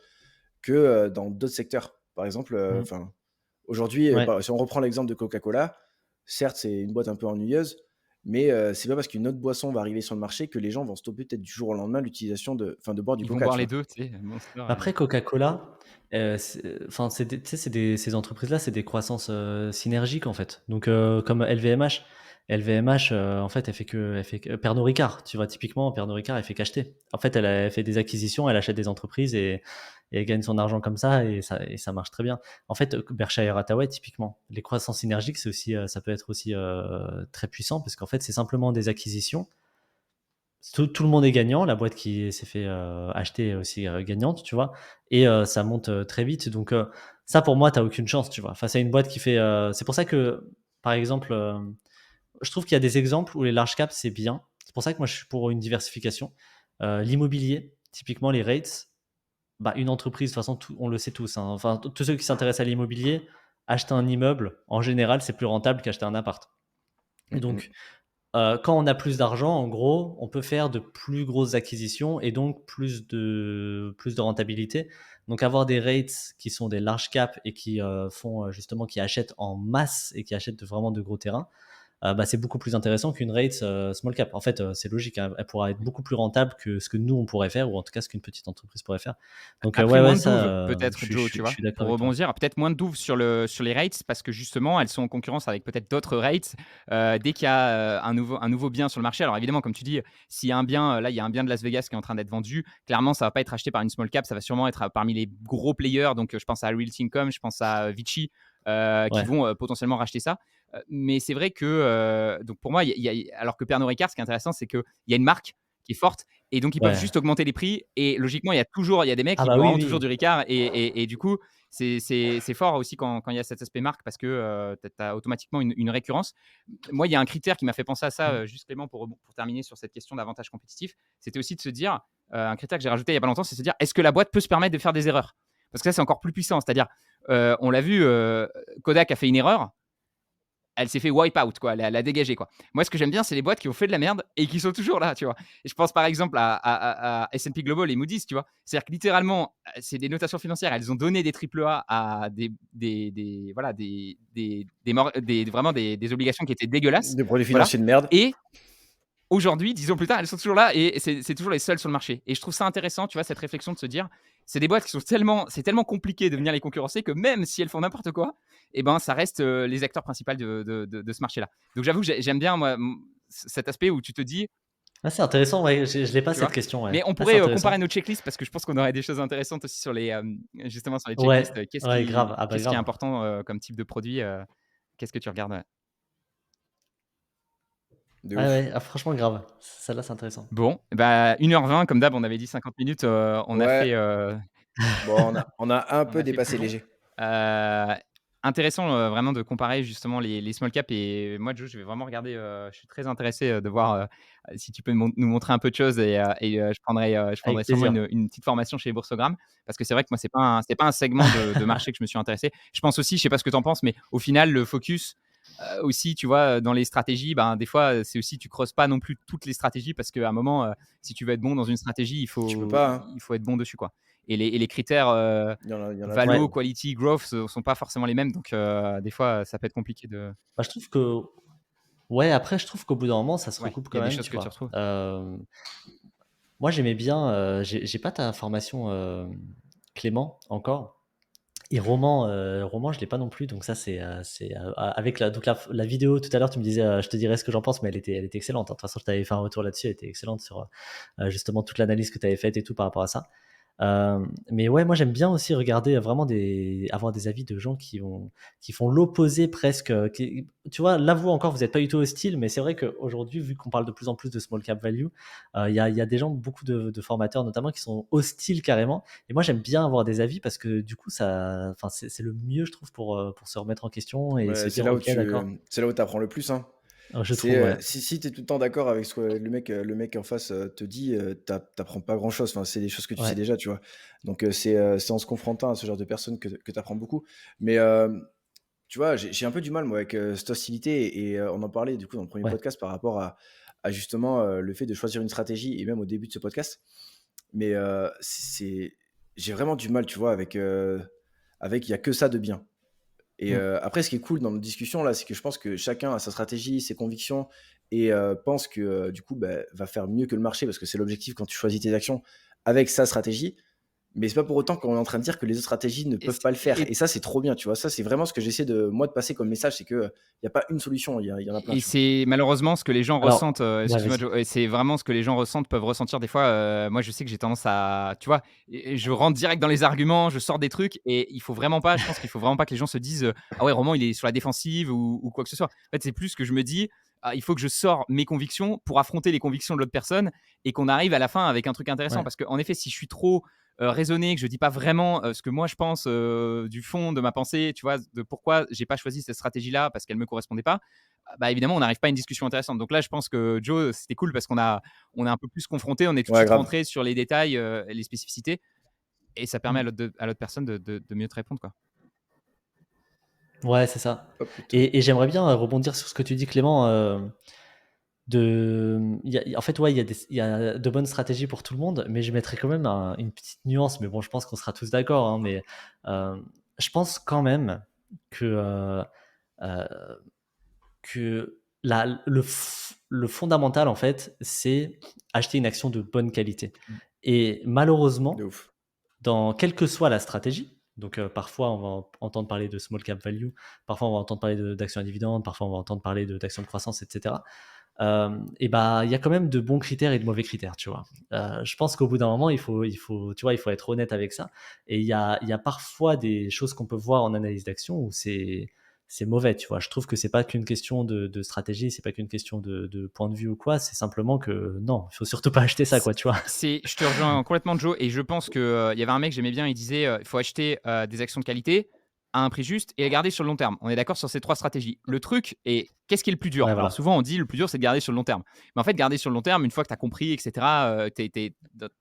que dans d'autres secteurs. Par exemple, Mm. aujourd'hui, Ouais. si on reprend l'exemple de Coca-Cola, certes, c'est une boîte un peu ennuyeuse, mais c'est pas parce qu'une autre boisson va arriver sur le marché que les gens vont stopper peut-être du jour au lendemain l'utilisation de boire du Ils vont Coca, boire tu les vois. deux, tu sais, Monster Après, Coca-Cola, enfin, tu sais, ces entreprises-là, c'est des croissances synergiques en fait. Donc, comme LVMH, en fait, Pernod Ricard, tu vois, typiquement, Pernod Ricard, elle fait qu'acheter. En fait, elle fait des acquisitions, elle achète des entreprises et elle gagne son argent comme ça et ça marche très bien. En fait, Berkshire Hathaway, typiquement, les croissances synergiques, c'est aussi, ça peut être aussi très puissant parce qu'en fait, c'est simplement des acquisitions. Tout le monde est gagnant, la boîte qui s'est fait acheter est aussi gagnante, tu vois, et ça monte très vite. Donc, ça, pour moi, tu n'as aucune chance, tu vois, face à une boîte qui fait. C'est pour ça que, par exemple, je trouve qu'il y a des exemples où les large caps, c'est bien. C'est pour ça que moi, je suis pour une diversification. L'immobilier, typiquement les rates, bah, une entreprise, de toute façon, on le sait tous, hein, enfin, tous ceux qui s'intéressent à l'immobilier, acheter un immeuble, en général, c'est plus rentable qu'acheter un appart. Et Mm. donc, quand on a plus d'argent, en gros, on peut faire de plus grosses acquisitions et donc plus de rentabilité. Donc avoir des rates qui sont des large caps et qui font justement qui achètent en masse et qui achètent vraiment de gros terrains, bah, c'est beaucoup plus intéressant qu'une rate small cap. En fait, c'est logique, hein, elle pourra être beaucoup plus rentable que ce que nous on pourrait faire ou en tout cas ce qu'une petite entreprise pourrait faire. Donc Après, ouais, moins de ça, douves, peut-être, Joe, tu je vois, suis d'accord pour avec toi. rebondir. Peut-être moins de douves sur les rates parce que justement, elles sont en concurrence avec peut-être d'autres rates. Dès qu'il y a un nouveau bien sur le marché, alors évidemment, comme tu dis, s'il y a un bien, là, il y a un bien de Las Vegas qui est en train d'être vendu, clairement, ça va pas être acheté par une small cap, ça va sûrement être parmi les gros players. Donc, je pense à Realty Income, je pense à Vici, qui Ouais, vont potentiellement racheter ça. Mais c'est vrai que, donc pour moi, alors que Pernod Ricard, ce qui est intéressant, c'est qu'il y a une marque qui est forte et donc ils peuvent ouais. juste augmenter les prix et logiquement il y a des mecs Ah qui bah boivent oui, vraiment toujours oui. du Ricard et du coup c'est fort aussi quand il y a cet aspect marque parce que tu as automatiquement une récurrence. Moi il y a un critère qui m'a fait penser à ça Mm. juste Clément pour terminer sur cette question d'avantage compétitif, c'était aussi de se dire un critère que j'ai rajouté il y a pas longtemps, c'est de se dire est-ce que la boîte peut se permettre de faire des erreurs, parce que ça c'est encore plus puissant, c'est-à-dire on l'a vu, Kodak a fait une erreur, elle s'est fait wipe out, quoi. Elle a dégagé, quoi. Moi, ce que j'aime bien, c'est les boîtes qui ont fait de la merde et qui sont toujours là, tu vois. Et je pense par exemple à S&P Global et Moody's, tu vois. C'est-à-dire que littéralement, c'est des notations financières. Elles ont donné des triple A à voilà, vraiment des obligations qui étaient dégueulasses, Des produits voilà. financiers de merde. Et aujourd'hui, 10 ans plus tard, elles sont toujours là et c'est toujours les seules sur le marché. Et je trouve ça intéressant, tu vois, cette réflexion de se dire, c'est des boîtes qui sont c'est tellement compliqué de venir les concurrencer que même si elles font n'importe quoi, et ben ça reste les acteurs principaux de ce marché-là. Donc j'avoue, j'aime bien moi cet aspect où tu te dis, Ah, c'est intéressant, ouais, je l'ai pas tu cette vois. question, ouais. Mais on Ah, c'est pourrait comparer intéressant. nos checklists parce que je pense qu'on aurait des choses intéressantes aussi sur justement sur les checklists. Ouais, ouais, grave. Ah bah Qu'est-ce qui est grave. important comme type de produit qu'est-ce que tu regardes ouais. De Ah ouf. ouais, ah, franchement grave. Celle-là, c'est intéressant. Bon, bah 1h20 comme d'hab, on avait dit 50 minutes, Ouais, bon, on a un on peu a fait plus dépassé long. léger. Heu, Intéressant, vraiment de comparer justement les small caps et moi, Joe, je vais vraiment regarder, je suis très intéressé, de voir, si tu peux nous montrer un peu de choses je Avec prendrai sûrement plaisir. une petite formation chez Boursogram parce que c'est vrai que moi, c'est pas un segment de marché que je me suis intéressé. Je pense aussi, je sais pas ce que tu en penses, mais au final, le focus, aussi, tu vois, dans les stratégies, ben, des fois, c'est aussi tu creuses pas non plus toutes les stratégies parce qu'à un moment, si tu veux être bon dans une stratégie, Tu peux pas, hein. il faut être bon dessus, quoi et les critères, Il y en a Valo, trop. Ouais. quality, growth sont pas forcément les mêmes, donc des fois, ça peut être compliqué de Bah, je trouve que ouais, après, je trouve qu'au bout d'un moment, ça se ouais, recoupe il y a quand des même, choses tu que tu vois? retrouves. Moi, j'aimais bien, j'ai pas ta formation, Clément, encore. Et roman, je l'ai pas non plus, donc ça, avec la vidéo tout à l'heure, tu me disais, je te dirai ce que j'en pense, mais elle était excellente, hein. De toute façon, je t'avais fait un retour là-dessus, elle était excellente sur, justement toute l'analyse que tu avais faite et tout par rapport à ça. Mais ouais, moi j'aime bien aussi regarder vraiment avoir des avis de gens qui font l'opposé presque. Tu vois, là vous encore, vous n'êtes pas du tout hostile, mais c'est vrai qu'aujourd'hui, vu qu'on parle de plus en plus de small cap value, il y a des gens, beaucoup de formateurs notamment, qui sont hostiles carrément. Et moi j'aime bien avoir des avis parce que du coup, enfin, c'est le mieux, je trouve, pour se remettre en question et se Ouais, c'est dire, là où ok, d'accord. c'est là où tu apprends le plus, hein. Je trouve, ouais. Si tu es tout le temps d'accord avec ce que le mec en face, te dit, tu pas grand-chose. Enfin, c'est des choses que tu sais Ouais, déjà, tu vois? Donc, c'est en se confrontant à ce genre de personnes que tu apprends beaucoup. Mais, tu vois, j'ai un peu du mal moi avec, cette hostilité et on en parlait du coup dans le premier ouais. podcast par rapport à justement, le fait de choisir une stratégie et même au début de ce podcast. Mais, c'est j'ai vraiment du mal, tu vois, avec il y a que ça de bien. Et Mm. après ce qui est cool dans nos discussions là, c'est que je pense que chacun a sa stratégie, ses convictions et pense que, du coup, bah, va faire mieux que le marché parce que c'est l'objectif quand tu choisis tes actions avec sa stratégie. Mais c'est pas pour autant qu'on est en train de dire que les autres stratégies ne Et peuvent pas le faire et et ça, c'est trop bien, tu vois? Ça, c'est vraiment ce que j'essaie de passer comme message, c'est que, il y a pas une solution, il y en a plein, et tu vois? c'est malheureusement ce que les gens ressentent, Alors, ouais, excuse-moi vas-y. Joe, c'est vraiment ce que les gens ressentent, peuvent ressentir des fois, moi je sais que j'ai tendance à tu vois? Et je rentre direct dans les arguments, je sors des trucs et il faut vraiment pas je pense qu'il faut vraiment pas que les gens se disent, «Ah ouais, Roman il est sur la défensive» ou quoi que ce soit. En fait, c'est plus que je me dis: «Ah il faut que je sors mes convictions pour affronter les convictions de l'autre personne» et qu'on arrive à la fin avec un truc intéressant. Ouais, Parce qu'en effet, si je suis trop, raisonné, que je dis pas vraiment, ce que moi je pense, du fond de ma pensée, tu vois? De pourquoi j'ai pas choisi cette stratégie-là parce qu'elle me correspondait pas, bah, évidemment, on n'arrive pas à une discussion intéressante. Donc là, je pense que Joe, c'était cool parce on est un peu plus confronté, on est tout de Ouais, suite grave. rentré sur les détails, et les spécificités et ça permet mm. à l'autre personne de mieux te répondre, quoi. Ouais, c'est ça. Hop, le tout. Et j'aimerais bien rebondir sur ce que tu dis, Clément. En fait, ouais, il y a de bonnes stratégies pour tout le monde, mais je mettrais quand même une petite nuance. Mais bon, je pense qu'on sera tous d'accord, hein, mais euh, je pense quand même que, euh, que le fondamental, en fait, c'est acheter une action de bonne qualité. Mmh. Et malheureusement, De ouf. quelle que soit la stratégie, donc parfois on va entendre parler de small cap value, parfois on va entendre parler d'actions à dividendes, parfois on va entendre parler d'actions de croissance, etc. Et bah il y a quand même de bons critères et de mauvais critères, tu vois. Je pense qu'au bout d'un moment, tu vois, il faut être honnête avec ça. Et il y a parfois des choses qu'on peut voir en analyse d'action où c'est mauvais, tu vois. Je trouve que c'est pas qu'une question de stratégie, c'est pas qu'une question de point de vue ou quoi. C'est simplement que non, il faut surtout pas acheter ça, quoi, tu vois. Je te rejoins complètement, Joe, et je pense que, il y avait un mec, j'aimais bien, il disait, «Il faut acheter, des actions de qualité à un prix juste et les garder sur le long terme». On est d'accord sur ces 3 stratégies. Le truc et qu'est-ce qui est le plus dur? Ouais, Alors voilà. souvent on dit: «Le plus dur, c'est de garder sur le long terme». Mais en fait, garder sur le long terme, une fois que tu as compris et cetera, tu es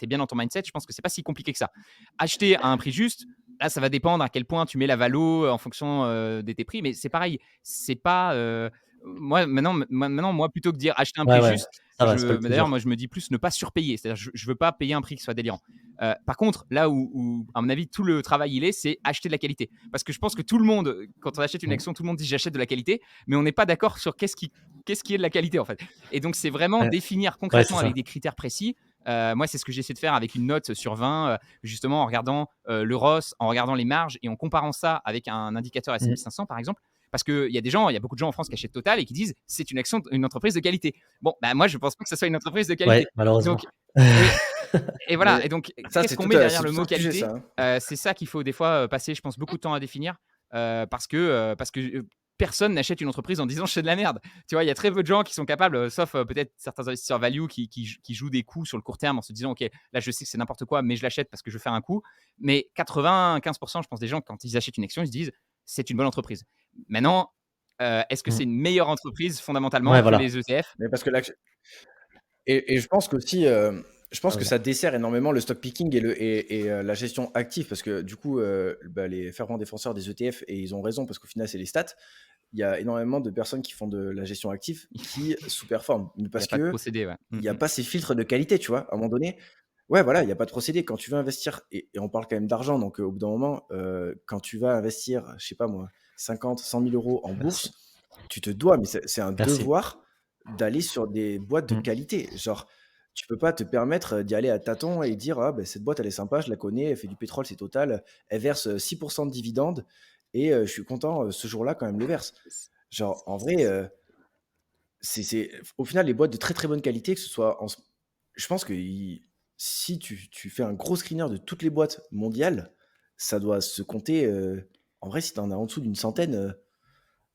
bien dans ton mindset, je pense que c'est pas si compliqué que ça. Acheter à un prix juste, là, ça va dépendre à quel point tu mets la valo, en fonction, de tes prix, mais c'est pareil, c'est pas, Moi, plutôt que dire acheter un Ouais, prix ouais, juste, ça va, c'est pas le plus d'ailleurs, dur. moi, je me dis plus ne pas surpayer. C'est-à-dire, je veux pas payer un prix qui soit délirant. Par contre, là où, à mon avis, tout le travail c'est acheter de la qualité. Parce que je pense que tout le monde, quand on achète une Mmh. action, tout le monde dit j'achète de la qualité, mais on n'est pas d'accord sur qu'est-ce qui est de la qualité en fait. Et donc, c'est vraiment Ouais, définir ouais, c'est concrètement avec ça. des critères précis. Moi, c'est ce que j'essaie de faire avec une note sur 20, justement en regardant le ROS, en regardant les marges et en comparant ça avec un indicateur S&P Mmh. 500 par exemple. Parce qu'il y a beaucoup de gens en France qui achètent Total et qui disent c'est une entreprise de qualité. Bon, bah, moi, je pense pas que ce soit une entreprise de Ouais, qualité. malheureusement. Donc, et, et voilà. Mais Et donc, ça, qu'est-ce qu'on met derrière c'est le tout mot un sujet, qualité? ça. Hein. C'est ça qu'il faut des fois passer, je pense, beaucoup de temps à définir. Parce que personne n'achète une entreprise en disant je fais de la merde. Tu vois, il y a très peu de gens qui sont capables, sauf peut-être certains investisseurs value qui jouent des coups sur le court terme en se disant ok, là je sais que c'est n'importe quoi, mais je l'achète parce que je veux faire un coup. Mais 95%, je pense, des gens, quand ils achètent une action, ils se disent c'est une bonne entreprise. Maintenant, est-ce que Mmh. c'est une meilleure entreprise Ouais, fondamentalement que voilà. les ETF? Mais parce que là, et je pense qu'aussi, je pense Ah que oui. ça dessert énormément le stock picking et la gestion active parce que du coup, bah, les fervents défenseurs des ETF, et ils ont raison parce qu'au final, c'est les stats. Il y a énormément de personnes qui font de la gestion active qui sous-performent. Mais Il n'y parce a pas de que procédé, ouais. il n'y a pas ces filtres de qualité, tu vois. À un moment donné, ouais, voilà, il n'y a pas de procédé. Quand tu veux investir, et on parle quand même d'argent, donc au bout d'un moment, quand tu vas investir, je sais pas moi, 50, 100 000 euros en Merci. bourse, tu te dois, mais c'est un Merci. devoir d'aller sur des boîtes de Mmh. qualité. Genre, tu peux pas te permettre d'y aller à tâtons et dire, ah, ben, cette boîte, elle est sympa, je la connais, elle fait du pétrole, c'est Total, elle verse 6% de dividendes et je suis content, ce jour-là, quand elle me le verse. Genre, en vrai, au final, les boîtes de très très bonne qualité, que ce soit je pense que si tu fais un gros screener de toutes les boîtes mondiales, ça doit se compter, en vrai, si tu en as en dessous d'une centaine,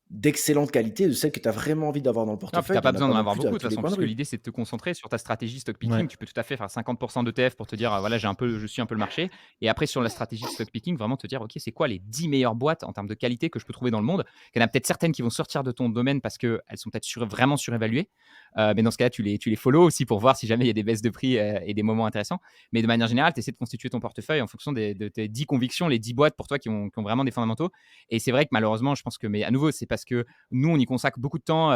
d'excellente qualité, de celles que tu as vraiment envie d'avoir dans le Non, puis portefeuille, t'as il y pas en a besoin pas d'en non avoir plus à beaucoup de toute tous les façon, coins de puisque rue. l'idée c'est de te concentrer sur ta stratégie stock Ouais. picking. Tu peux tout à fait faire 50% d'ETF pour te dire voilà, je suis un peu le marché. Et après, sur la stratégie de stock picking, vraiment te dire ok, c'est quoi les 10 meilleures boîtes en termes de qualité que je peux trouver dans le monde. Il y en a peut-être certaines qui vont sortir de ton domaine parce qu'elles sont peut-être vraiment surévaluées. Mais dans ce cas-là, tu les follow aussi pour voir si jamais il y a des baisses de prix et des moments intéressants. Mais de manière générale, tu essaies de constituer ton portefeuille en fonction de tes 10 convictions, les 10 boîtes pour toi qui ont vraiment des fondamentaux. Et c'est vrai que malheureusement, je pense que, mais à nouveau, c'est parce que nous, on y consacre beaucoup de temps.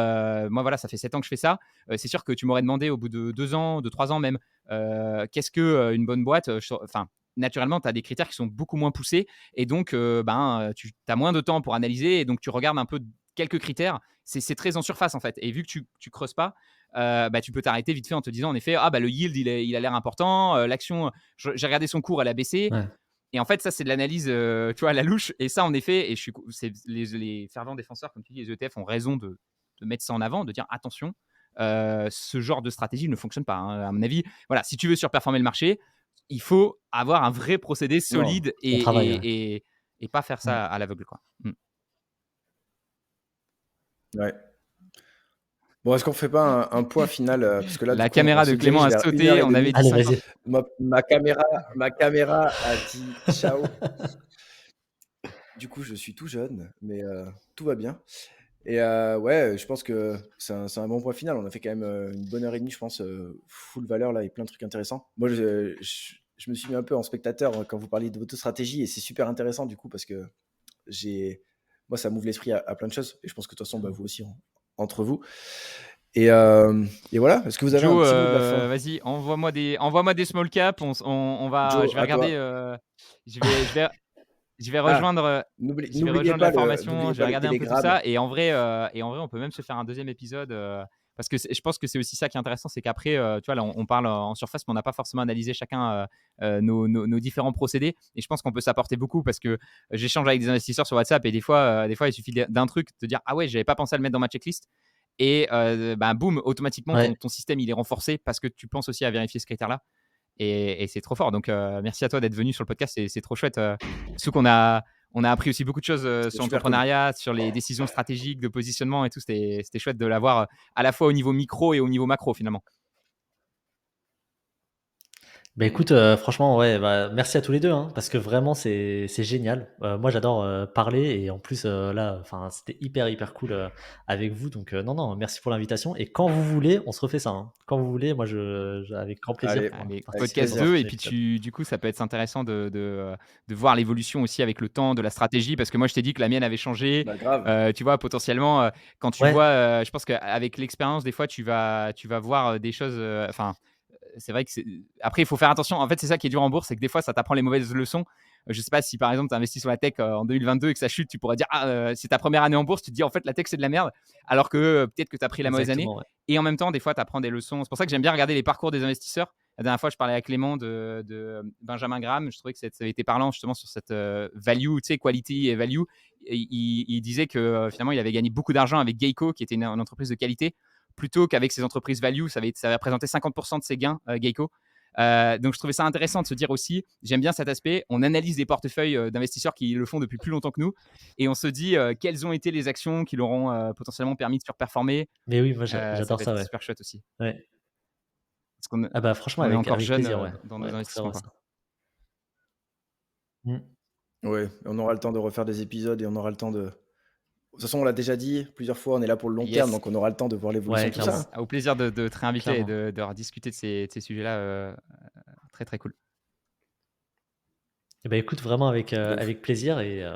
Moi, voilà, ça fait 7 ans que je fais ça. C'est sûr que tu m'aurais demandé au bout de 2 ans, de 3 ans même, qu'est-ce que une bonne boîte. Enfin, naturellement, tu as des critères qui sont beaucoup moins poussés. Et donc, tu as moins de temps pour analyser. Et donc, tu regardes un peu quelques critères. C'est très en surface, en fait. Et vu que tu creuses pas, tu peux t'arrêter vite fait en te disant, en effet, le yield, il a l'air important. L'action, j'ai regardé son cours, elle a baissé. Ouais. Et en fait, ça, c'est de l'analyse, tu vois, à la louche. Et ça, en effet, les fervents défenseurs, comme tu dis, les ETF ont raison de mettre ça en avant, de dire attention, ce genre de stratégie ne fonctionne pas. Hein. À mon avis, voilà, si tu veux surperformer le marché, il faut avoir un vrai procédé Non, solide On travaille, ouais. et pas faire Mmh. ça à l'aveugle, quoi. ouais. Bon, est-ce qu'on fait pas un point final, parce que là, du La coup, on caméra de se Clément dirige a vers 1 heure sauté. et On avait demie. dit Allez, 50. vas-y. Ma caméra a dit ciao. Du coup, je suis tout jeune, mais tout va bien. Et ouais, je pense que c'est un bon point final. On a fait quand même une bonne heure et demie, je pense, full valeur là, et plein de trucs intéressants. Moi, je me suis mis un peu en spectateur quand vous parliez de votre stratégie, et c'est super intéressant du coup parce que j'ai, moi, ça m'ouvre l'esprit à plein de choses. Et je pense que de toute façon, bah, vous aussi, entre vous. Et voilà. Est-ce que vous avez un Joe, petit mot de la fin? vas-y, envoie-moi des small caps. Joe, Je vais à regarder. toi. Je vais, je vais, Je vais Ah, rejoindre, je vais n'oubliez rejoindre pas la le, formation, n'oubliez je vais pas le regarder un peu tout Telegram. ça et en vrai, on peut même se faire un deuxième épisode, parce que je pense que c'est aussi ça qui est intéressant, c'est qu'après, tu vois, là, on parle en surface, mais on n'a pas forcément analysé chacun nos différents procédés. Et je pense qu'on peut s'apporter beaucoup parce que j'échange avec des investisseurs sur WhatsApp et des fois, il suffit d'un truc, de te dire ah ouais, j'avais pas pensé à le mettre dans ma checklist. Et boum, automatiquement, Ouais. ton système il est renforcé parce que tu penses aussi à vérifier ce critère-là. Et c'est trop fort. Donc, merci à toi d'être venu sur le podcast. C'est trop chouette. Surtout on a appris aussi beaucoup de choses C'était sur super cool. l'entrepreneuriat, sur les décisions stratégiques de positionnement et tout. C'était chouette de l'avoir à la fois au niveau micro et au niveau macro finalement. Bah écoute, franchement, ouais, bah, merci à tous les deux, hein, parce que vraiment c'est génial. Moi j'adore, parler et en plus, là, enfin, c'était hyper cool, avec vous donc non, non, merci pour l'invitation et quand vous voulez, on se refait ça, hein. Quand vous voulez, moi je avec grand plaisir Allez, pour Allez, avec participer podcast dans un plaisir. 2 et prochain puis épisode. du coup, ça peut être intéressant de voir l'évolution aussi avec le temps, de la stratégie parce que moi, je t'ai dit que la mienne avait changé. Bah, grave. Tu vois, potentiellement, quand tu Ouais, vois, je pense qu'avec l'expérience, des fois, tu vas voir, des choses, enfin, c'est vrai que après, il faut faire attention. En fait, c'est ça qui est dur en bourse, c'est que des fois, ça t'apprend les mauvaises leçons. Je sais pas si par exemple, tu investis sur la tech en 2022 et que ça chute, tu pourrais dire, ah, c'est ta première année en bourse, tu te dis en fait, la tech, c'est de la merde, alors que peut-être que tu as pris la mauvaise année. exactement, ouais. Et en même temps, des fois, tu apprends des leçons. C'est pour ça que j'aime bien regarder les parcours des investisseurs. La dernière fois, je parlais à Clément de Benjamin Graham. Je trouvais que ça avait été parlant justement sur cette value, tu sais, quality et value. Et il disait que finalement, il avait gagné beaucoup d'argent avec Geico, qui était une entreprise de qualité, plutôt qu'avec ses entreprises value. Ça avait représenté 50% de ses gains, Geico. Donc je trouvais ça intéressant de se dire aussi, j'aime bien cet aspect, on analyse les portefeuilles d'investisseurs qui le font depuis plus longtemps que nous et on se dit quelles ont été les actions qui leur ont potentiellement permis de surperformer. Mais oui, moi Ça j'adore peut ça, être ouais. super chouette aussi. Ouais. Parce qu'on Ah bah, franchement on est avec encore avec jeune plaisir, ouais. dans nos Ouais, on se investissements. revoit Quoi. ça. Mmh. Ouais, on aura le temps de refaire des épisodes et on aura le temps de. De toute façon, on l'a déjà dit plusieurs fois, on est là pour le long terme, Yes, donc on aura le temps de voir l'évolution Ouais, de tout ça, clairement, hein. au plaisir de te réinviter et clairement. de rediscuter de ces sujets-là. Très très cool. Et bah, écoute, vraiment De ouf. avec plaisir et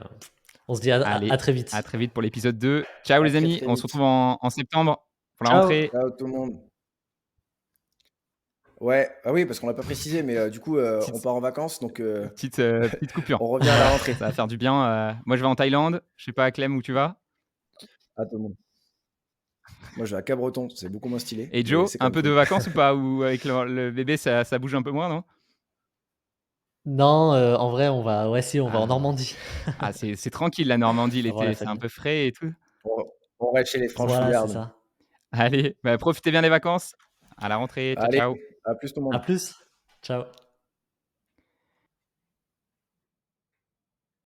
on se dit à Allez, très à vite. très vite pour l'épisode 2. Ciao À les très amis, très on se vite. retrouve en septembre pour la Ciao! rentrée. Ciao tout le monde. Ouais, ah oui, parce qu'on l'a pas précisé, mais du coup, on Petite, part en vacances, donc petite coupure. on revient à la rentrée. Ça va faire du bien. Moi, je vais en Thaïlande. Je sais pas, Clem, où tu vas. À tout le monde. Moi, je vais à Cabreton, c'est beaucoup moins stylé, Et mais Joe, c'est quand un même peu de cool. vacances ou pas? Ou avec le bébé, ça bouge un peu moins, non? Non, en vrai, on va ouais, si, on va en Ah, Normandie. c'est tranquille la Normandie On va voir la l'été. C'est un famille. peu frais et tout. On reste chez les Voilà, c'est Franchouillards. ça. Allez, bah, profitez bien des vacances. À la rentrée. Ciao, Allez, ciao. à plus tout le À monde. plus. Ciao.